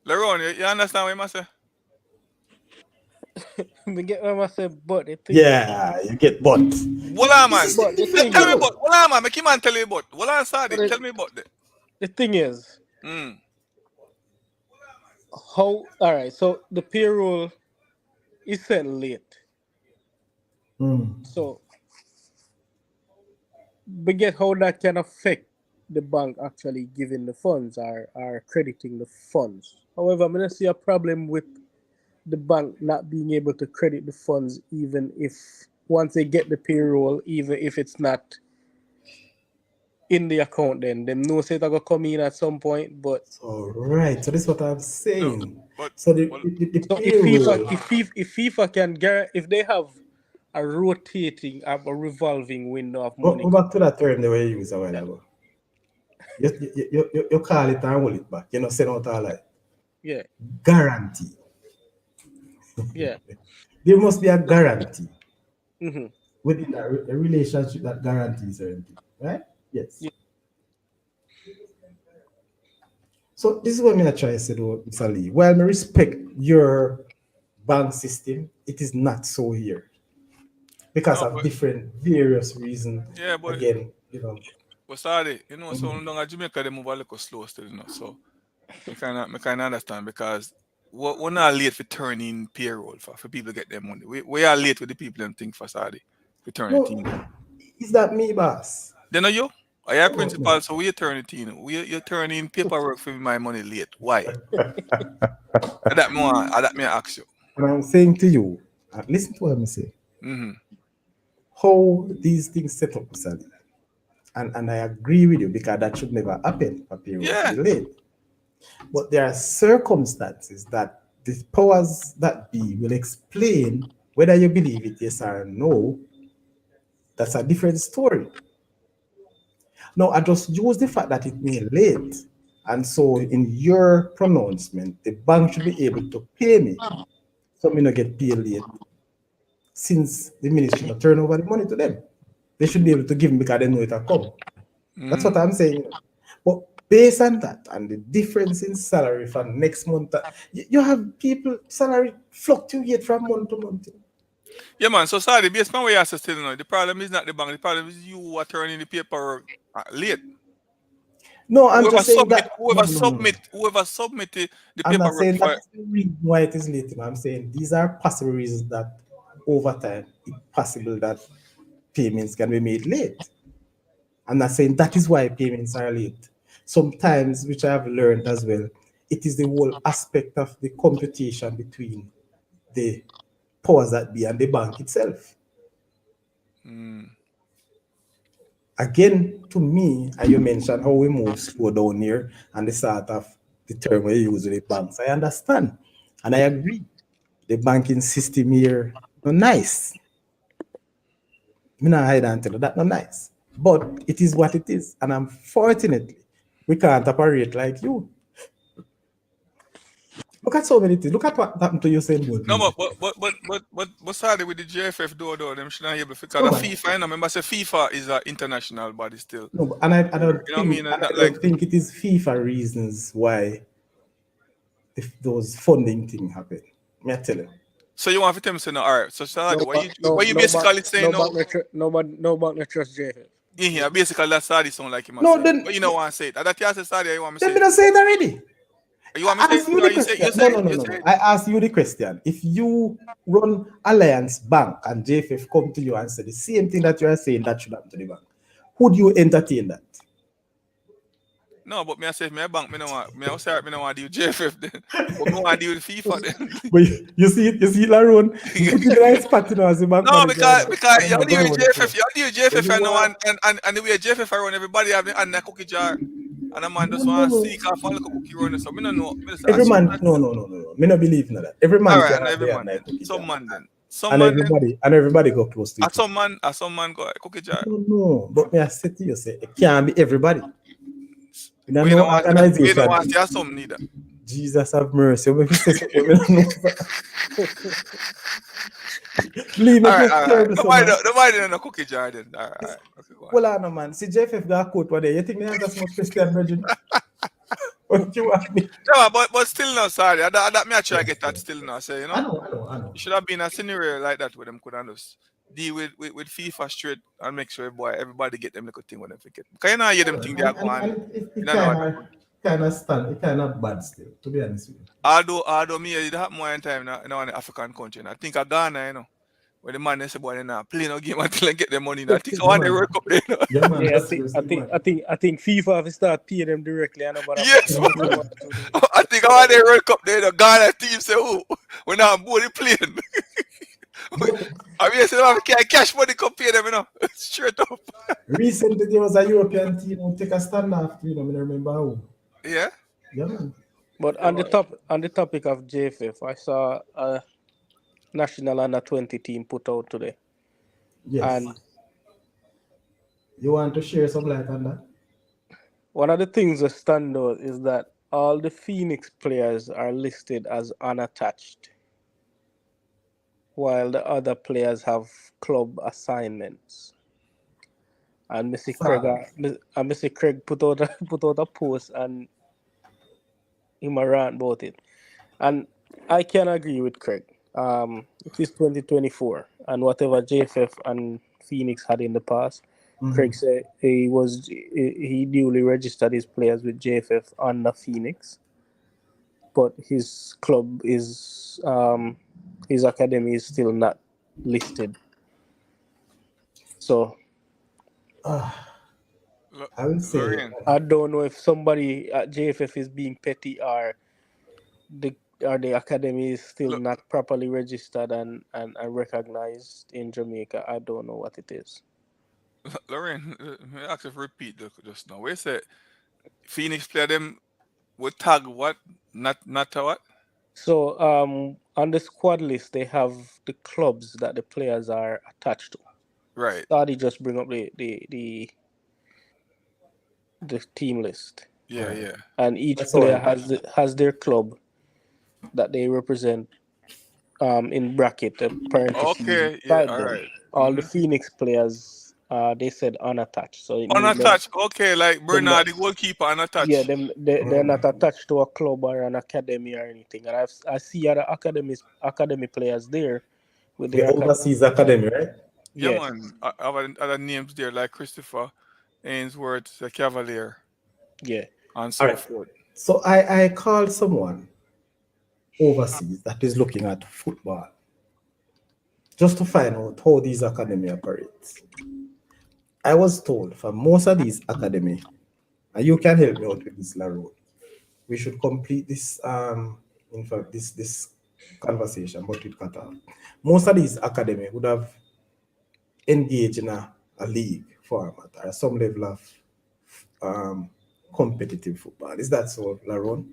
Leron, you understand what I say? Me get what I say, but the thing is, Yeah, you get but. Hold on, This man. is the but the different thing Tell me is, about. level. Hold on, man. Make him man tell you about. Hold on, but Sadi. Tell me about that. the thing is, Mm. how all right. So the payroll is sent late. Hmm. So we get how that can affect the bank actually giving the funds or crediting the funds. However, I'm gonna see a problem with the bank not being able to credit the funds even if once they get the payroll, even if it's not in the account then. Them know say it gonna come in at some point, but So right. So this is what I'm No, saying. but So the, well, the so payroll. if FIFA can if they have a rotating a revolving window of money Go back to that term they were used a while ago. You call it and hold it back. You know, send out all like yeah, guarantee. yeah. There must be a guarantee Mm-hmm. within a relationship that guarantees certain, right? Yes. Yeah. So this is what I'm trying to say to Mr. Lee. While I respect your bank system, it is not so here because no, of different various reasons. yeah, but Again, Sadi, so long as Jamaica they move a little slow still, So me kinda understand because we're not late for turning payroll for people to get their money. We are late with the people and think for Sadi for turning no, team. is that me, boss? Then are you? I am Come out now. principal, so we turning team. You're turning paperwork for my money late. Why? That me ask you. And I'm saying to you, listen to what I'm saying. Mm-hmm. How these things set up, Mr. Lee. And I agree with you because that should never happen for payroll to Yeah. be late. But there are circumstances that the powers that be will explain whether you believe it, yes or no. That's a different story. Now, I just use the fact that it may late. And so, in your pronouncement, the bank should be able to pay me so me not get paid late since the ministry not turn over the money to them. They should be able to give me because they know it will come. That's what I'm saying. But based on that and the difference in salary from next month, you have people salary fluctuate from month to month. Yeah, man. So sorry, based on what you still know, the problem is not the bank. The problem is you who are turning the paperwork late. No, I'm just saying that. No, no, no, no. Whoever submitted the I'm not paperwork saying that for. is the reason why it is late. I'm saying these are possible reasons that over time it's possible that payments can be made late. I'm not saying that is why payments are late. Sometimes, which I have learned as well, it is the whole aspect of the computation between the powers that be and the bank itself. Again, to me, and you mentioned how we move slow down here and the sort of the term we use with the banks. I understand and I agree. The banking system here, no nice. Me not hide and tell you that no nice. But it is what it is. And unfortunately, we can't operate like you. Look at so many things. Look at what happened to Usain Bolt No, recently. but sorry with the JFF though, them should not able because No, the man. FIFA, you know, remember say FIFA is an international body still. No, and I don't You know what I think mean? and I Not like don't think it is FIFA reasons why if those funding thing happen. Me I tell you. so you want to tell me say no, all right. So sorry, No, what you basically saying now? no back no trust JFF. Yeah, basically that's Sadi sound like you must No, say. then But you don't want to say it. That you say Sadi, you want me to then say me it not too. say it already. You want me to I say ask it? you the You say question. you say No, it? no, no, You no, say no. it? I ask you the question. If you run Alliance Bank and JFF come to you and say the same thing that you are saying that should happen to the bank, would you entertain that? No, but me I say me a bank, me no want me I say me no want to deal with JFF then. But me want to deal with FIFA then. But you see it, Laron. You put it in the right spot, as a bank No, manager. because And you I'm not deal going with with the JFF, flow. you deal with When JFF you and no want, one and the way JFF run, everybody have the and the cookie jar. And a man no, just no, want to no. seek off one little cookie run. So me no know. Me just Every assume man, that. no, no, no, no, no. Me not believe in that. Every All man right, can and have every their man night then. cookie Some jar, man then. Some man then. and everybody go close to A it. some man go cookie jar. No, no. But me I say to you, say it can't be everybody. You know, We no don't want to. We don't organization. want to some neither. Jesus have mercy. When we say something, we don't know. Believe me, All right, feel all right. terrible, so man. Nobody in a cookie jar then. All right. Okay, go on. Well, I know, man. See, JFF got a quote one day. You think me have that much Christian virgin? What you want me? Yeah, but still no sorry. That me actually get that still no. Say I know, I know, I know. you should have been a scenario like that where them could have just deal with FIFA straight and make sure everybody get them little thing when they forget. Because you know hear I them know. thing they are And going. You it don't know what happen. kind of bad still, to be honest with you. Although me it happen one time in an African country. And I think of Ghana, where the man they say boy they not play no game until they get their money. I think I Yeah, want the man. World Cup there. Yeah, man. Yeah, That's seriously, man. I think FIFA have to start paying them directly and about Yes, put man. the money to the I think I want the World Cup there. The Ghana team say, oh, we're not board the plane. But I mean, I said, I can't cash money come pay them, straight up. recently, there was a European team who take a stand after, I don't remember who. Yeah. Yeah, man. But Yeah, man. on the topic of JFF, I saw a national under 20 team put out today. Yes. And You want to share some light on that? one of the things that stand out is that all the Phoenix players are listed as unattached, while the other players have club assignments. And Sad. Missy Craig put out put out a post and him a rant about it. And I can agree with Craig. It is 2024, and whatever JFF and Phoenix had in the past, Mhm. Craig said he newly registered his players with JFF under Phoenix, but his academy is still not listed. So I will say, Lorraine. I don't know if somebody at JFF is being petty the the academy is still Look, not properly registered and recognized in Jamaica. I don't know what it is. Lorraine, me ask you to repeat just now. Where you say Phoenix play them with tag what? Not a what? So on the squad list they have the clubs that the players are attached to. Right. Stardy just bring up the team list. Yeah, yeah. And I each saw player it. has their club that they represent in bracket, the parentheses Okay, yeah, beside all them. right. All the Phoenix players, they said unattached. So it means Unattached. Okay, like them not, Bernard, the goalkeeper, yeah, unattached. they're not attached to a club or an academy or anything. And I see other academy players there with The their academy Overseas beside Academy, them. right? Yeah, Yes, man. I have other names there like Christopher, Ainsworth, the Cavalier, yeah. and All so right. forth. So I called someone overseas that is looking at football just to find out how these academy operates. I was told for most of these academy, and you can help me out with this, Laro. We should complete this in fact this conversation, but with Qatar. Most of these academy would have engaged in a league format or some level of competitive football. Is that so, Laron?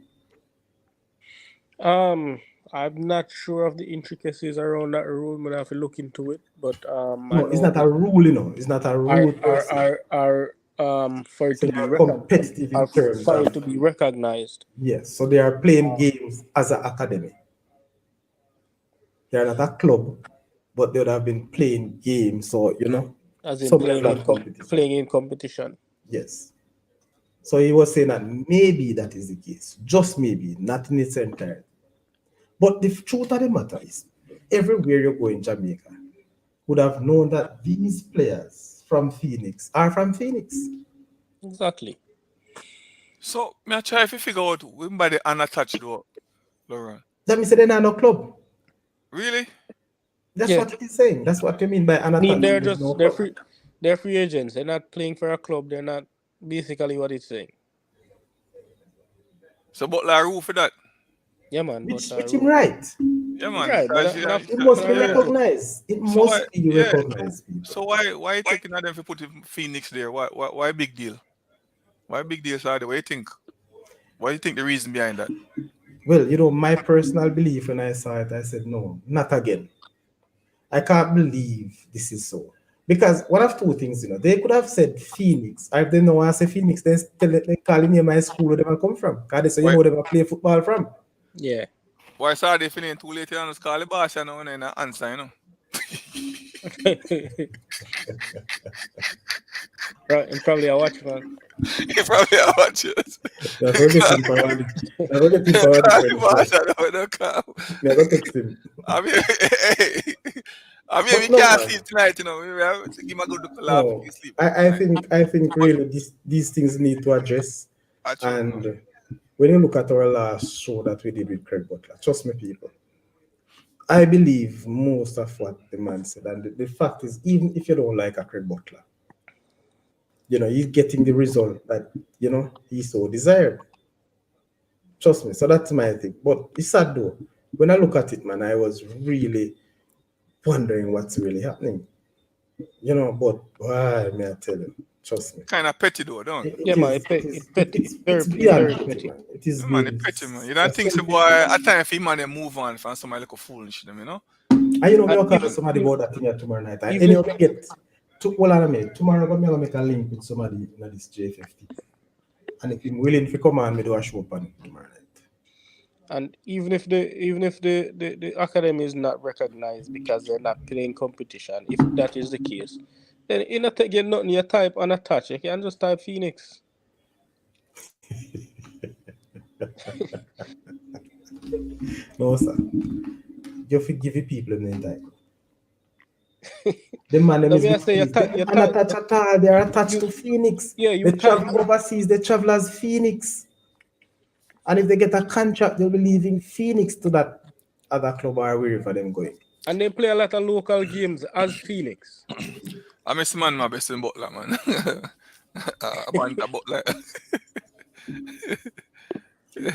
I'm not sure of the intricacies around that rule. I'm gonna have to look into it. But I No, it's know not a rule, you know. It's not a rule per se. for it So to they be are competitive in terms for it of to be recognized. yes. So they are playing games as an academy. They are not a club, but they would have been playing games. So As in some level of competition. playing in competition. Yes. So he was saying that maybe that is the case, just maybe, not in its entirety. But the truth of the matter is, everywhere you go in Jamaica, would have known that these players from Phoenix are from Phoenix. Exactly. So, me I try if you figure out when by the unattached door, Laurent. That means they're not no club. Really? That's Yeah. what he's saying. That's what you mean by I mean, unattached. There's no club. they're free agents. They're not playing for a club. They're not basically what it's saying. So, but like rule for that. Yeah, man. But Which him right. Yeah, you're man. right. Because yeah, It Man, must I be hear you too. recognized. It so why? must be Yeah. recognized, people. So why you taking them if you put Phoenix there? Why big deal? Why big deal, Saudi? What do you think? What do you think the reason behind that? Well, my personal belief when I saw it, I said, no, not again. I can't believe this is so. Because one of two things, they could have said Phoenix. Or if they know I say Phoenix, then they call it near my school where they will come from. Because they say, Why where they play football from. Yeah. why Saudi feeling too late and just call the boss and and answer, Right, and probably a watch man. You probably are watching it. They're forgetting for one. They're forgetting for one Call the friend. boss and don't come. They're going to text him. I mean, hey, I mean, we But no, can't man. sleep tonight, We have to give him a good look to laugh if No. he sleep. I think really these things need to address. Actually, And when you look at our last show that we did with Craig Butler, trust me, people, I believe most of what the man said. And the fact is, even if you don't like a Craig Butler, he's getting the result that, he so desired. Trust me. So that's my thing. But it's sad though. When I look at it, man, I was really wondering what's really happening. But why, may I tell you? Trust me. kind of petty though, don't? It, Yeah, it man. is, it is, It's very it's beyond very petty, petty. man. It is Yeah, man, being it's petty, man. You don't think so, boy? selfish. At time, if he man, they move on from somebody like a foolish, them. And me And will call even somebody about that thing here tomorrow night. And even anyway, me get hold on a minute. Tomorrow I'm gonna make a link with somebody in this J50. And if I'm willing to come on, me do a show upon it tomorrow night. and even if the academy is not recognized because they're not playing competition, if that is the case, then you not get nothing you type on a touch. You can just type Phoenix. No, sir. You have to give the people the name time. The man them So is me I with say Phoenix. They are not attached at all. They are attached to Phoenix. you They type travel overseas, they travel as Phoenix. And if they get a contract, they'll be leaving Phoenix to that other club or wherever them going. and they play a lot of local games as Phoenix. I miss man, my best in Butler, man. Banta Butler.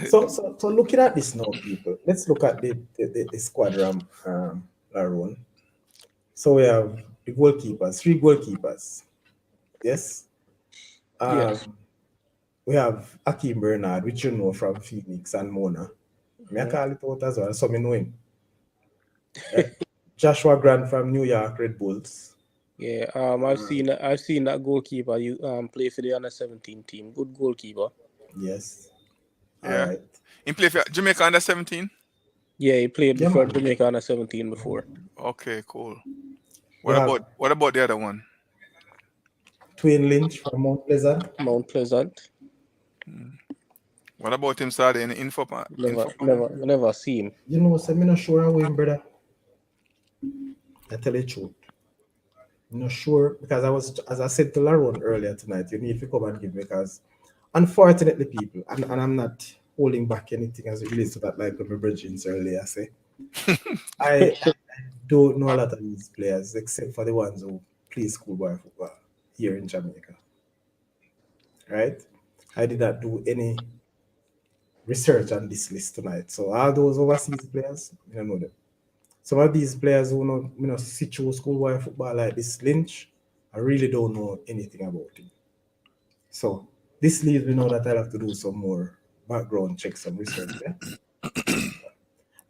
So looking at this now, people, let's look at the squadron, Laron. So we have the goalkeepers, three goalkeepers. Yes. Yes. We have Akeem Bernard, which you know from Phoenix and Mona. May I call it out as well, so me know him. Joshua Grant from New York Red Bulls. Yeah, I've seen that goalkeeper you play for the under 17 team. Good goalkeeper. Yes. All Yeah. right. He play for Jamaica under 17. Yeah, he played Yeah, for man. Jamaica under 17 before. Okay, cool. You have What about the other one? Twain Lynch from Mount Pleasant. Mount Pleasant. What about him, Saturday in the info panel? Never seen. So I'm not sure how him, brother. I tell you the truth. I'm not sure because as I said to Laron earlier tonight, you need to come and give me because unfortunately, people, and I'm not holding back anything as it relates to that, like my brethren earlier say. I don't know a lot of these players except for the ones who play schoolboy football here in Jamaica. Right? I did not do any research on this list tonight. So all those overseas players, I don't know them. Some of these players who sit through schoolboy football like this Lynch, I really don't know anything about him. So this leaves me know that I'll have to do some more background checks, some research. Yeah?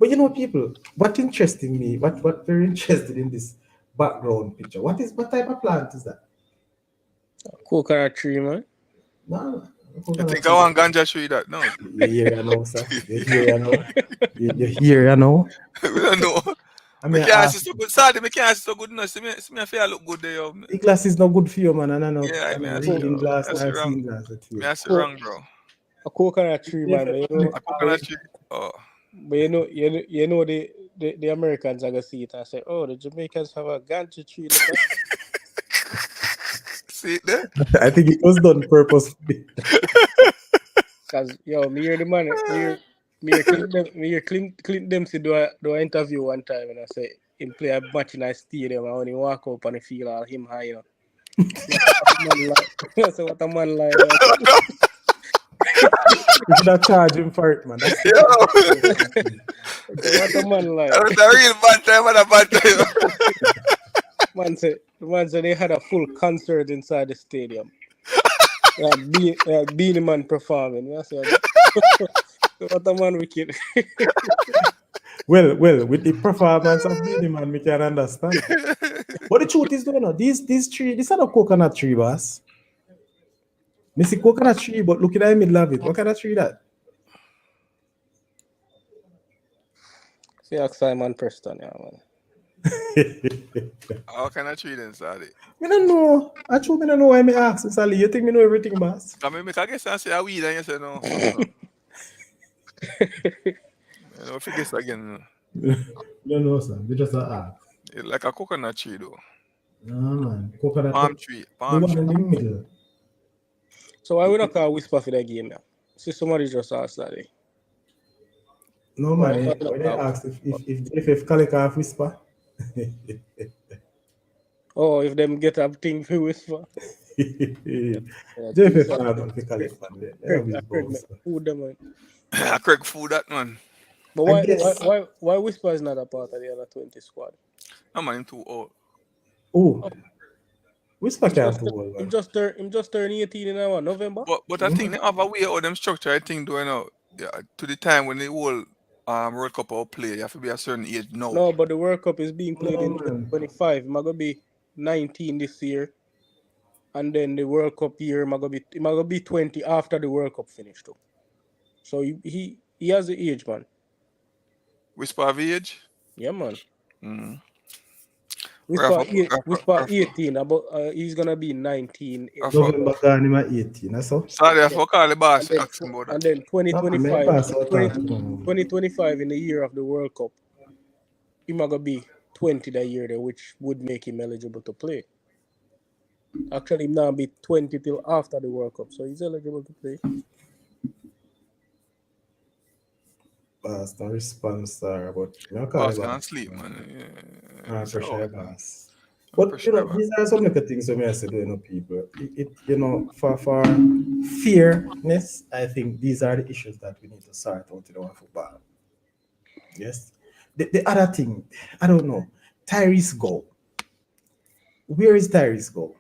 But you know, people, what interesting me, what very interested in this background picture. What type of plant is that? Coconut tree, man. No, no, I coconut think I tree. want ganja tree that. No. You hear you know, sir. You hear you know. You hear you know. We don't know. I Me mean, can't see ask. so good. Sorry, me can't see so good. No, see me I feel I look good there, yo. The glass is not good for you, man. And Yeah, I me know I see Co- reading yo. glass, I see not wrong. seeing glass at Me you. I see co- wrong, bro. a coconut tree, man. A coconut tree. Oh. But you know the Americans are gonna see it and say, "Oh, the Jamaicans have a ganja tree." Look at, See it there? I think it was done purposefully. cause yo, me hear Clint Dempsey do a interview one time and I say him play a match in a stadium and when he walk up on the field all him high, you know. What a man like, so what a man like, man. You should have charged him for it, man. That's Yo. What a man like. That was a real bad time and a bad time. The man said they had a full concert inside the stadium. Beanie Man performing. I said, what a man wicked. well, with the performance of Beanie Man, we can understand. But the truth is, though, these tree, these are not coconut tree, boss. Me see coconut tree, but look at the middle of it. What kind of tree that? See, ask Simon Preston, yeah, man. How can I treat them, sorry? Me don't know. Actually, me don't know why me ask. Sally, you think me know everything, boss? I mean, I guess I say a weed and you say no. You know, if you guess again, No, no, sir. We just ask. it's like a coconut tree though. No, man. Coconut Palm tree. tree. The Palm one tree. in the middle. So why we not call Whisper for the game now? See, somebody just asked that. No, Why man. we When not they call asked if JFF Calico have whisper. Oh, if them get a thing for Whisper. JFF not going to Calico. They have his balls. Who them, man? Craig food that man. But I guess. why Whisper is not a part of the other 20 squad? No man, him too old. Oh, whisper Him can't just, do all, him man. just turn him just turn 18 in November. But I think they have a way of them structure. I think doing yeah, to the time when the whole World Cup will play, you have to be a certain age now. No, but the World Cup is being played No, in man. 2025. I'm gonna be 19 this year, and then the World Cup year, I'm gonna be 20 after the World Cup finished too. So he has the age, man. Whisper of age. Yeah, man. Mm. Whisper 18. About he's gonna be 19. November gone, him at 18. That's all. Sorry, I forgot the boss And then, asking about that. and then No, man, may 2025, pass out 20 that. 2025 in the year of the World Cup, he might be 20 that year, there, which would make him eligible to play. Actually, him now be 20 till after the World Cup, so he's eligible to play. Pass, no response, sir. But I Boss call him can't sleep, man. Ah, So, pressure pass. I'm But you know, pressure, these are some of the things that I say to people. You know, for fairness, I think these are the issues that we need to sort out in our football. Yes. The other thing, I don't know. Tyrese go. Where is Tyrese go?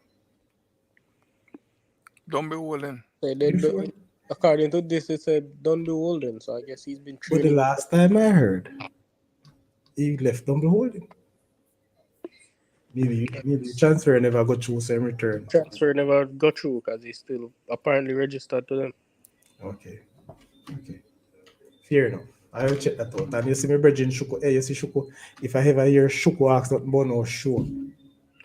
don't be holding. So You sure? according to this, it said don't be holding. So I guess he's been But the training. last time I heard, he left Dumble holding. Maybe the transfer never got through same return. Transfer never got through because he's still apparently registered to them. Okay. Fair enough. I will check that out. And you see me brethren Shuko. Hey, you see Shuko. If I ever hear Shuko ask that no sure.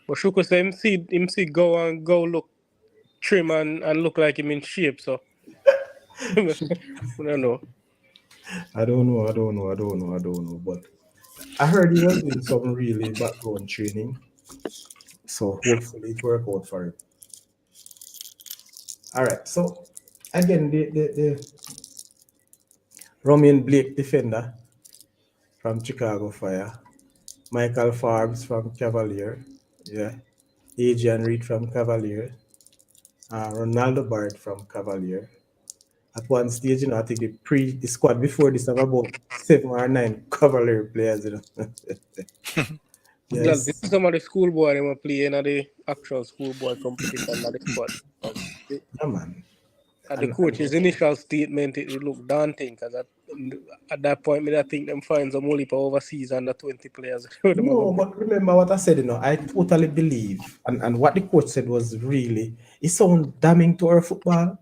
But Shuko say him see go look trim and look like him in shape. So I don't know. I don't know. But I heard he was doing some really background training. So hopefully it work out for him. Alright, so again the Romain Blake defender from Chicago Fire, Michael Forbes from Cavalier, yeah, Adrian Reed from Cavalier, Ronaldo Bard from Cavalier. At one stage, I think the squad before this have about 7 or 9 Cavalier players, Well, Yes. this is some of the schoolboy they play in the actual schoolboy competition at the squad. Yeah, man. At the coach's initial statement, it looked daunting because at that point, I think them find some only for overseas under 20 players. No, but remember what I said, I totally believe, and what the coach said was really, it sounded damning to our football,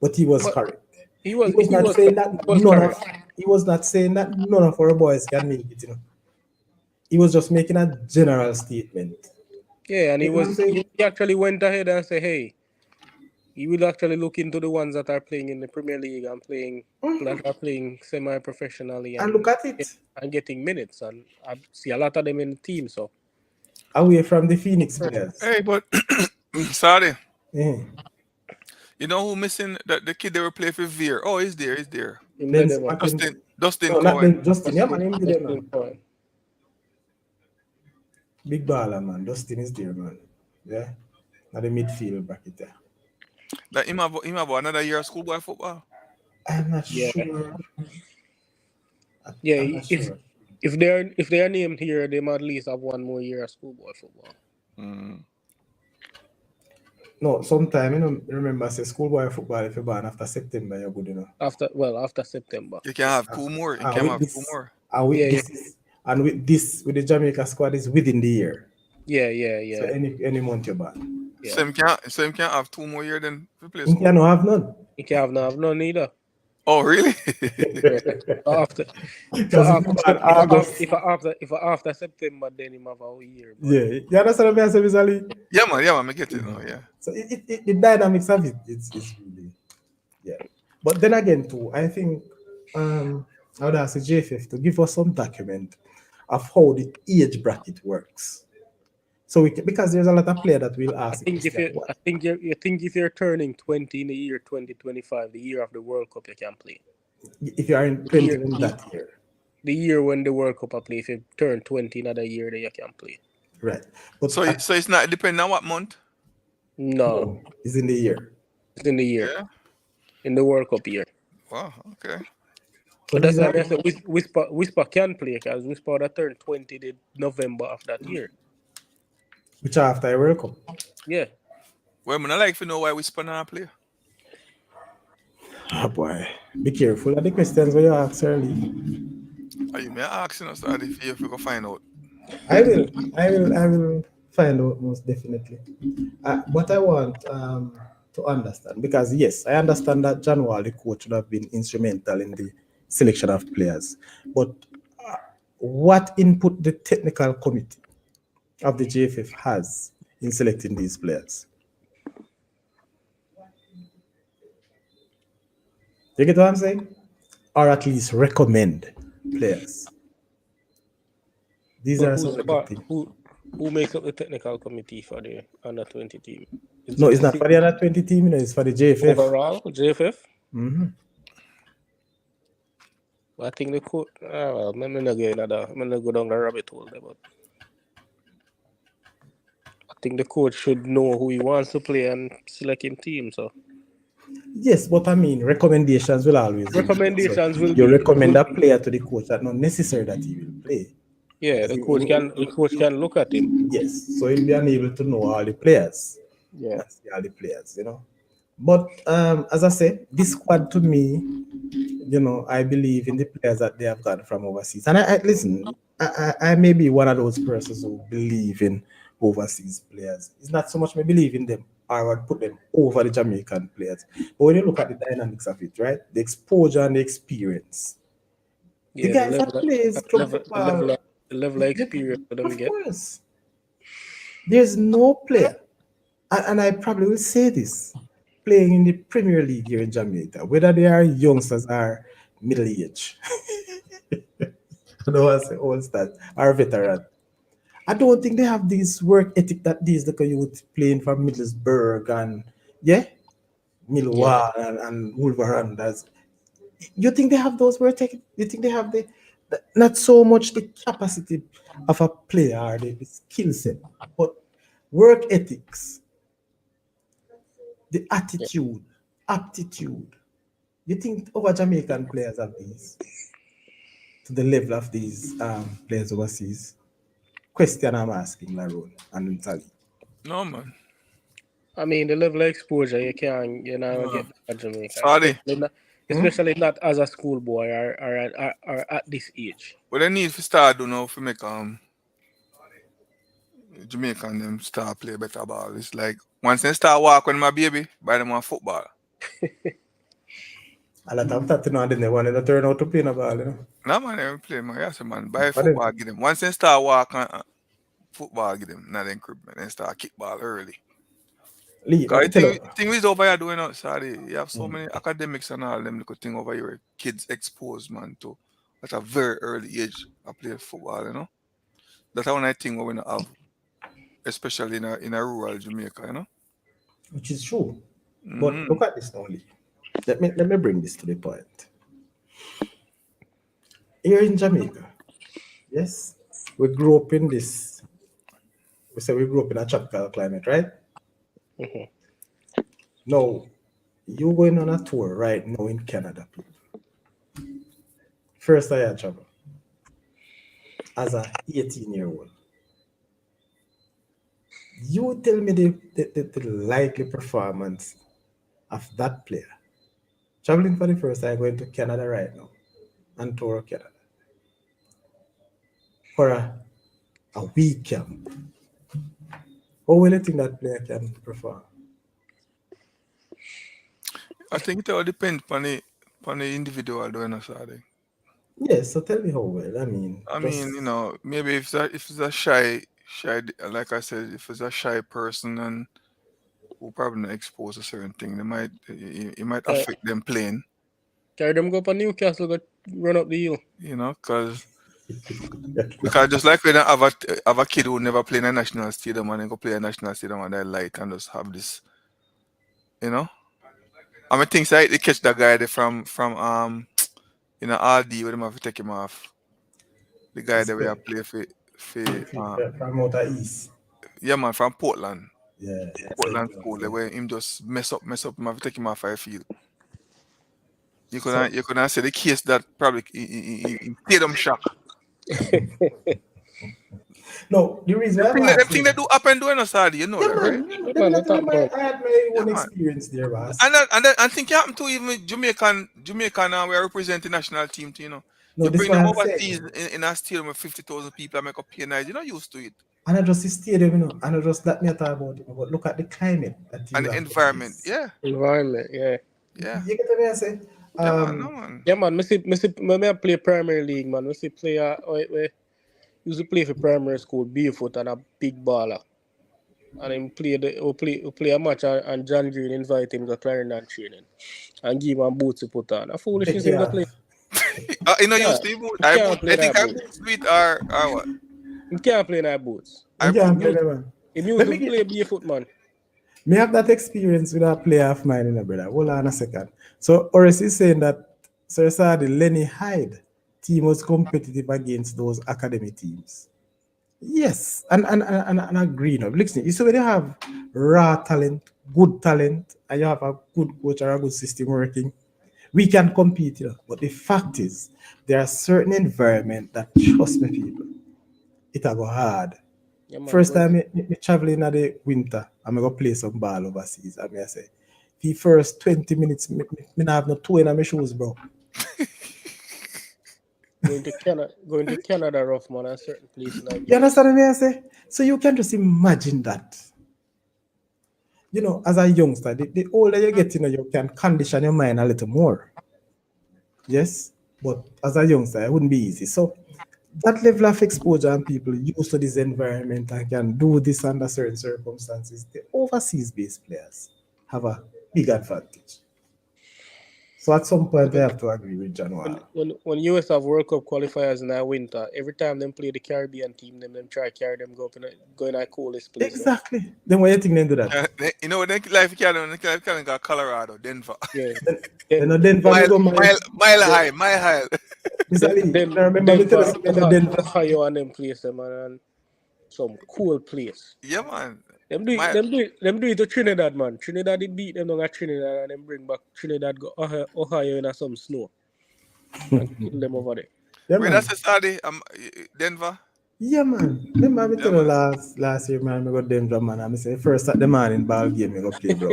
but he was But correct. he He was was not saying that correct. he was not saying that none of our boys can make it, He was just making a general statement. Yeah, and You know what I'm saying? he actually went ahead and said, hey, he will actually look into the ones that are playing in the Premier League and that are playing semi-professionally And look at it. and getting minutes. And I see a lot of them in the team. So Away from the Phoenix players. Hey, but sorry. Yeah. You know who missing the kid they were playing for Veer? Oh, he's there. He's there. Benson Martin. Dustin No, not Cohen. Ben, Justin. Yeah, man, him there, man. Cohen. Big baller, man. Dustin is there, man. Yeah. At the midfield bracket there. Like him have another year of schoolboy football. I'm not Yeah. sure. Yeah, I'm not sure. if they are named here, they might at least have one more year of schoolboy football. No, sometime, remember, say schoolboy football, if you're born after September, you're good, After September. You can have two more. You can have two more. And with the Jamaica squad is within the year. Yeah. So any month you're born. Yeah. Same can't have 2 more years than replace. You can't have none. You can't have none either. Oh, really? After September, then him have a year. Yeah, you understand what I'm saying, Ali? Yeah, man, I get it now, yeah. So the dynamics of it, it's really, yeah. But then again, too, I think I would ask the JFF to give us some document of how the age bracket works. So because there's a lot of players that will ask. I think if you're turning 20 in the year 2025, the year of the World Cup, you can play. If you are in 20 in that year. The year when the World Cup I play, if you turn 20 in another year, then you can play. Right. But so it's not depending on what month? No. It's in the year. It's in the year. Yeah. In the World Cup year. Wow, okay. So that's why I said Whisper can play, because Whisper would have turned 20 in November of that year. Which are after a World Cup. Yeah. Well, I like to know why Whisper not play. Oh boy. Be careful of the questions when you ask early. Are you asking us that if you can find out? I will find out most definitely. But I want to understand, because yes, I understand that John Wall, the coach, would have been instrumental in the selection of players. But what input the technical committee of the JFF has in selecting these players? You get what I'm saying? Or at least recommend players. These are some of the things. Who makes up the technical committee for the under 20 team? No, it's not for the under 20 team, it's for the JFF. Overall, JFF? Mm-hmm. I think the coach. Well, I'm not go down the rabbit hole there, but I think the coach should know who he wants to play and select him team. So yes, but I mean, recommendations will always. You recommend a player to the coach that not necessary that he will play. Yeah, the coach can look at him. Yes, so he'll be unable to know all the players. Yeah, all the players, But as I said, this squad to me, I believe in the players that they have gotten from overseas. And I listen, I may be one of those persons who believe in overseas players. It's not so much me believe in them, I would put them over the Jamaican players. But when you look at the dynamics of it, right, the exposure and the experience, the guys that plays club football, the level of experience for them get. Of course, there's no player, and I probably will say this, playing in the Premier League here in Jamaica, whether they are youngsters or middle age, I don't want to say old stars or veteran. I don't think they have this work ethic that these local youth playing for Middlesbrough and Millwall and Wolverhampton. You think they have those work ethic? You think they have not so much the capacity of a player or the skill set, but work ethics, the attitude, aptitude. You think our Jamaican players have these to the level of these players overseas? Question I'm asking, Laron and Ntali. No, man. I mean, the level of exposure you can, get at Jamaica, Sorry. especially not as a schoolboy or at this age. What they need to start do now to make Jamaican them start play better ball. It's like once they start walking my baby, buy them one football. A lot of that, then they want to turn out to play no ball, No man, they play man. Yes man, buy But then, football, get them. Once they start walking, football, get them. Not then crib, man. They start kickball early. Lee, let Cause me tell you. thing is over here doing outside. You have so many academics and all them little thing over here. Where kids exposed man to at a very early age. I play football, That's one I think we not have, especially in a rural Jamaica. Which is true. But Mhm. look at this now, Lee. Let me bring this to the point. Here in Jamaica, yes, we grew up in this. We say we grew up in a tropical climate, right? Mhm. Now, you going on a tour right now in Canada, people. First I had travel as a 18-year-old. You tell me the likely performance of that player. Traveling for the first time, going to Canada right now and tour Canada for a week camp. How will you think that player can perform? I think it all depends on the individual doing sorry. Yes, so tell me how well. I mean, I just mean, maybe if it's a shy, like I said, if it's a shy person and who probably not exposed to certain thing, it might Car- affect them playing, Carry them go up on Newcastle, go run up the hill. because just like we don't have a kid who never play in a national stadium and then go play a national stadium and they light and just have this, you know. I mean, things like they catch that guy there from RD where them have to take him off. The guy that we have play for from out of east. yeah man from Portland. Yeah, Portland school, where him just mess up, him have to take him off I field. So You couldn't say the case that probably in stadium shock. no, the reason why I'm Them asking thing you. they do up and doing Saudi, you know Yeah, that, right? man. Yeah, Let man, me we tell you, talk about I had my Yeah, own man. experience there, boss. And think it happen to even Jamaican now we are representing national team too. No, You this is bring what them I'm overseas saying. in a stadium with 50,000 people and make up pay night. You're not used to it. And I just the stadium, and I just let me talk about it. But look at the climate that you And will the have to environment. face. Yeah, environment. Yeah, yeah. You get what I say? Yeah man, no man. yeah, man. Me play Premier League, man. Me see player we used to play for primary school, barefoot and a big baller. And him play a match and John Green invite him to Clarendon training and give him a boots to put on. A Take foolishness him care to of. play. You know Yeah, used to boot. he I can't boot. play I think that I boots. boot sweet or what? He can't play that boots. I You boot. can't play them, man. He used Let to me play get barefoot, man. me have that experience with a player of mine, brother. Hold on a second. So Oris is saying that Sir Sadi Lenny Hyde team was competitive against those academy teams. Yes, and I agree. Now, listen, you see when you have raw talent, good talent, and you have a good coach or a good system working, we can compete. But the fact is, there are certain environment that trust me, people, it'll go hard. Yeah, man. First time me traveling in the winter, I'm gonna play some ball overseas. I say, the first 20 minutes, me not have no toe in my shoes, bro. Going to Canada rough, man. A certain place in You US. understand what I say? So you can just imagine that. As a youngster, the older you get, you can condition your mind a little more. Yes, but as a youngster, it wouldn't be easy. So that level of exposure and people used to this environment and can do this under certain circumstances, the overseas based players have a big advantage. So at some point, I have to agree with John Wall. When US have World Cup qualifiers in that winter, every time them play the Caribbean team, them try carry them go in that coolest place. Exactly. Then why you think they do that? You know, they life can got Colorado, Denver. Yeah. Denver, me go Mile high. Mr. Lee, Then I remember me tell Denver, us about Denver. Ohio, and them place, man, and some cool place. Yeah, man. Them do it to Trinidad, man. Trinidad they beat them down at Trinidad and then bring back Trinidad go Ohio in some snow and kill them over there. Yeah, Where man. that's Saturday, Denver. Yeah, man. Remember me Yeah, tell you man. last year, man, I go Denver, man. I say first at the morning ball game, I go play, bro.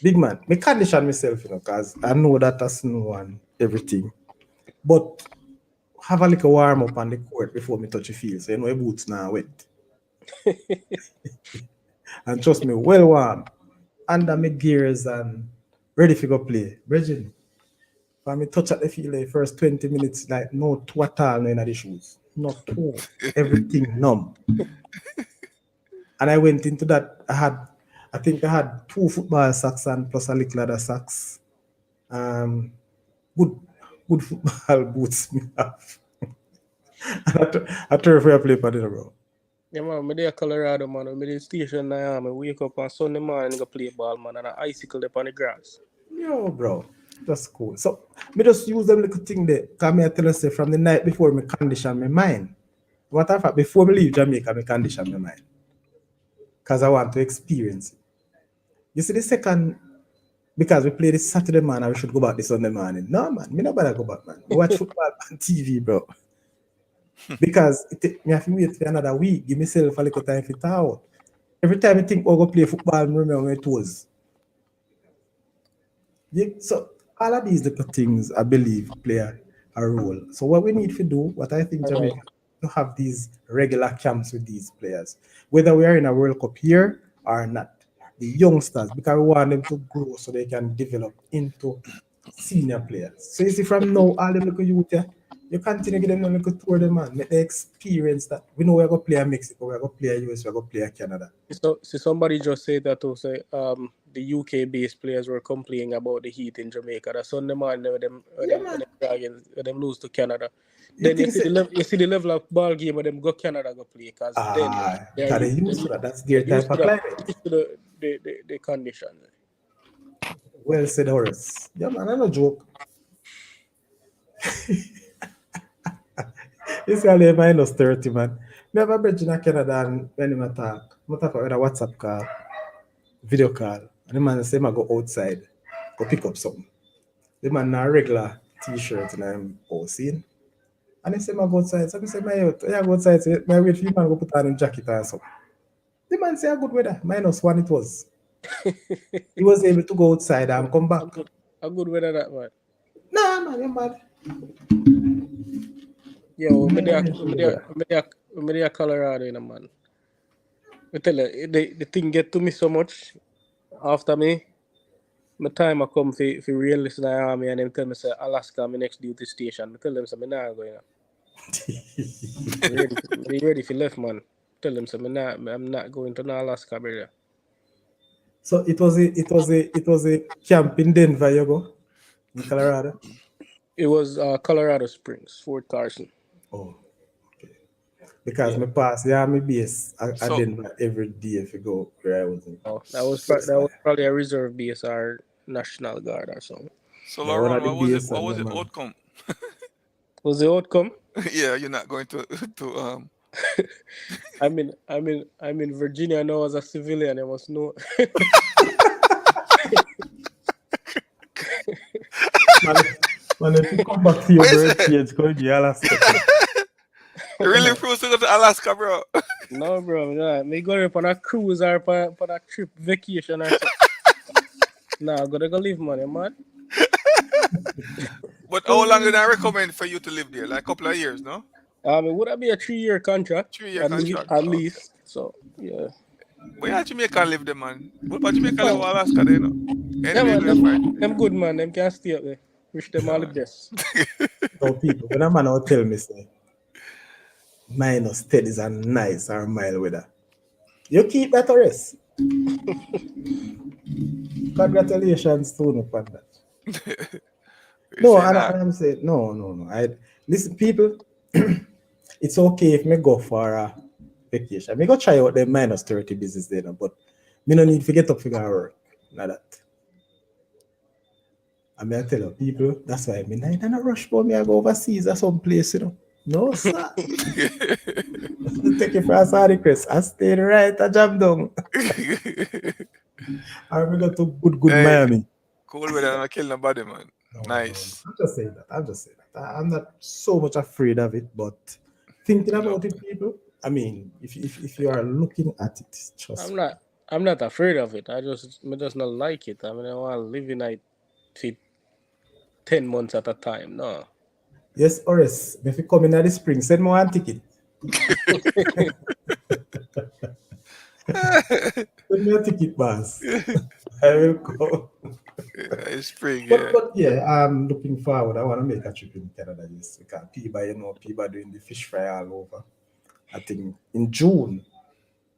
Big man, me condition myself, cause I know that I snow and everything. But have a little warm up on the court before me touch the field. So you know your boots now wet. And trust me, well warm. Under my gears and ready to go play. Bridget, for me touch at the field the first 20 minutes, like no two at all no in the shoes. Not two. Everything numb. And I went into that. I think I had two football socks and plus a little other socks. Um, good, good football boots me have. And I turn for a play for the bro. Yeah, man, me there Colorado, man. Me there station now, me wake up on Sunday morning go play ball, man, and an icicle up on the grass. Yo, bro, that's cool. So me just use them little thing there. Cause me I tell you say from the night before me condition my mind. What I fact before me leave Jamaica, me condition my mind. Cause I want to experience it. You see the second because we play this Saturday man and we should go back this Sunday morning. No man, me not better go back, man. We watch football on TV, bro. Because me have to wait for another week. Give myself a little time for it out. Every time I think oh go play football, I remember when it was. Yeah, so all of these little things I believe play a role. So what we need to do, what I think All right. Jamaica to have these regular camps with these players, whether we are in a World Cup here or not. The youngsters, because we want them to grow so they can develop into senior players. So you see, from now, all them little youth, yeah, you continue to give them a little tour, them man, make the experience that we know we're going to play in Mexico, we're going to play in US, we're going to play in Canada. So somebody just said that to say the UK based players were complaining about the heat in Jamaica. That Sunday morning Yeah, man. when them lose to Canada. You Then think so? you see the level of ball game when them go Canada go play because then they are Because they used to that. That's their type used to of that climate. used to the conditions. Well said, Horace. Yeah, man, I no joke. It's only minus 30, man. Me have a bridge in Canada and when him attack, I talk with a WhatsApp call, video call, and the man say I go outside, go pick up something. The man na regular t-shirt and I'm posing. And he say I go outside. So I say, I go outside, so I wait for you man go put on him jacket and something. The man say a good weather, -1 it was. He was able to go outside and come back. A good weather that man. Nah, man, you're mad. Yo, me there Colorado, man. I tell you, the thing get to me so much after me. My time I come for real listen to the army and them tell me say Alaska my next duty station. I tell them say me not going. Ready for left man. Tell them say I'm not going to no Alaska, brother. So it was a camp in Denver, you go, in Colorado. It was Colorado Springs, Fort Carson. Oh, okay. Because me pass the army base at So- Denver every day if you go where I was in. Oh, that was probably a reserve base or National Guard or something. So Yeah, one Laurent, of the what was it? base What and was them, the man. outcome? Was the outcome? Yeah, you're not going to I'm in Virginia now as a civilian. I must know. Man, if you come back to your What is birth age, go to Alaska. you really refuse to go to Alaska, bro? No, bro. Nah, me go on a cruise or on a trip, vacation or something. Nah, I gotta go live, man. But how long did I recommend for you to live there? Like a couple of years, no? It would be a 3-year contract. 3-year At contract. at least. So yeah. But yeah, Jamaica live there, man. What about Jamaica live in Alaska, then? No? Yeah, Anyway, man. we're fine. Them good, man. Them can stay up there. Wish them all the best. So people, when a man will tell me say -10 is a nice or mild weather. You keep that or rest. Congratulations to you upon that. We No, say and nah. I'm saying no. I listen, people. It's okay if me go for a vacation. I may go try out the -30 business there, but me no need to get up for go work. Not that. I mean, I tell you, people, that's why me not in a rush for me. I go overseas or some place, No, sir. Take it for a sorry, Chris. I stayed right at jam down. I we go to good Hey. Miami. Cool weather, not kill nobody, man. No. Nice. I'm just saying that. I'm not so much afraid of it, but thinking You know. about it, people. I mean, if you are looking at it, trust I'm me. not. I'm not afraid of it. I just not like it. I mean, I want to live in it for 10 months at a time. No. Yes, Oris, if you come in at the spring, send me one ticket. Send me a ticket, boss. I will go. It's spring, But yeah. but yeah, I'm looking forward. I want to make a trip in Canada, yes, because people doing the fish fry all over. I think in June,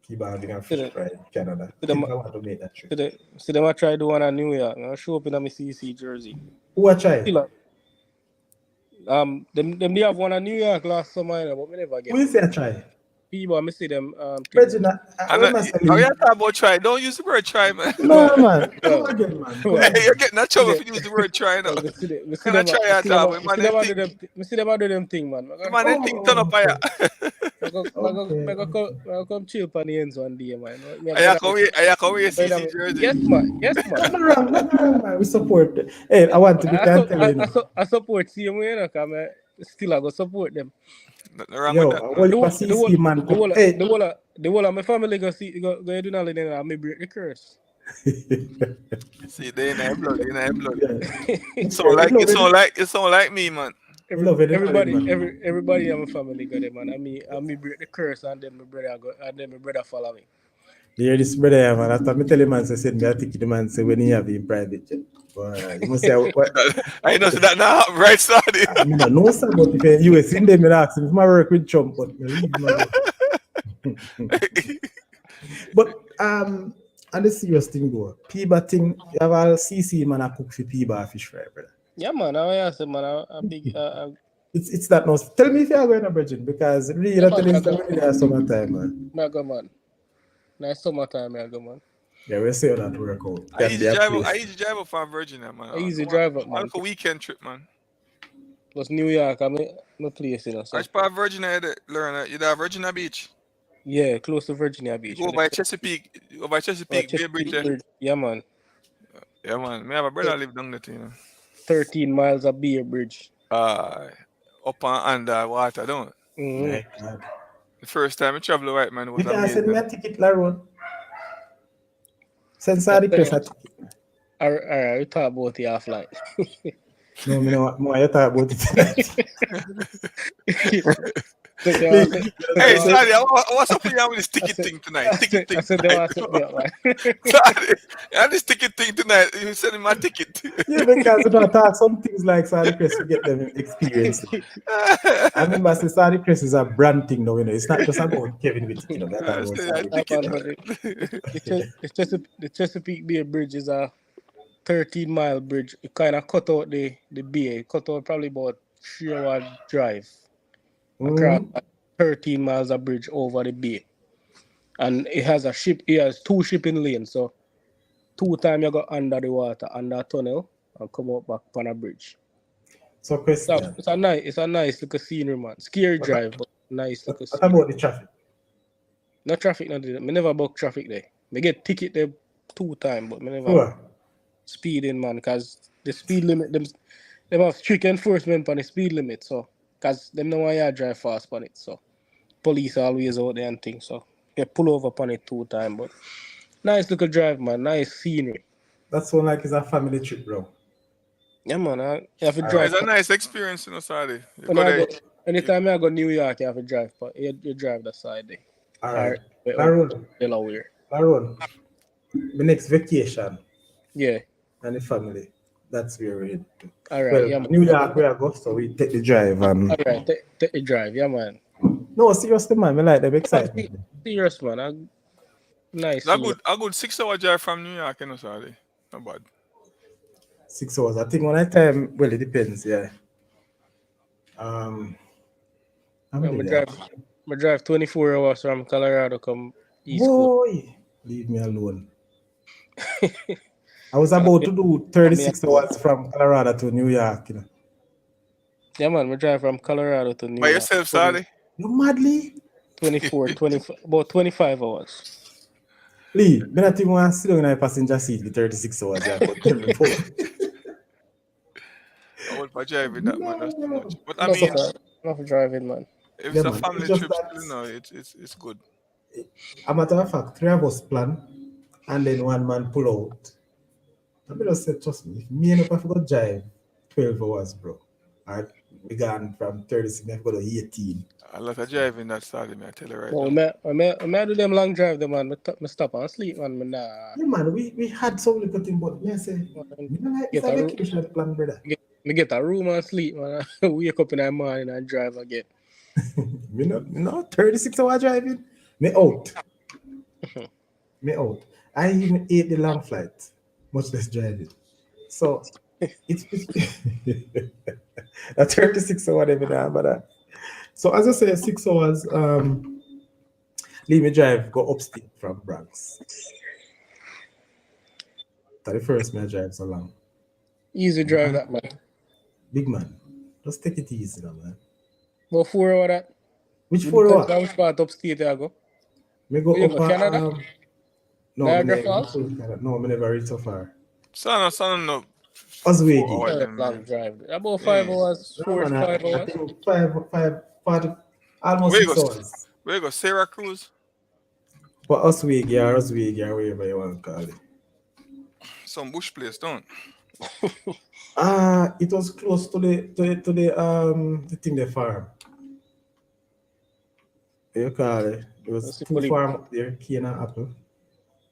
people are doing a See fish them. fry in Canada. See I think them. I want to make that trip. See them. I try do one in New York. I show up in my CC jersey. Who I try? Still, them they have one in New York last summer, but me never Who get you it. say I try? People, me see them thing them. Regina, And when I oh, yeah, selling? talk about try. Don't use the word try, man. No, Well, man. Come well, again, man. Come well. You're again. getting in See trouble them. if you use the word try now. Me see them. Me see Can I them. try Me at see them. all? Me Man, see they them. Do think, them. Me see them. Do them thing, man. man, they think turn up Oh, fire. okay. Come chill on the ends one day, man. Me I I go can wear down. CC jersey. Yes, man. Yes, man. Nothing wrong, nothing wrong, man. We support. Hey, I want to be can tell you, know. I support CM, you know, because I still I go support them. Nothing wrong with Yo, that, I man. want to see man. Hey, The whole of my family go do nothing and me break the curse. See, they in their blood, they in their blood. yeah. It You love it. it sound like me, man. You love it, Everybody, man. everybody in my family got them, man. And me break the curse, and then my brother go, and then my brother follow me. You hear this brother, yeah, man. After me tell him, man, say, send me a ticket, the man say, when he have in private jet. Boy, you must say, what? I know so that now, right, Stardy. I mean, I know, sir, but if you US in them, I ask him if I work with Trump, but me leave him alone. But, and the serious thing, though, Piba thing, you have all CC, man, I cook for Piba fish fry, brother. Yeah, man. I say, man, a big, It's that no. Tell me if you are going to Virgin, because really, yeah, that man, is the really summertime, man. I go, man. Nice summertime, I go, man. Yeah, we say that work out. I Can used be to a drive. place. I used to drive up from Virginia, man. I easy drive up, I man. for weekend trip, man. Plus New York, my place, you know. I So just part Virginia, you learn that. You have Virginia Beach. yeah, close to Virginia You Beach. go by Chesapeake, Bay Bridge. Chesapeake Bridge. Yeah, man. Yeah, man. Me have a brother live down there, you know. 13 miles of Bay Bridge. Up and under water, don't it? Mm-hmm. My God. The first time I traveled right, man, it You was can send me amazing. a ticket, Laron. Send Sadi Chris a ticket. All right, we talk about the offline. No, me know more you talk about it tonight. Hey, sorry, what's up with you with this ticket thing tonight? Ticket I thing said they tonight. want to set me up, man. Sorry, I this ticket thing tonight. You sending my ticket. Yeah, because you don't talk some things like Sadi Chris to get them experience. I remember say Sadi Chris is a brand thing now, you know. It's not just about Kevin Whittick, you know, that's I about said, I Sadi ticket. Chris. Man, but the Chesapeake Bay Bridge is a 13-mile bridge. It kind of cut out the bay. It cut out probably about 3-hour drive across 13 miles of bridge over the bay. And it has it has 2 shipping lanes. So 2 times you go under the water, under a tunnel, and come out back on a bridge. So question. It's a nice little scenery, man. Scary drive, but nice little What scenery. about the traffic? No traffic, no. Me never book traffic there. Me get ticket there 2 times, but me never Sure. speeding, man, because the speed limit, them have strict enforcement on the speed limit, so, because them know why you drive fast on it, so, police always out there and things, so, you pull over on it 2 times, but, nice little drive, man, nice scenery. That's one like it's a family trip, bro. Yeah, man, you have to drive. It's a nice experience, you know, sorry. Anytime I go New York, you have to drive, but you drive the side there. All right. Or Delaware. Laron, the next vacation Yeah. and the family. That's where we're headed to. All right, Well, yeah, man. New York, we are go, so we take the drive. And All right, take the drive, yeah, man. no, seriously, man, I like them excitement. Serious, man. Nice. A good 6-hour drive from New York, you know, sorry. Not bad. 6 hours. I think one time, well, it depends, yeah. How many days? I drive 24 hours from Colorado come East Coast. Boy, leave me alone. I was about to do 36 hours from Colorado to New York, you know. Yeah, man, we drive from Colorado to New By York. yourself, sorry. You madly? 25, about 25 hours. Lee, me not even want to sit down in a passenger seat for 36 hours. Yeah, but tell me about it. I would for driving that, man. That's too much. But I Enough mean, enough for driving, man. If Yeah, it's a man. It's family just trip, that, still, no, it's good. a matter of fact, three of us plan, and then one man pull out. I just said, trust me, if me and up I forgot drive 12 hours, bro. Or we gone from 36, I go to 18. A lot of driving that started me. I tell you right Well, now. I do them long drive, the man. Me stop and sleep, man. Me nah. Yeah, man, we had some little thing, but me I say, Man, me don't like it's get a a room, vacation plan, brother. get a room and sleep, man. Wake up in the morning and drive again. Me not 36 hour driving. Me out. Me out. I even ate the long flight, much less driving. So it's a 36 or whatever now, but so as I say, 6 hours, leave me drive, go upstate from Bronx. 31st, me I drive so long. Easy drive that, man. Big man, just take it easy now, man. About 4 hour that. Which It 4 hour? depends on which part upstate you go. Me Where go you up go, Canada? no, me Niagara never Falls? no, me never reach so far. Son, no, Oswego. 4 hours, That's them, long man. drive. About Yeah. 5 hours, No, 4 to man, 5 I hours. think 5, almost Where you go? 6 hours. Where you go? Syracuse? But Oswego, whatever you want to call it. Some bush place, don't? It was close to the thing the farm. You call it. There was See, two farm up there, cane and apple.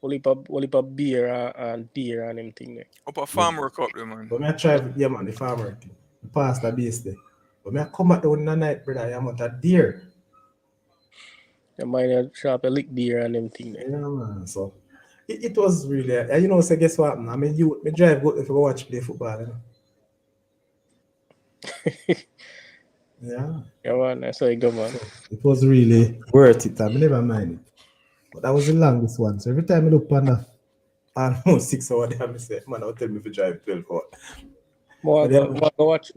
only pa beer and deer and them thing there. Up a Yeah. farm work up there, man. But me I try, yeah man, the farmer thing. The past the base there. But me I come back down in the night, brother, I'm out of deer. The miner shop a lick deer and them thing there. Yeah man. So it was really so guess what happened? I mean you me drive go if you go watch play football, Yeah. Yeah, man, that's how you go, man. So it was really worth it. I mean, never mind it. But that was the longest one. So every time I look on the almost 6 hours, they say, man, I'll tell me if you drive 12 hours. But Go watch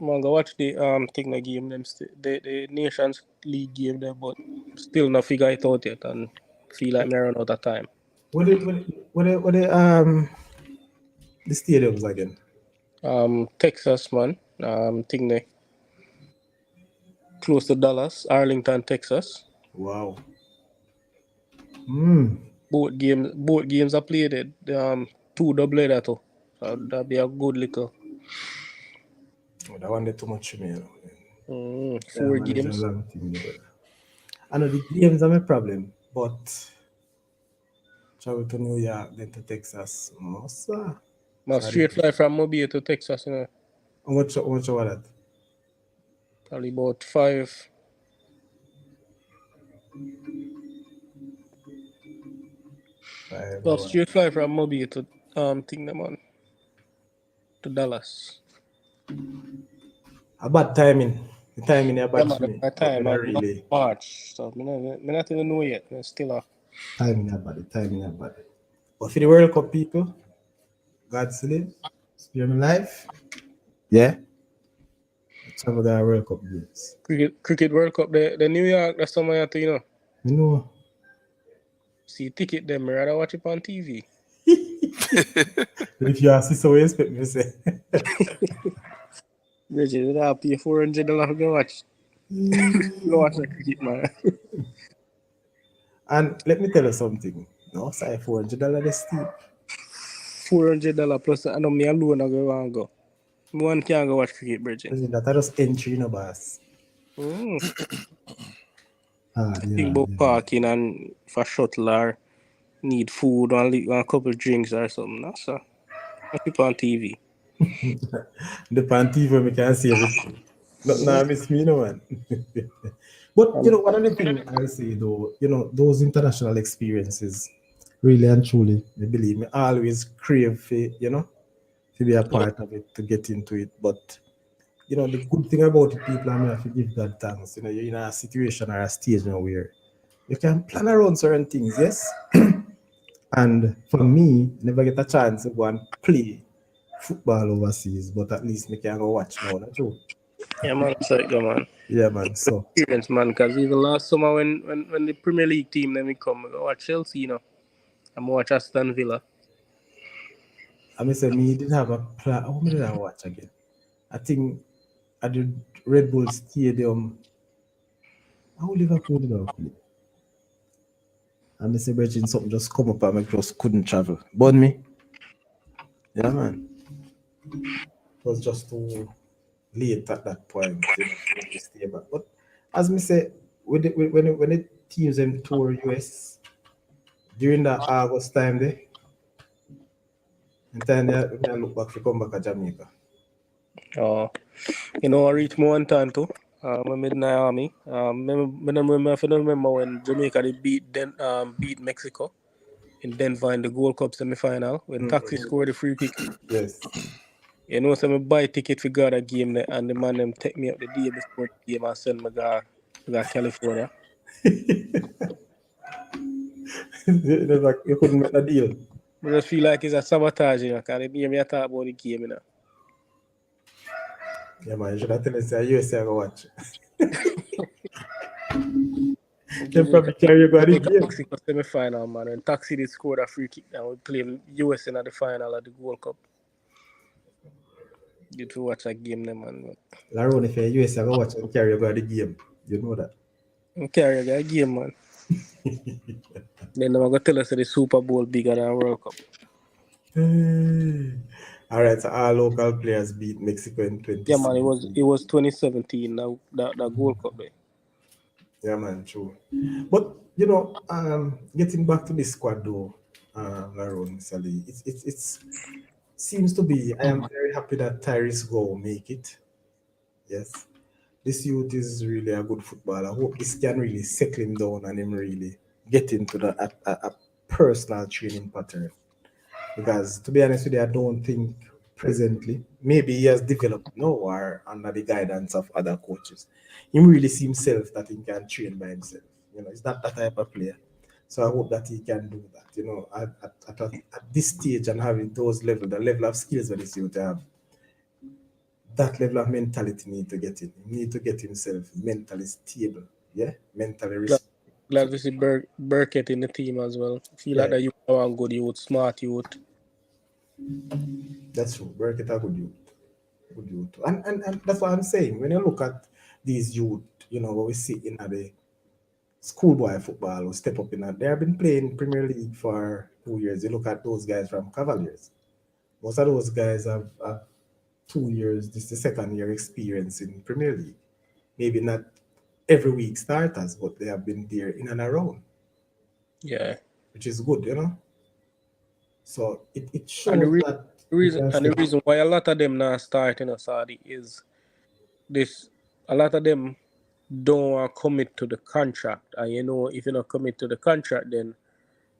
the thing the game them the Nations League game there, but still not figure it out yet and feel like me run out of time. the stadiums again? Texas, man. Thing there close to Dallas, Arlington, Texas. Wow. Both games are played it. Two double header too. So that'll be a good little Oh, that one did too much for me. Yeah, 4 man, it's a games. long thing, brother. I know the games are my problem, but travel to New York, then to Texas. No, sir. My straight fly from Mobile to Texas, How much was that? probably about 5. Well, straight fly from Mobile to thing them on to Dallas. A bad timing. The timing is bad Yeah, for me. my time, But man. really, March. So me not even know yet. Me still timing is bad. The timing is bad. But for the World Cup people, God's live, spare my life. Yeah. Let's have a World Cup games. cricket World Cup. The New York. That's something I have to You know. see ticket them. Me rather watch it on TV. If you ask, so you expect me to say. Bridget, I pay $400 to go watch. Go watch the cricket, man. And let me tell you something. No, say $400 is steep. $400 plus. I know me alone. I go. One can't go watch cricket, Bridget. That is just entry, no boss. Think about parking and for shuttle or need food or a couple of drinks or something. That's so. I keep on TV. The panty for me can see everything. Not now, miss me, no man. But one of the things I say though, those international experiences, really and truly, I believe me, always crave for, to be a part of it, to get into it. But the good thing about it, people, I have to give God thanks. You're in a situation or a stage now where you can plan around certain things, yes. And for me, never get a chance to go and play football overseas, but at least me can go watch now. That's true. Yeah, man. So go, man. Yeah, man. So Experience, man. Because even last summer when the Premier League team then we come, I go watch Chelsea, I'm watch Aston Villa. I say me did have a plan. How many did I watch again? I think at the Red Bull Stadium How Liverpool did not play? And Mr. Bridging something just come up and I just couldn't travel. But me, yeah man. It was just too late at that point, for me to stay back. But as me say, when the teams them tour US during that August time there, and then I look back to come back to Jamaica. Uh, I reached me one time too. When in the army. If I don't remember when Jamaica they beat Mexico in Denver in the Gold Cup semi-final when Taxi scored the free kick. Yes. So I buy ticket for God a game there, and the man them take me up the day before the game and send me to California. You couldn't make a deal. I just feel like it's a sabotage, because they hear me talk about the game, Yeah man, you should have tell us that USA go watch. They probably carry you go to the game. Taxi for semi-final, man. When Taxi did score a free kick and we played US in the final of the Gold Cup. You to watch a game, there, man. Laron, if you're USA go watch and carry you go to the game. You know that. Carry a game, man. Then they're going to tell us that the Super Bowl bigger than World Cup. All right, so our local players beat Mexico in 2017. Yeah, man, it was 2017, that Gold Cup there. Yeah, man, true. But getting back to this squad though, Laron, Sally, it's seems to be. I am very happy that Tyrese Go make it. Yes, this youth is really a good footballer. I hope this can really settle him down and him really get into a personal training pattern. Because to be honest with you, I don't think presently, maybe he has developed now or under the guidance of other coaches. He really sees himself that he can train by himself. He's not that type of player. So I hope that he can do that. At this stage and having those level, the level of skills that this youth have, that level of mentality need to get in. He need to get himself mentally stable. Yeah, mentally. Glad to see Burkett in the team as well. Feel like that you are good youth, smart youth. That's true. Burkett a good youth. Good youth. And that's what I'm saying. When you look at these youth, what we see in the schoolboy football who step up in that, they have been playing Premier League for 2 years. You look at those guys from Cavaliers. Most of those guys have 2 years, this is the second year experience in Premier League. Maybe not every week starters, but they have been there in and around. Yeah. Which is good, So it shows that the reason why a lot of them not starting Saudi is this. A lot of them don't want to commit to the contract, and if you don't commit to the contract, then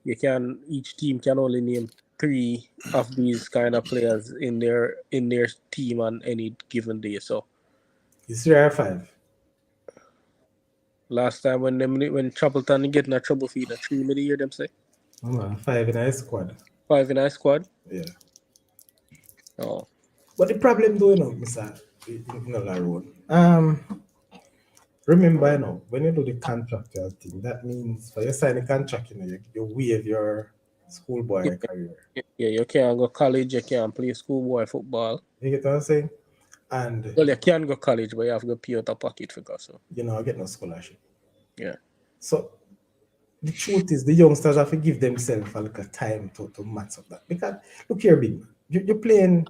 each team can only name 3 of these kind of players in their team on any given day. So it's 3 or 5. Last time when Chapelton get in a trouble feed, 3 maybe hear them say. 5 in a squad. 5 in a squad? Yeah. Oh. But the problem though, Mr. Laron, remember, when you do the contractual thing, that means for you sign a contract, you waive your schoolboy career. Yeah, you can't go college, you can't play schoolboy football. You get what I'm saying? And well, you can go college, but you have to pay out a pocket for that. So. I get no scholarship. Yeah. So the truth is, the youngsters have to give themselves a little time to match up that. Because look here, big man, you're playing.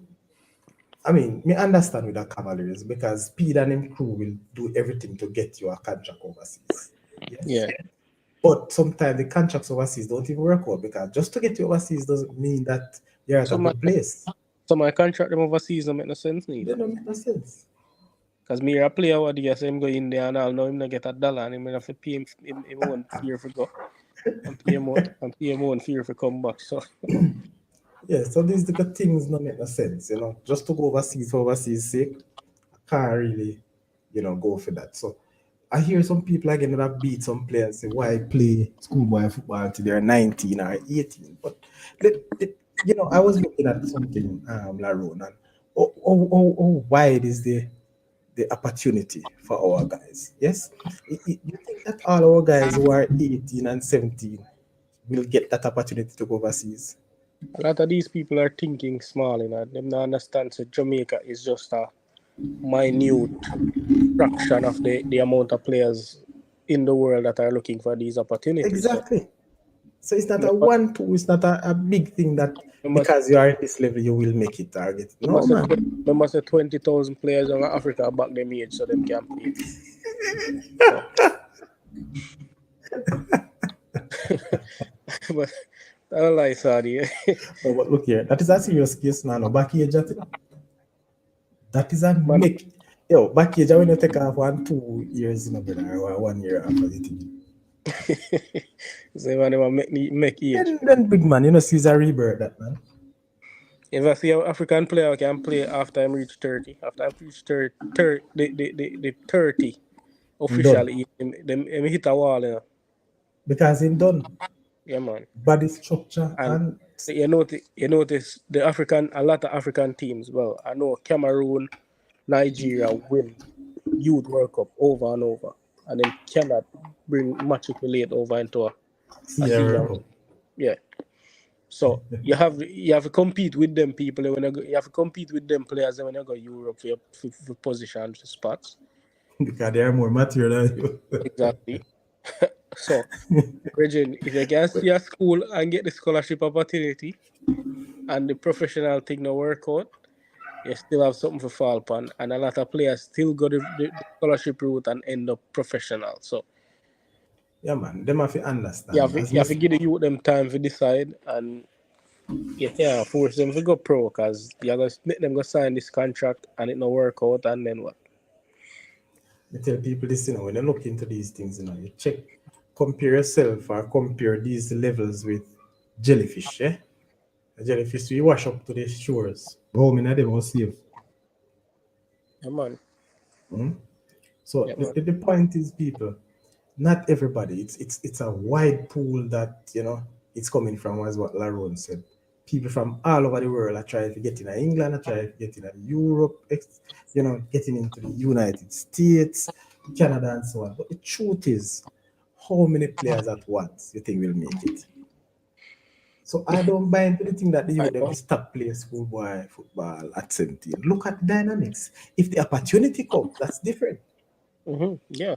I mean, me understand with the Cavaliers because Speed and him crew will do everything to get you a contract overseas. Yes. Yeah. But sometimes the contracts overseas don't even work out because just to get you overseas doesn't mean that you're at a good place. So my contract them overseas don't make no sense neither. They don't make no sense. Because me a player what the him go in there and I'll know him not get $1 and him have to pay him one fear for go. And pay him one fear for come back. So yeah, so these the things don't make no sense, Just to go overseas for overseas sake, I can't really, go for that. So I hear some people again that beat some players say why play schoolboy football until they're 19 or 18. But I was looking at something, Laron, and wide is the opportunity for our guys. Yes, you think that all our guys who are 18 and 17 will get that opportunity to go overseas? A lot of these people are thinking small, They don't understand that Jamaica is just a minute fraction of the amount of players in the world that are looking for these opportunities. Exactly. So it's not So a 1-2. It's not a big thing that because you are at this level you will make it target. No man. Remember, say 20,000 players in Africa back them age, so them can play. So. But I don't like Saudi. Oh, but look here, that is a serious case now. No, back age that is a make. Yo, back age when you take off 1-2 years, brother, or 1 year after the thing. So man, they make age. Then big man, see, it's a rebirth that man. If I see an African player can play after I reach 30, after I reach 30, the 30 officially, them hit a wall, Because him done. Yeah, man. Body structure and you notice a lot of African teams. Well, I know Cameroon, Nigeria win Youth World Cup over and over, and then cannot matriculate over into a season. Yeah. So you have to compete with them people you have to compete with them players when you go Europe for position for spots. Because they are more material than you. Exactly. So, Regine, if you can see a school and get the scholarship opportunity and the professional thing no work out, you still have something to fall upon, and a lot of players still go the scholarship route and end up professional. So yeah, man, them have to understand. You have to give the youth them time to decide, and you can't force them to go pro because you're going to make them go sign this contract and it no work out, and then what? I tell people this, when you look into these things, you check, compare yourself or compare these levels with jellyfish, yeah? The jellyfish, we wash up to the shores. How many of them are safe? Yeah, man. So the point is, people, not everybody. It's a wide pool that it's coming from, as what Laron said. People from all over the world are trying to get in England, are trying to get in Europe, getting into the United States, Canada, and so on. But the truth is, how many players at once you think will make it? So I don't buy into the thing that the youth them stop playing schoolboy football at 17. Look at the dynamics. If the opportunity comes, that's different. Yeah.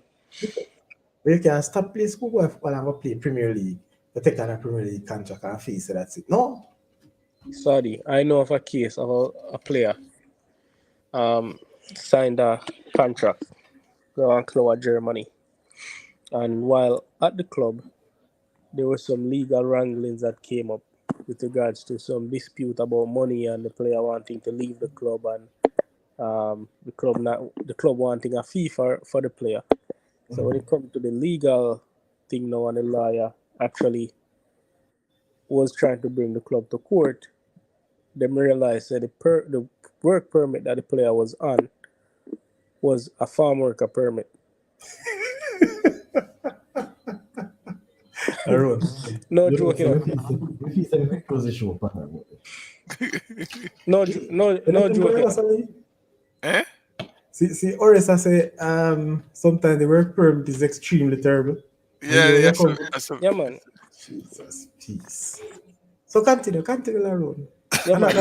Where you can stop playing schoolboy football and go play Premier League. You take on a Premier League contract and face it, that's it. No. Sorry, I know of a case of a player signed a contract to club Germany. And while at the club, there were some legal wranglings that came up with regards to some dispute about money and the player wanting to leave the club, and the club wanting a fee for the player. So when it comes to the legal thing now, and the lawyer actually was trying to bring the club to court, they realized that the work permit that the player was on was a farm worker permit. No joking. No joking. Eh? See, Orisa say sometimes the work permit is extremely terrible. Yeah, yeah, man. Jesus, peace. So continue, Laron. Yeah, man.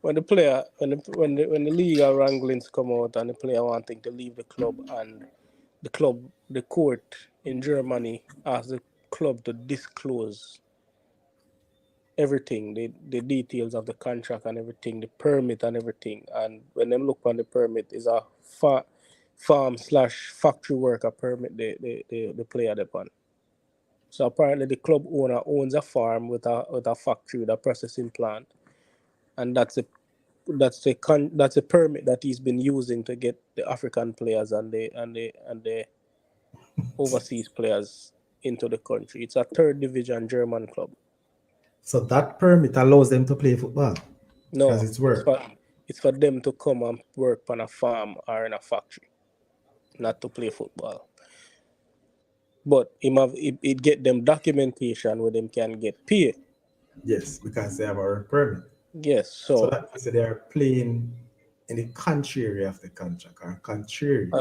When the legal wranglings come out and the player wanting to leave the club, and the court in Germany asked the club to disclose everything, the details of the contract and everything, the permit and everything. And when them look on the permit, is a farm/factory worker permit the player upon. So apparently the club owner owns a farm with a factory with a processing plant, and that's a permit that he's been using to get the African players and the overseas players into the country. It's a third division German club. So that permit allows them to play football? No, it's work. It's for them to come and work on a farm or in a factory, not to play football. But it get them documentation where them can get paid. Yes, because they have a work permit. Yes, so that means they are playing in the contrary of the contract, or contrary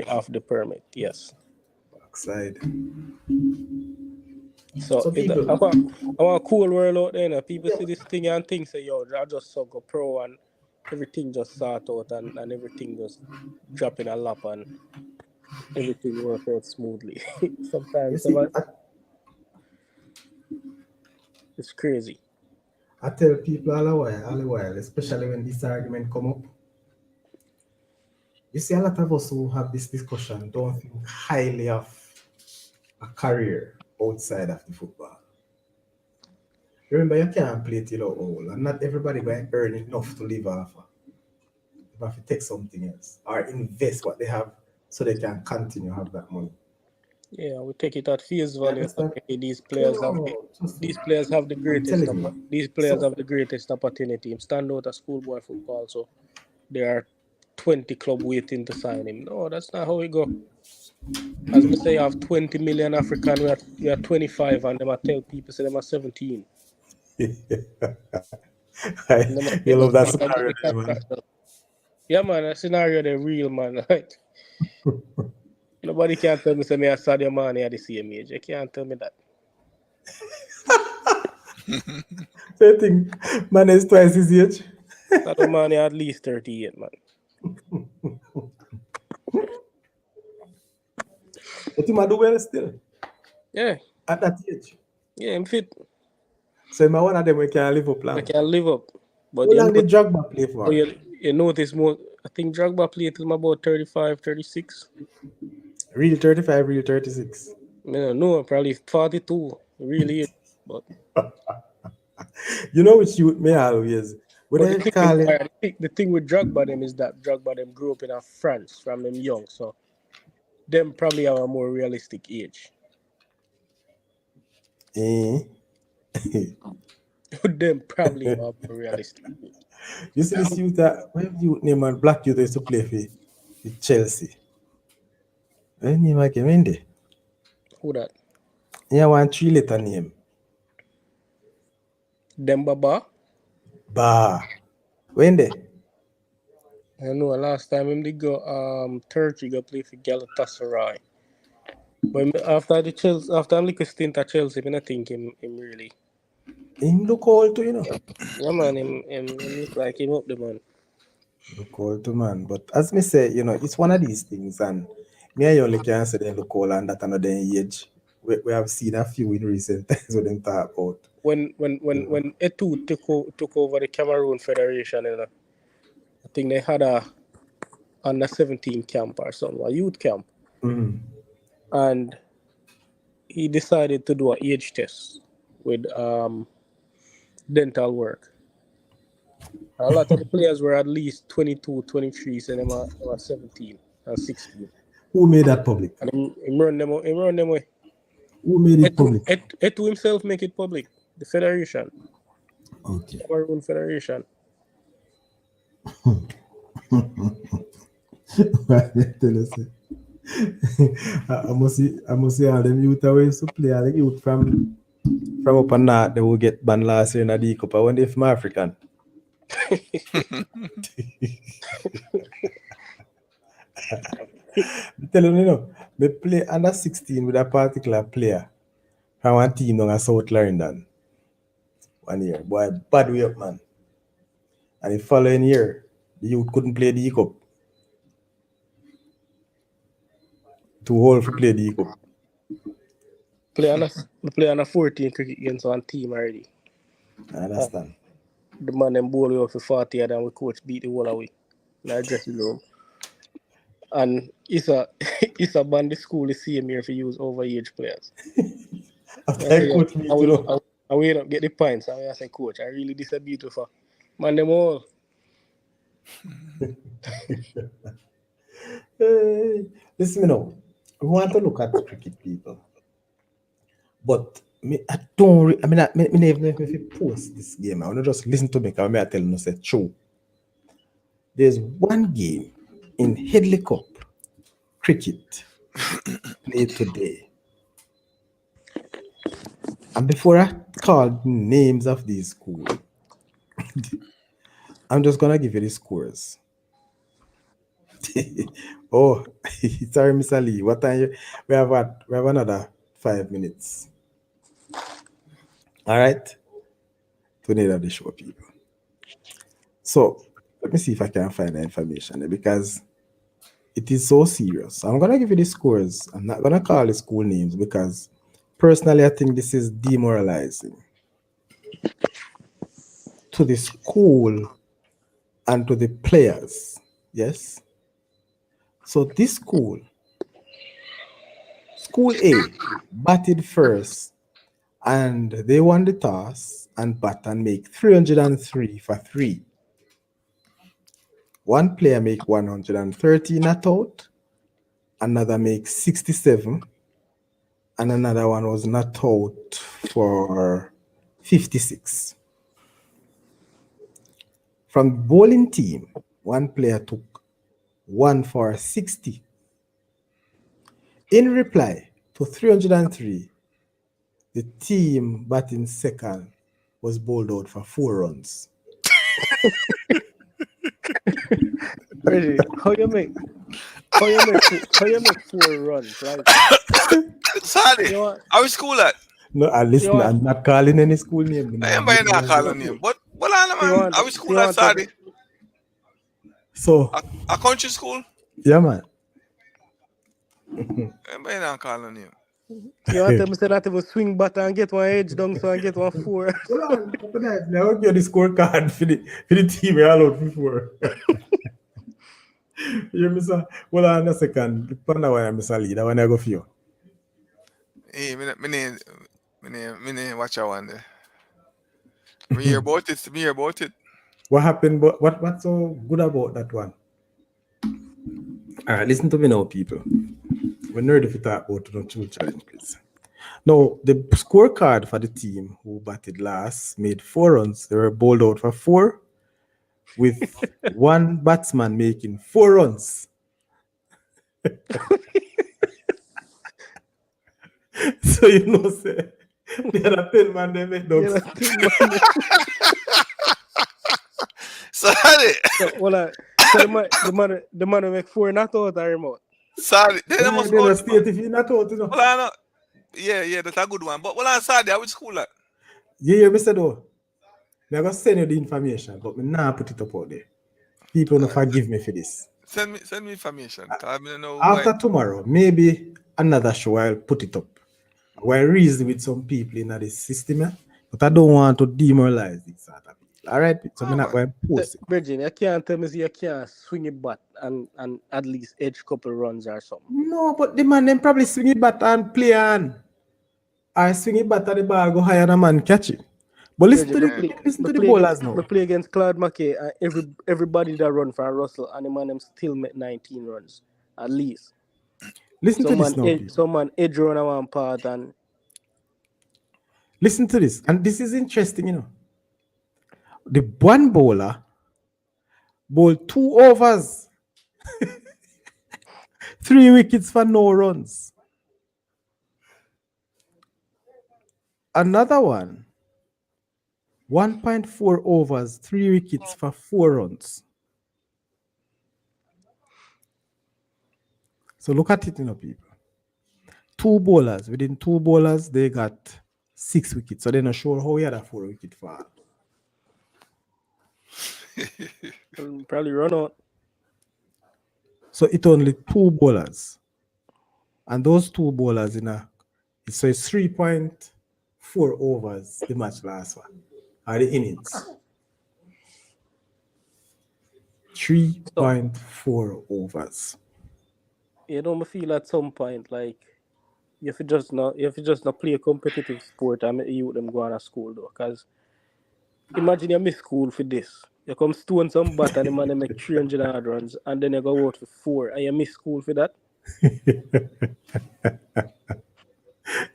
of the permit. Yes. Backside. So people, I want a cool world out there. People see this thing and think, say, yo, I just so go pro and everything just sort out and everything just drop in a lap and everything works out smoothly. You Sometimes see, it's crazy. I tell people all the while, especially when this argument come up. You see, a lot of us who have this discussion don't think highly of a career outside of the football. Remember, you can't play till you're old, and not everybody going to earn enough to live off of. They have to take something else or invest what they have so they can continue have that money. Yeah, we take it at face You value. understand? Okay, No, trust me. these players have the I'm greatest telling you. these players So, have the greatest opportunity. Him stand out at schoolboy football, so there are 20 club waiting to sign him. No, that's not how it go. As me say, I have 20 million African. We are 25, and them I tell people say them are 17. And them you love that I get scenario the there, man. contract. Yeah, man, that scenario they real, man. Like, nobody can tell me say me and Sadio Mane are the same age. You can't tell me that. So you think man is twice his age? Sadio Mane at least 38, man. But he might do well still Yeah, at that age. yeah, I'm fit. So I'm one of them we can live up I long. can live up. But How long did Drogba play but for? you notice more. I think Drogba played till I'm about 35, 36. Real 35, real 36. I don't know, probably 42. Really is. But You know which youth may always. What but the they thing with call it? the thing with Drogba them is that Drogba them grew up in France from them young, so them probably have a more realistic age. Eh. Them probably have a more realistic age. You see this youth that what youth name and black youth used to play for Chelsea. What name again? When they? Who that? Yeah, one three letter name. Dembaba. Bah. When they? I know last time him did go Turkey go play for Galatasaray. But after the Chelsea after I'm like a stint at Chelsea, I don't think him really. Him look old too, you know. Yeah man, him look like him up the man. Look old too, man. But as me say, it's one of these things, and me I only can say they look old and that another age. We have seen a few in recent times with them talk about. When Etu took over the Cameroon Federation, I think they had a under 17 camp or something, a youth camp, Mm. and he decided to do an age test with dental work. A lot of the players were at least 22, 23, so they were 17 and 16. Who made that public? And him run them away. Who made it public? Etu himself make it public. The federation, Okay. Cameroon Federation. Tell us, I must see all them youth away to play. All the youth from up and north, they will get banned last year in the cup. I wonder if I'm African. I'm telling they play under 16 with a particular player from one team on a South London 1 year. Boy, bad way up, man. And the following year, the youth couldn't play the cup. Too old to play the cup. Play on a 14 cricket games on team already. I understand. The man them bowl you for 40 and then we coach beat the whole away in our dressing room. And it's a it's a band the school the same year for use overage players. After I coach me, I wait up get the points and I say coach, I really this a beautiful. Man them all. Hey, listen, we want to look at cricket people, but me, I don't. I mean, me never if you post this game. I want to just listen to me. Because I tell you, say true. There's one game in Headley Cup cricket played today, and before I call names of these schools, I'm just gonna give you the scores. Oh, sorry, Mr. Lee. What time? We have another 5 minutes. All right, to need of the show, people. So let me see if I can find the information there because It is so serious. I'm gonna give you the scores. I'm not gonna call the school names because personally I think this is demoralizing to the school and to the players. Yes. So this school A, batted first and they won the toss and bat and make 303 for three. One player make 130 not out, another make 67, and another one was not out for 56. From the bowling team, one player took one for 60. In reply to 303, the team batting second was bowled out for 4 runs. Reggie, how you make 4 runs? Like Sorry. you want How is school at? No, I you listen, want I'm not calling any school name. I am by not calling name. But well, you man. want How is you school at want to Sorry? So, A country school? yeah, man. I am by not calling name. you want them to say that they will swing bat and get one edge down so and get one four. Hold on, now give you the scorecard for the team we all out before. You miss a hold on a second. Panda why I miss a lead. I wanna go for you. Hey, me name watch I wonder. Me hear about it, me hear about it. What happened? But what's so good about that one? Alright, listen to me now, people. We're nerdy if we talk about the true challenge, please. Now, the scorecard for the team who batted last made 4 runs. They were bowled out for 4, with one batsman making 4 runs. So you know, say the other 10 man they make You dogs. know, Sorry. so the man will make four not out a remote. Sorry. Then I must They're go. not state if you're not out, you know. Well, I know. Yeah, that's a good one. But well, I'm sorry. How is school at? Yeah, Mr. Though. I'm gonna send you the information, but me nah put it up out there. People don't forgive me for this. Send me information. I don't know After why. tomorrow, maybe another show I'll put it up. We'll reason with some people in this system, but I don't want to demoralize this sort of people. All right, so I'm not going to post it. Virgin, you can't tell me you can't swing it bat and at least edge couple runs or something. No, but the man then probably swing it back and play on. I swing it back and the ball go higher and the man catch it. But listen to the bowlers now. We play against Claude McKay and everybody that run for Russell and the man them still make 19 runs at least. Listen to this now, people. Some man edge run on one part and listen to this, and this is interesting, you know. The one bowler bowled 2 overs, 3 wickets for no runs. Another one, 1.4 overs, 3 wickets for 4 runs. So look at it, you know, people. 2 bowlers, within 2 bowlers, they got 6 wickets. So they're not sure how he had a 4-wicket fall. probably run out. So it's only 2 bowlers. And those 2 bowlers so it's 3.4 overs the match last one. Are the innings. 3.4 overs. You know, I feel at some point like you have to just not play a competitive sport and make you them go on to school though. Because imagine you miss school for this. You come stone some bat and the man they make 300 hard runs and then you go out for 4 and you miss school for that.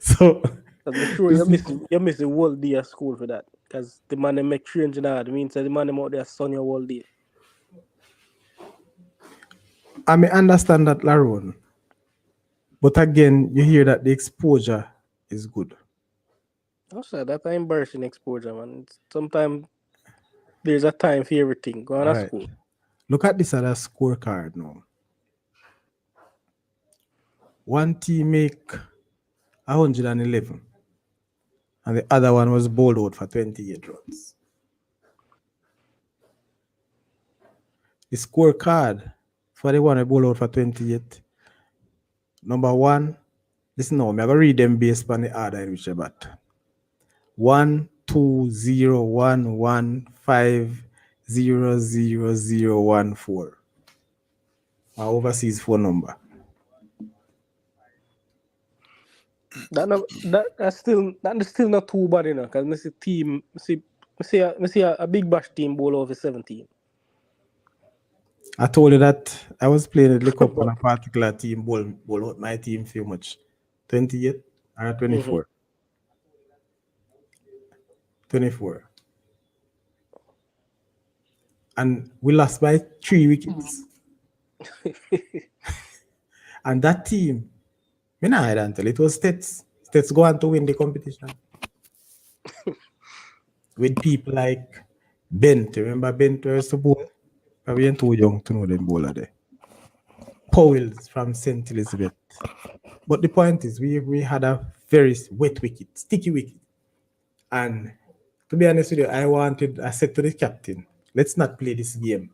So I'm sure you miss the whole day of school for that. Because the man they make 300 hard means that the man them out there sun your whole day. I may understand that, Laron. But again, you hear that the exposure is good. Also, that's an embarrassing exposure, man. Sometimes there's a time for everything. Go on to school. Look at this other scorecard now. One team make 111, and the other one was bowled out for 28 runs. The scorecard for the one I bowl out for 28. Number one, listen now, I'm going to read them based on the order in which I bat. 1 2 0 1 1 5 0 0 0 1 4. My overseas phone number. That's still not too bad, you know, because I see team, I see a big bash team bowl over 17. I told you that I was playing the cup on a particular team bowl out my team feel much. 28 or 24. 24. And we lost by 3 wickets. And that team, me nah hide until it was States. States go on to win the competition. With people like Bent. Remember Bent was the bowl? We ain't too young to know them bowler there. Powell's from St. Elizabeth. But the point is, we had a very wet wicket, sticky wicket. And to be honest with you, I said to the captain, let's not play this game.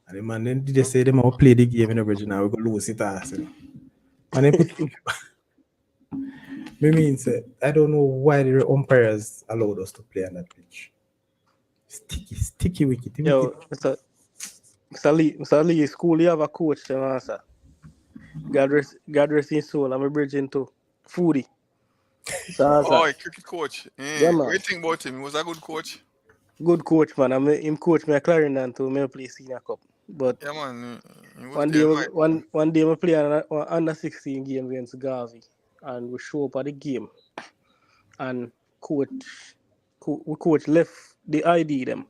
And the man then did they say they might play the game in the original, we're going to lose it. And they put me means I don't know why the umpires allowed us to play on that pitch. Sticky wicket. Yo, Mr. Lee, school, you have a coach, sir. God rest his soul. I'm a bridge into Foodie. Oh, cricket coach. Yeah, man. What do you think about him? He was a good coach. Good coach, man. Him coach me a Clarendon to me play senior cup. But Yeah, man. one day I play an under 16 game against Garvey, and we show up at the game, and coach left the ID them.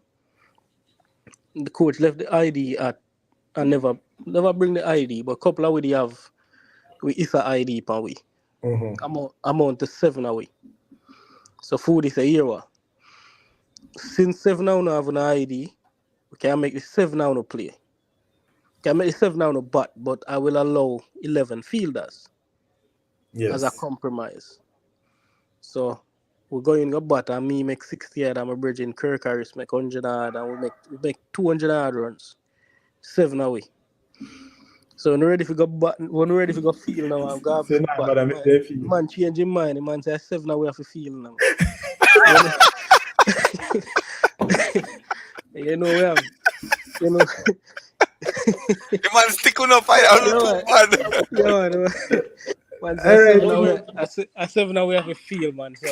The coach left the ID at and never bring the ID, but couple of we is a ID per we. Amount to 7 away. So food is a year. Since 7 now no have an ID, we can make the 7 now no play. Can make the 7 now no bat, but I will allow 11 fielders as a compromise. So we're going to bat and me make 60 yard and my bridge in Kirk Harris make 100 yard and we make 200 yard runs. 7 away. So when we're ready for go field now, I'm going to bat. Man change his mind. The man says 7 away for field now. You know we have. You know. The man sticking up fire on the two man. Man says 7 away for field, man. So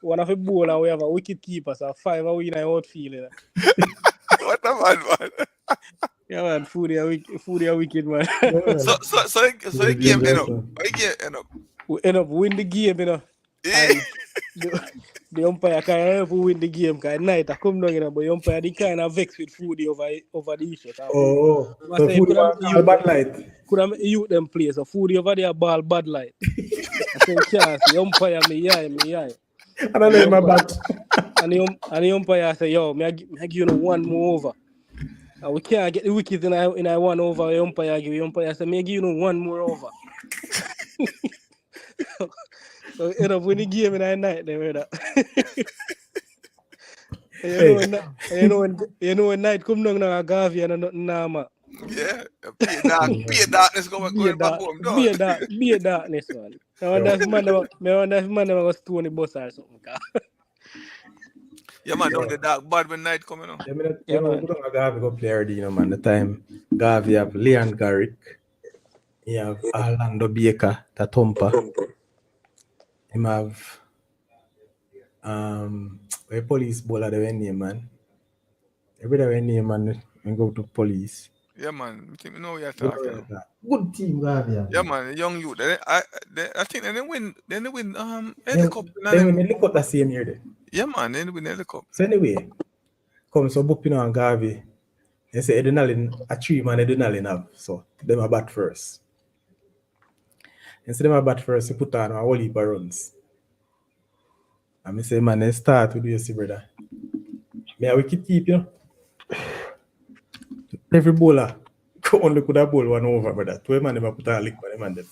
one of the ball and we have a wicket keeper, so 5 away in our outfield. What a man. Yeah, man, foodie a wicked, man. So the game end up. We end up win the game, you know. And the umpire can't help win the game. Because at night I come down, you know, but the umpire they kind of vexed with foodie over the issue. So foodie bad light. Could have youth them play, so foodie over there ball bad light. I say, chance, the umpire me eye. And I let my bat. And the umpire say, yo, I give you one more over. And we can't get the wicket in I one over. The umpire say, I give you one more over. So end up winning the game in that night. They were that. You know when night come down now, Garvey and nothing now, man. Yeah, be a darkness going back home. Be a darkness, man. I wonder if man was stone the bus or something. Yeah, man, don't get dark bad when night coming on. Yeah, man. We don't Garvey go play already, you know, man. The time Garvey have Leon Garrick, he have Orlando Baker, Tatumpa. Him have a police bowler the name, man. Every day name, man, and go to police. Yeah, man. I think we know we are talking. Good team, Garvey. Yeah, man. Young youth. I think they win. Then they win. Cup. They win the cup that same year. Then. Yeah, man. Then they win the cup. So anyway, come so book on Garvey. They say Edinalin a 3 man Edinalin have. So them a bat first. Instead of a bat first, you put on a whole heap of runs. And I say, man, they start with you, see, brother. Me a wicket keep, you know. Every bowler only could have bowl one over, brother. 2 man never put a lick for them and them.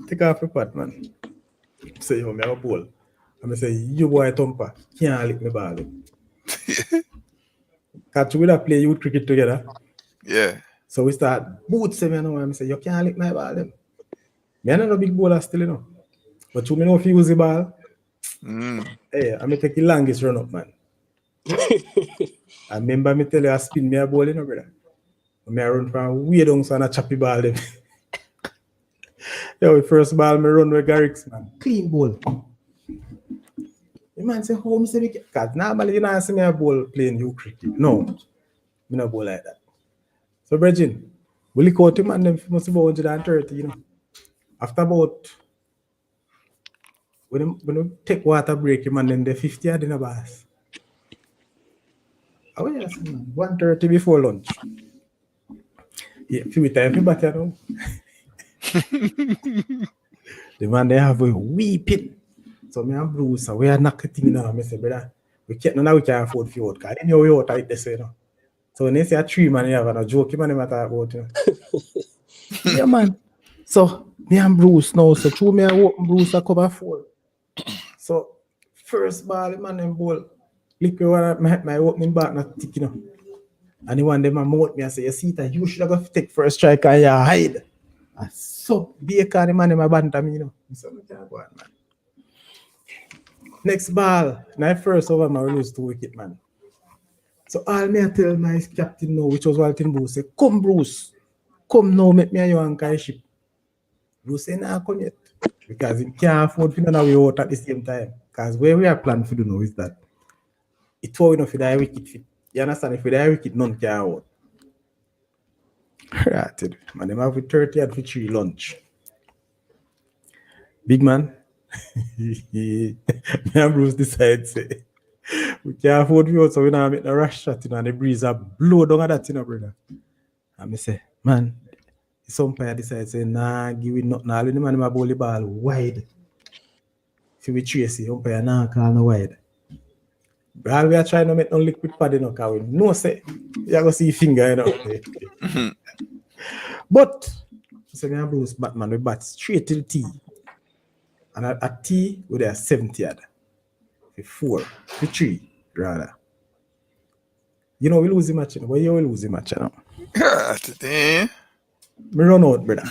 Take off your part, man. Say, yo, me have a bowl. And I say, you boy Thumper, can't lick me ball. Catch we play youth cricket together. Yeah. So we start boots him, you know, and I say, you can't lick my ball. Them. Me and no big bowler still, you know. But you know if you use the ball, hey, I may take the longest run up, man. I remember me tell you I spin me a ball, you know, brother. Me I run from way down so I chop the ball them. Yo, first ball me run with Garrix, man. Clean ball. The man say, how me say me cause normally you know see me a ball playing you cricket. No, me no ball like that. So Bridget, we look out him and them must be about 130, you know. After about when we take water break him and then the 50 at dinner bars. Oh yes, man. 1:30 before lunch. Yeah, few time but you know. The man they have a weeping. So me and Bruce, we are not cutting now. I say, brother, we can't now we can afford for out. Cause anyway, we out like this, you know. So when they say a 3 man, you have a joke, man, they talk about, you know. Yeah, man. So me and Bruce now, so through me and open Bruce, I cover 4. So first ball, man, them ball, lick me one my opening back, not tick, you know. And the one them a mouth me and say, you see that you should have got to take first strike and you hide. And so Baker, the man, them a banter me, you know. So I can't go on, man. Next ball, my first over, my lose 2 wicket, man. So all me I tell my captain now, which was Walton Bruce, say, come Bruce, come now, make me and you anchor ship. Bruce say, nah, come yet. Because he can't afford to know we out at the same time. Because where we are planning to do now is that it's all enough for the wicket fit. You understand? If we die wicket, none can out. Right, man, them have 30 and 3 lunch. Big man, me and Bruce decide say we can't afford you out, so we now make the rush shot, you know, and the breeze are blow down at that, you know, brother. And me say, man, the umpire decide say, nah, give it nothing. All the man my bowling ball wide. If we Tracy, umpire nah call no wide. All we are trying to make no liquid pad, you know, because we know say you go see finger, you know. But so me and Bruce Batman, we bat straight till T. And at T, we there 70 yard. 4, 3, rather. You know, we lose the match, you know. But you will lose the match, you know. Yeah, today. Me run out, brother.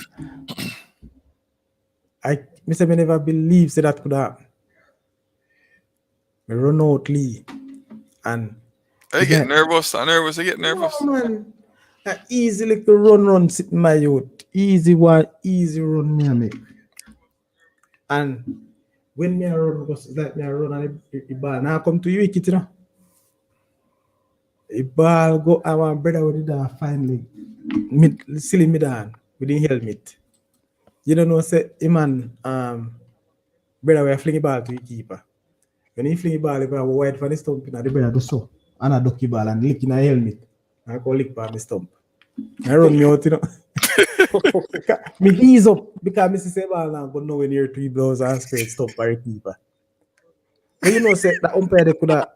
Me say me never believe say that could happen. Me run out, Lee. And I get nervous. I get nervous. Oh, man. Easy little run sit in my youth. Easy one, easy run me I make. And when me I run, because it's like me I run and the ball now come to you, wicket, you know. The ball go our brother with it finally. Silly me down with the helmet. You don't know, say, man, brother, we fling the ball to the keeper. When he fling the ball, if I was wide for the stump, the brother do so. And I duck the ball and lick in a helmet. I go lick by my stump. I run me out, you know. Me ease up because I say ball now go nowhere near 3 blows and straight stop by the keeper. But you know, say the umpire they could have.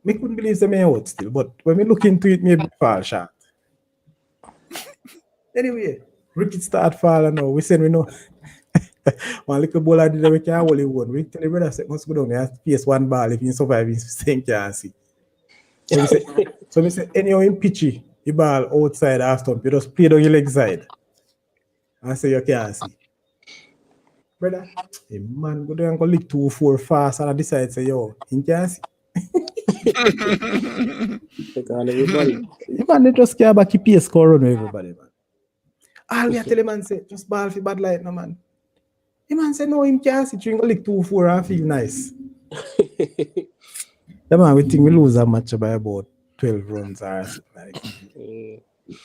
Me couldn't believe they may out still, but when we look into it, maybe fall short. Anyway, wicket start falling now. We said we know one little ball I did we can't only one. We tell the brother say must go down there face one ball if you survive in same can't see. So we say anyhow in pitchy, the ball outside half stump, you just play down your leg side. And say you can't see. Brother, a man go down and go lick 2 4 fast and I decide say yo, he can't see. Take on everybody. The man they just care about keep pace score on everybody, man. All we tell the man say just ball for bad light, no man. The man say no, him can't see. You go lick 2 4 and feel nice. The man, we think we lose a match by about 12 runs or something like that.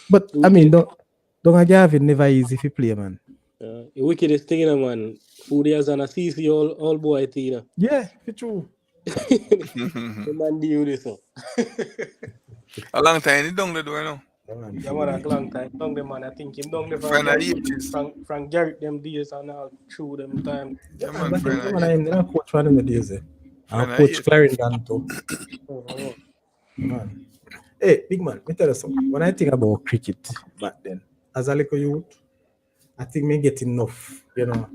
But I mean, don't give it never easy if you play, man. The wickedest thing, you know, man. 4 years and a CC all boy thing, you know. Yeah, for true. The man deal with this, so. A long time, he don't do, you know. Yeah, man, a long time. Don't the man, I think him don't the Friend of ages. Frank Garrett them days and all through them time. Yeah, man, But friend of I ages. am coach for them the days. I'm Friend of coach ages. Clarendon too. Oh. Man. Hey, big man, let me tell you something. When I think about cricket back then, as a little youth, I think me get enough, you know.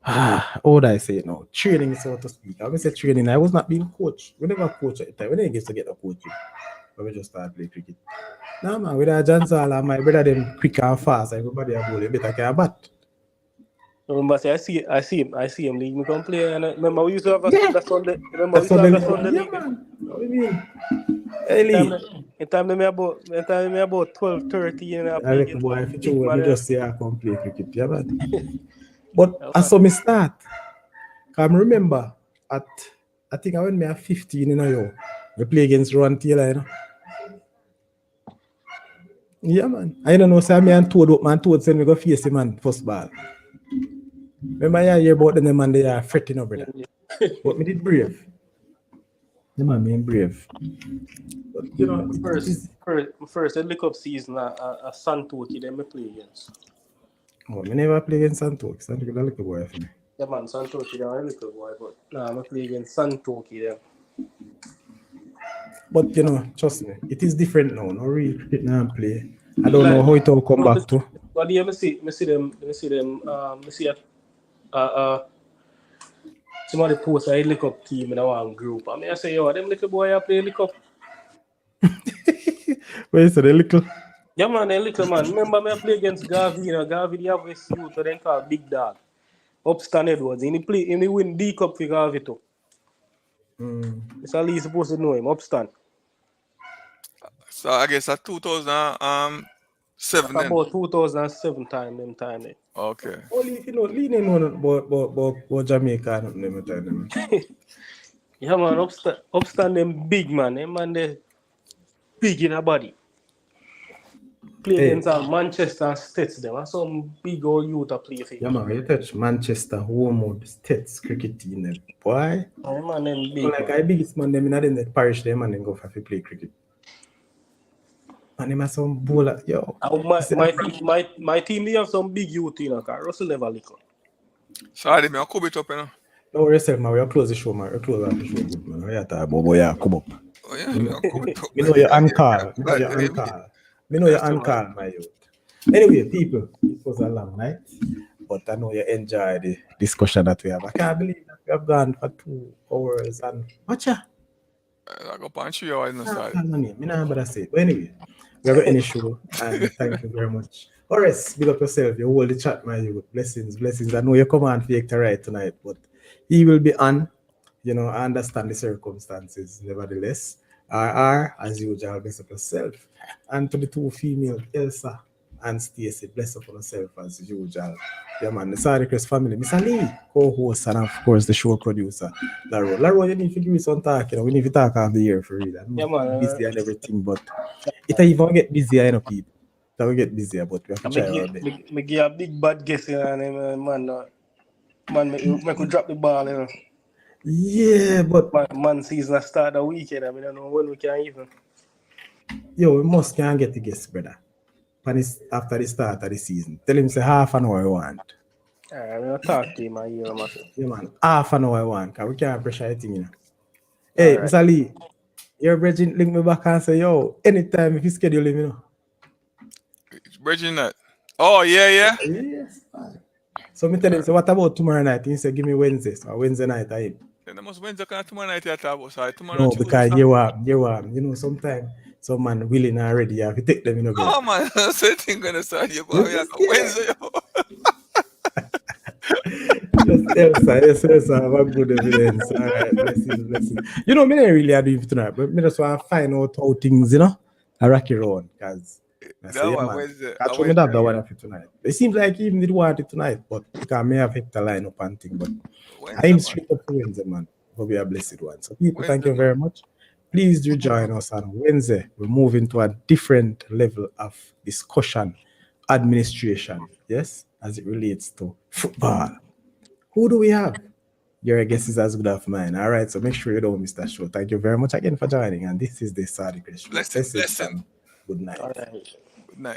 How would I say it now? Training, so to speak. I would say training. I was not being coached. We never coach at the time. We didn't get to get a coaching. but we just start play cricket. Nah, man, with a Johnson and my brother, them quick and fast. Everybody a ball, you better can bat. Remember, say, I see him league. Me come play. And remember, we used to have Yeah. a Sunday. Remember, we That's used to what have they a Sunday yeah, league. man. What do you mean? Ellie. In time, me about 12, 13, and I I play reckon against boy, some if you big choose, me man. just say I come play cricket, yeah, man. But Yeah, I man. saw me start. I remember at I think I when me at 15 in a year, we play against Ron Taylor, you know. Yeah, man. I don't know, say me and Toad up, man. Toad said me go face him, man, first ball. Remember I hear about them and they are fretting over that. But me did brave. The man being brave. But you know, it is First, the League Cup season, a Santoki, them me play against. oh, me never play against Santos. Santos is a little boy for me. Yeah, man, Santoki, they're a little boy, but nah, I play against Santoki, them. But you know, trust me, it is different now. No real cricket now play. I don't know how it all come back to. But yeah, me see them, me see somebody post a League Cup team in our group. I say, yo, them little boy I play League Cup. Where is the little? Yeah, man, a little man. Remember me I play against Garvey, you know, Garvey they have this youth that they call Big Dog. Upstan Edwards. And he win D Cup for Garvey too. It's at least supposed to know him, Upstan. So I guess at 2007 then. About 2007 them time there. Okay. Only if you know, leaning on about Jamaica, not them time. Yeah, man, Upstan them big man. Them man they big in a body. Play against Manchester and States them. And some big old youth to play for. Yeah, man, you touch Manchester, Homewood, States cricket team, them. Boy. Yeah, man, them big. Like I biggest man, them in the parish, them and then go for play cricket. And them have some bowler, yo. My team, they have some big youth, you know, because Russell never little. Sorry, me, I'll come it up, you know. Don't worry yourself, man. We'll close the show, man. We'll close out the show, good, man. Yeah, boy, yeah, come up. Oh, yeah, I'll come it up. You know you're on call. You know you're on call. You know you're on call, my youth. Anyway, people, it was a long night, but I know you enjoyed the discussion that we have. I can't believe that we have gone for 2 hours and watch ya. I go punch you out in the side. Me not better say. But anyway, we have any show, and thank you very much. Horace, big up yourself. You hold the chat, my youth. Blessings. I know you come on for Hector Wright tonight, but he will be on. You know, I understand the circumstances, nevertheless. RR, as usual, bless up yourself. And to the 2 female, Elsa and Stacey, bless up on yourself as usual. Yeah, man, the Sadi Crest family, Mr. Lee, co-host, and of course, the show producer, Laro. Laro, you need to give me some talk, you know, we need to talk half the year for real. Yeah, man. Busy and everything, but it even get busier, you know, people. It will get busier, but we have to try our best. Me give a big bad guess, you know, man, me could drop the ball, you know. Yeah, but man season start the weekend. I mean, I don't know when we can even. Yo, we must can get the guest, brother. After the start of the season. Tell him say half an hour I want. I'm gonna talk to him and hear him. Yeah, man. Half an hour I want, because we can't pressure anything, you know. Hey, right. Mr. Lee, your brethren link me back and say, yo, anytime if you schedule him, you know. Brethren that? Oh, yeah. Yes, man. So me tell him, so what about tomorrow night? He said, give me Wednesday. So Wednesday night, I him. Then must Wednesday tomorrow night at about tomorrow. No, because you know, sometimes some man willing already, you have to take them, you know. Oh man, same thing gonna start you, boy. Wednesday. Yes, I have a good evidence. All right, blessings. You know, me not really are doing it tonight, but me just want to find out how things, you know, are rocky around, because I say, I told me that one of it tonight. It seems like he even did want it tonight, but because may have Hector line up and thing, but I am straight up for Wednesday, man. For be a blessed one. So people, thank you very much. Please do join us on Wednesday. We're moving to a different level of discussion, administration, yes, as it relates to football. Who do we have? Your guess is as good as mine. All right, so make sure you don't miss that show. Thank you very much again for joining. And this is the Sadi Crest Show. Blessing. Good night. All right.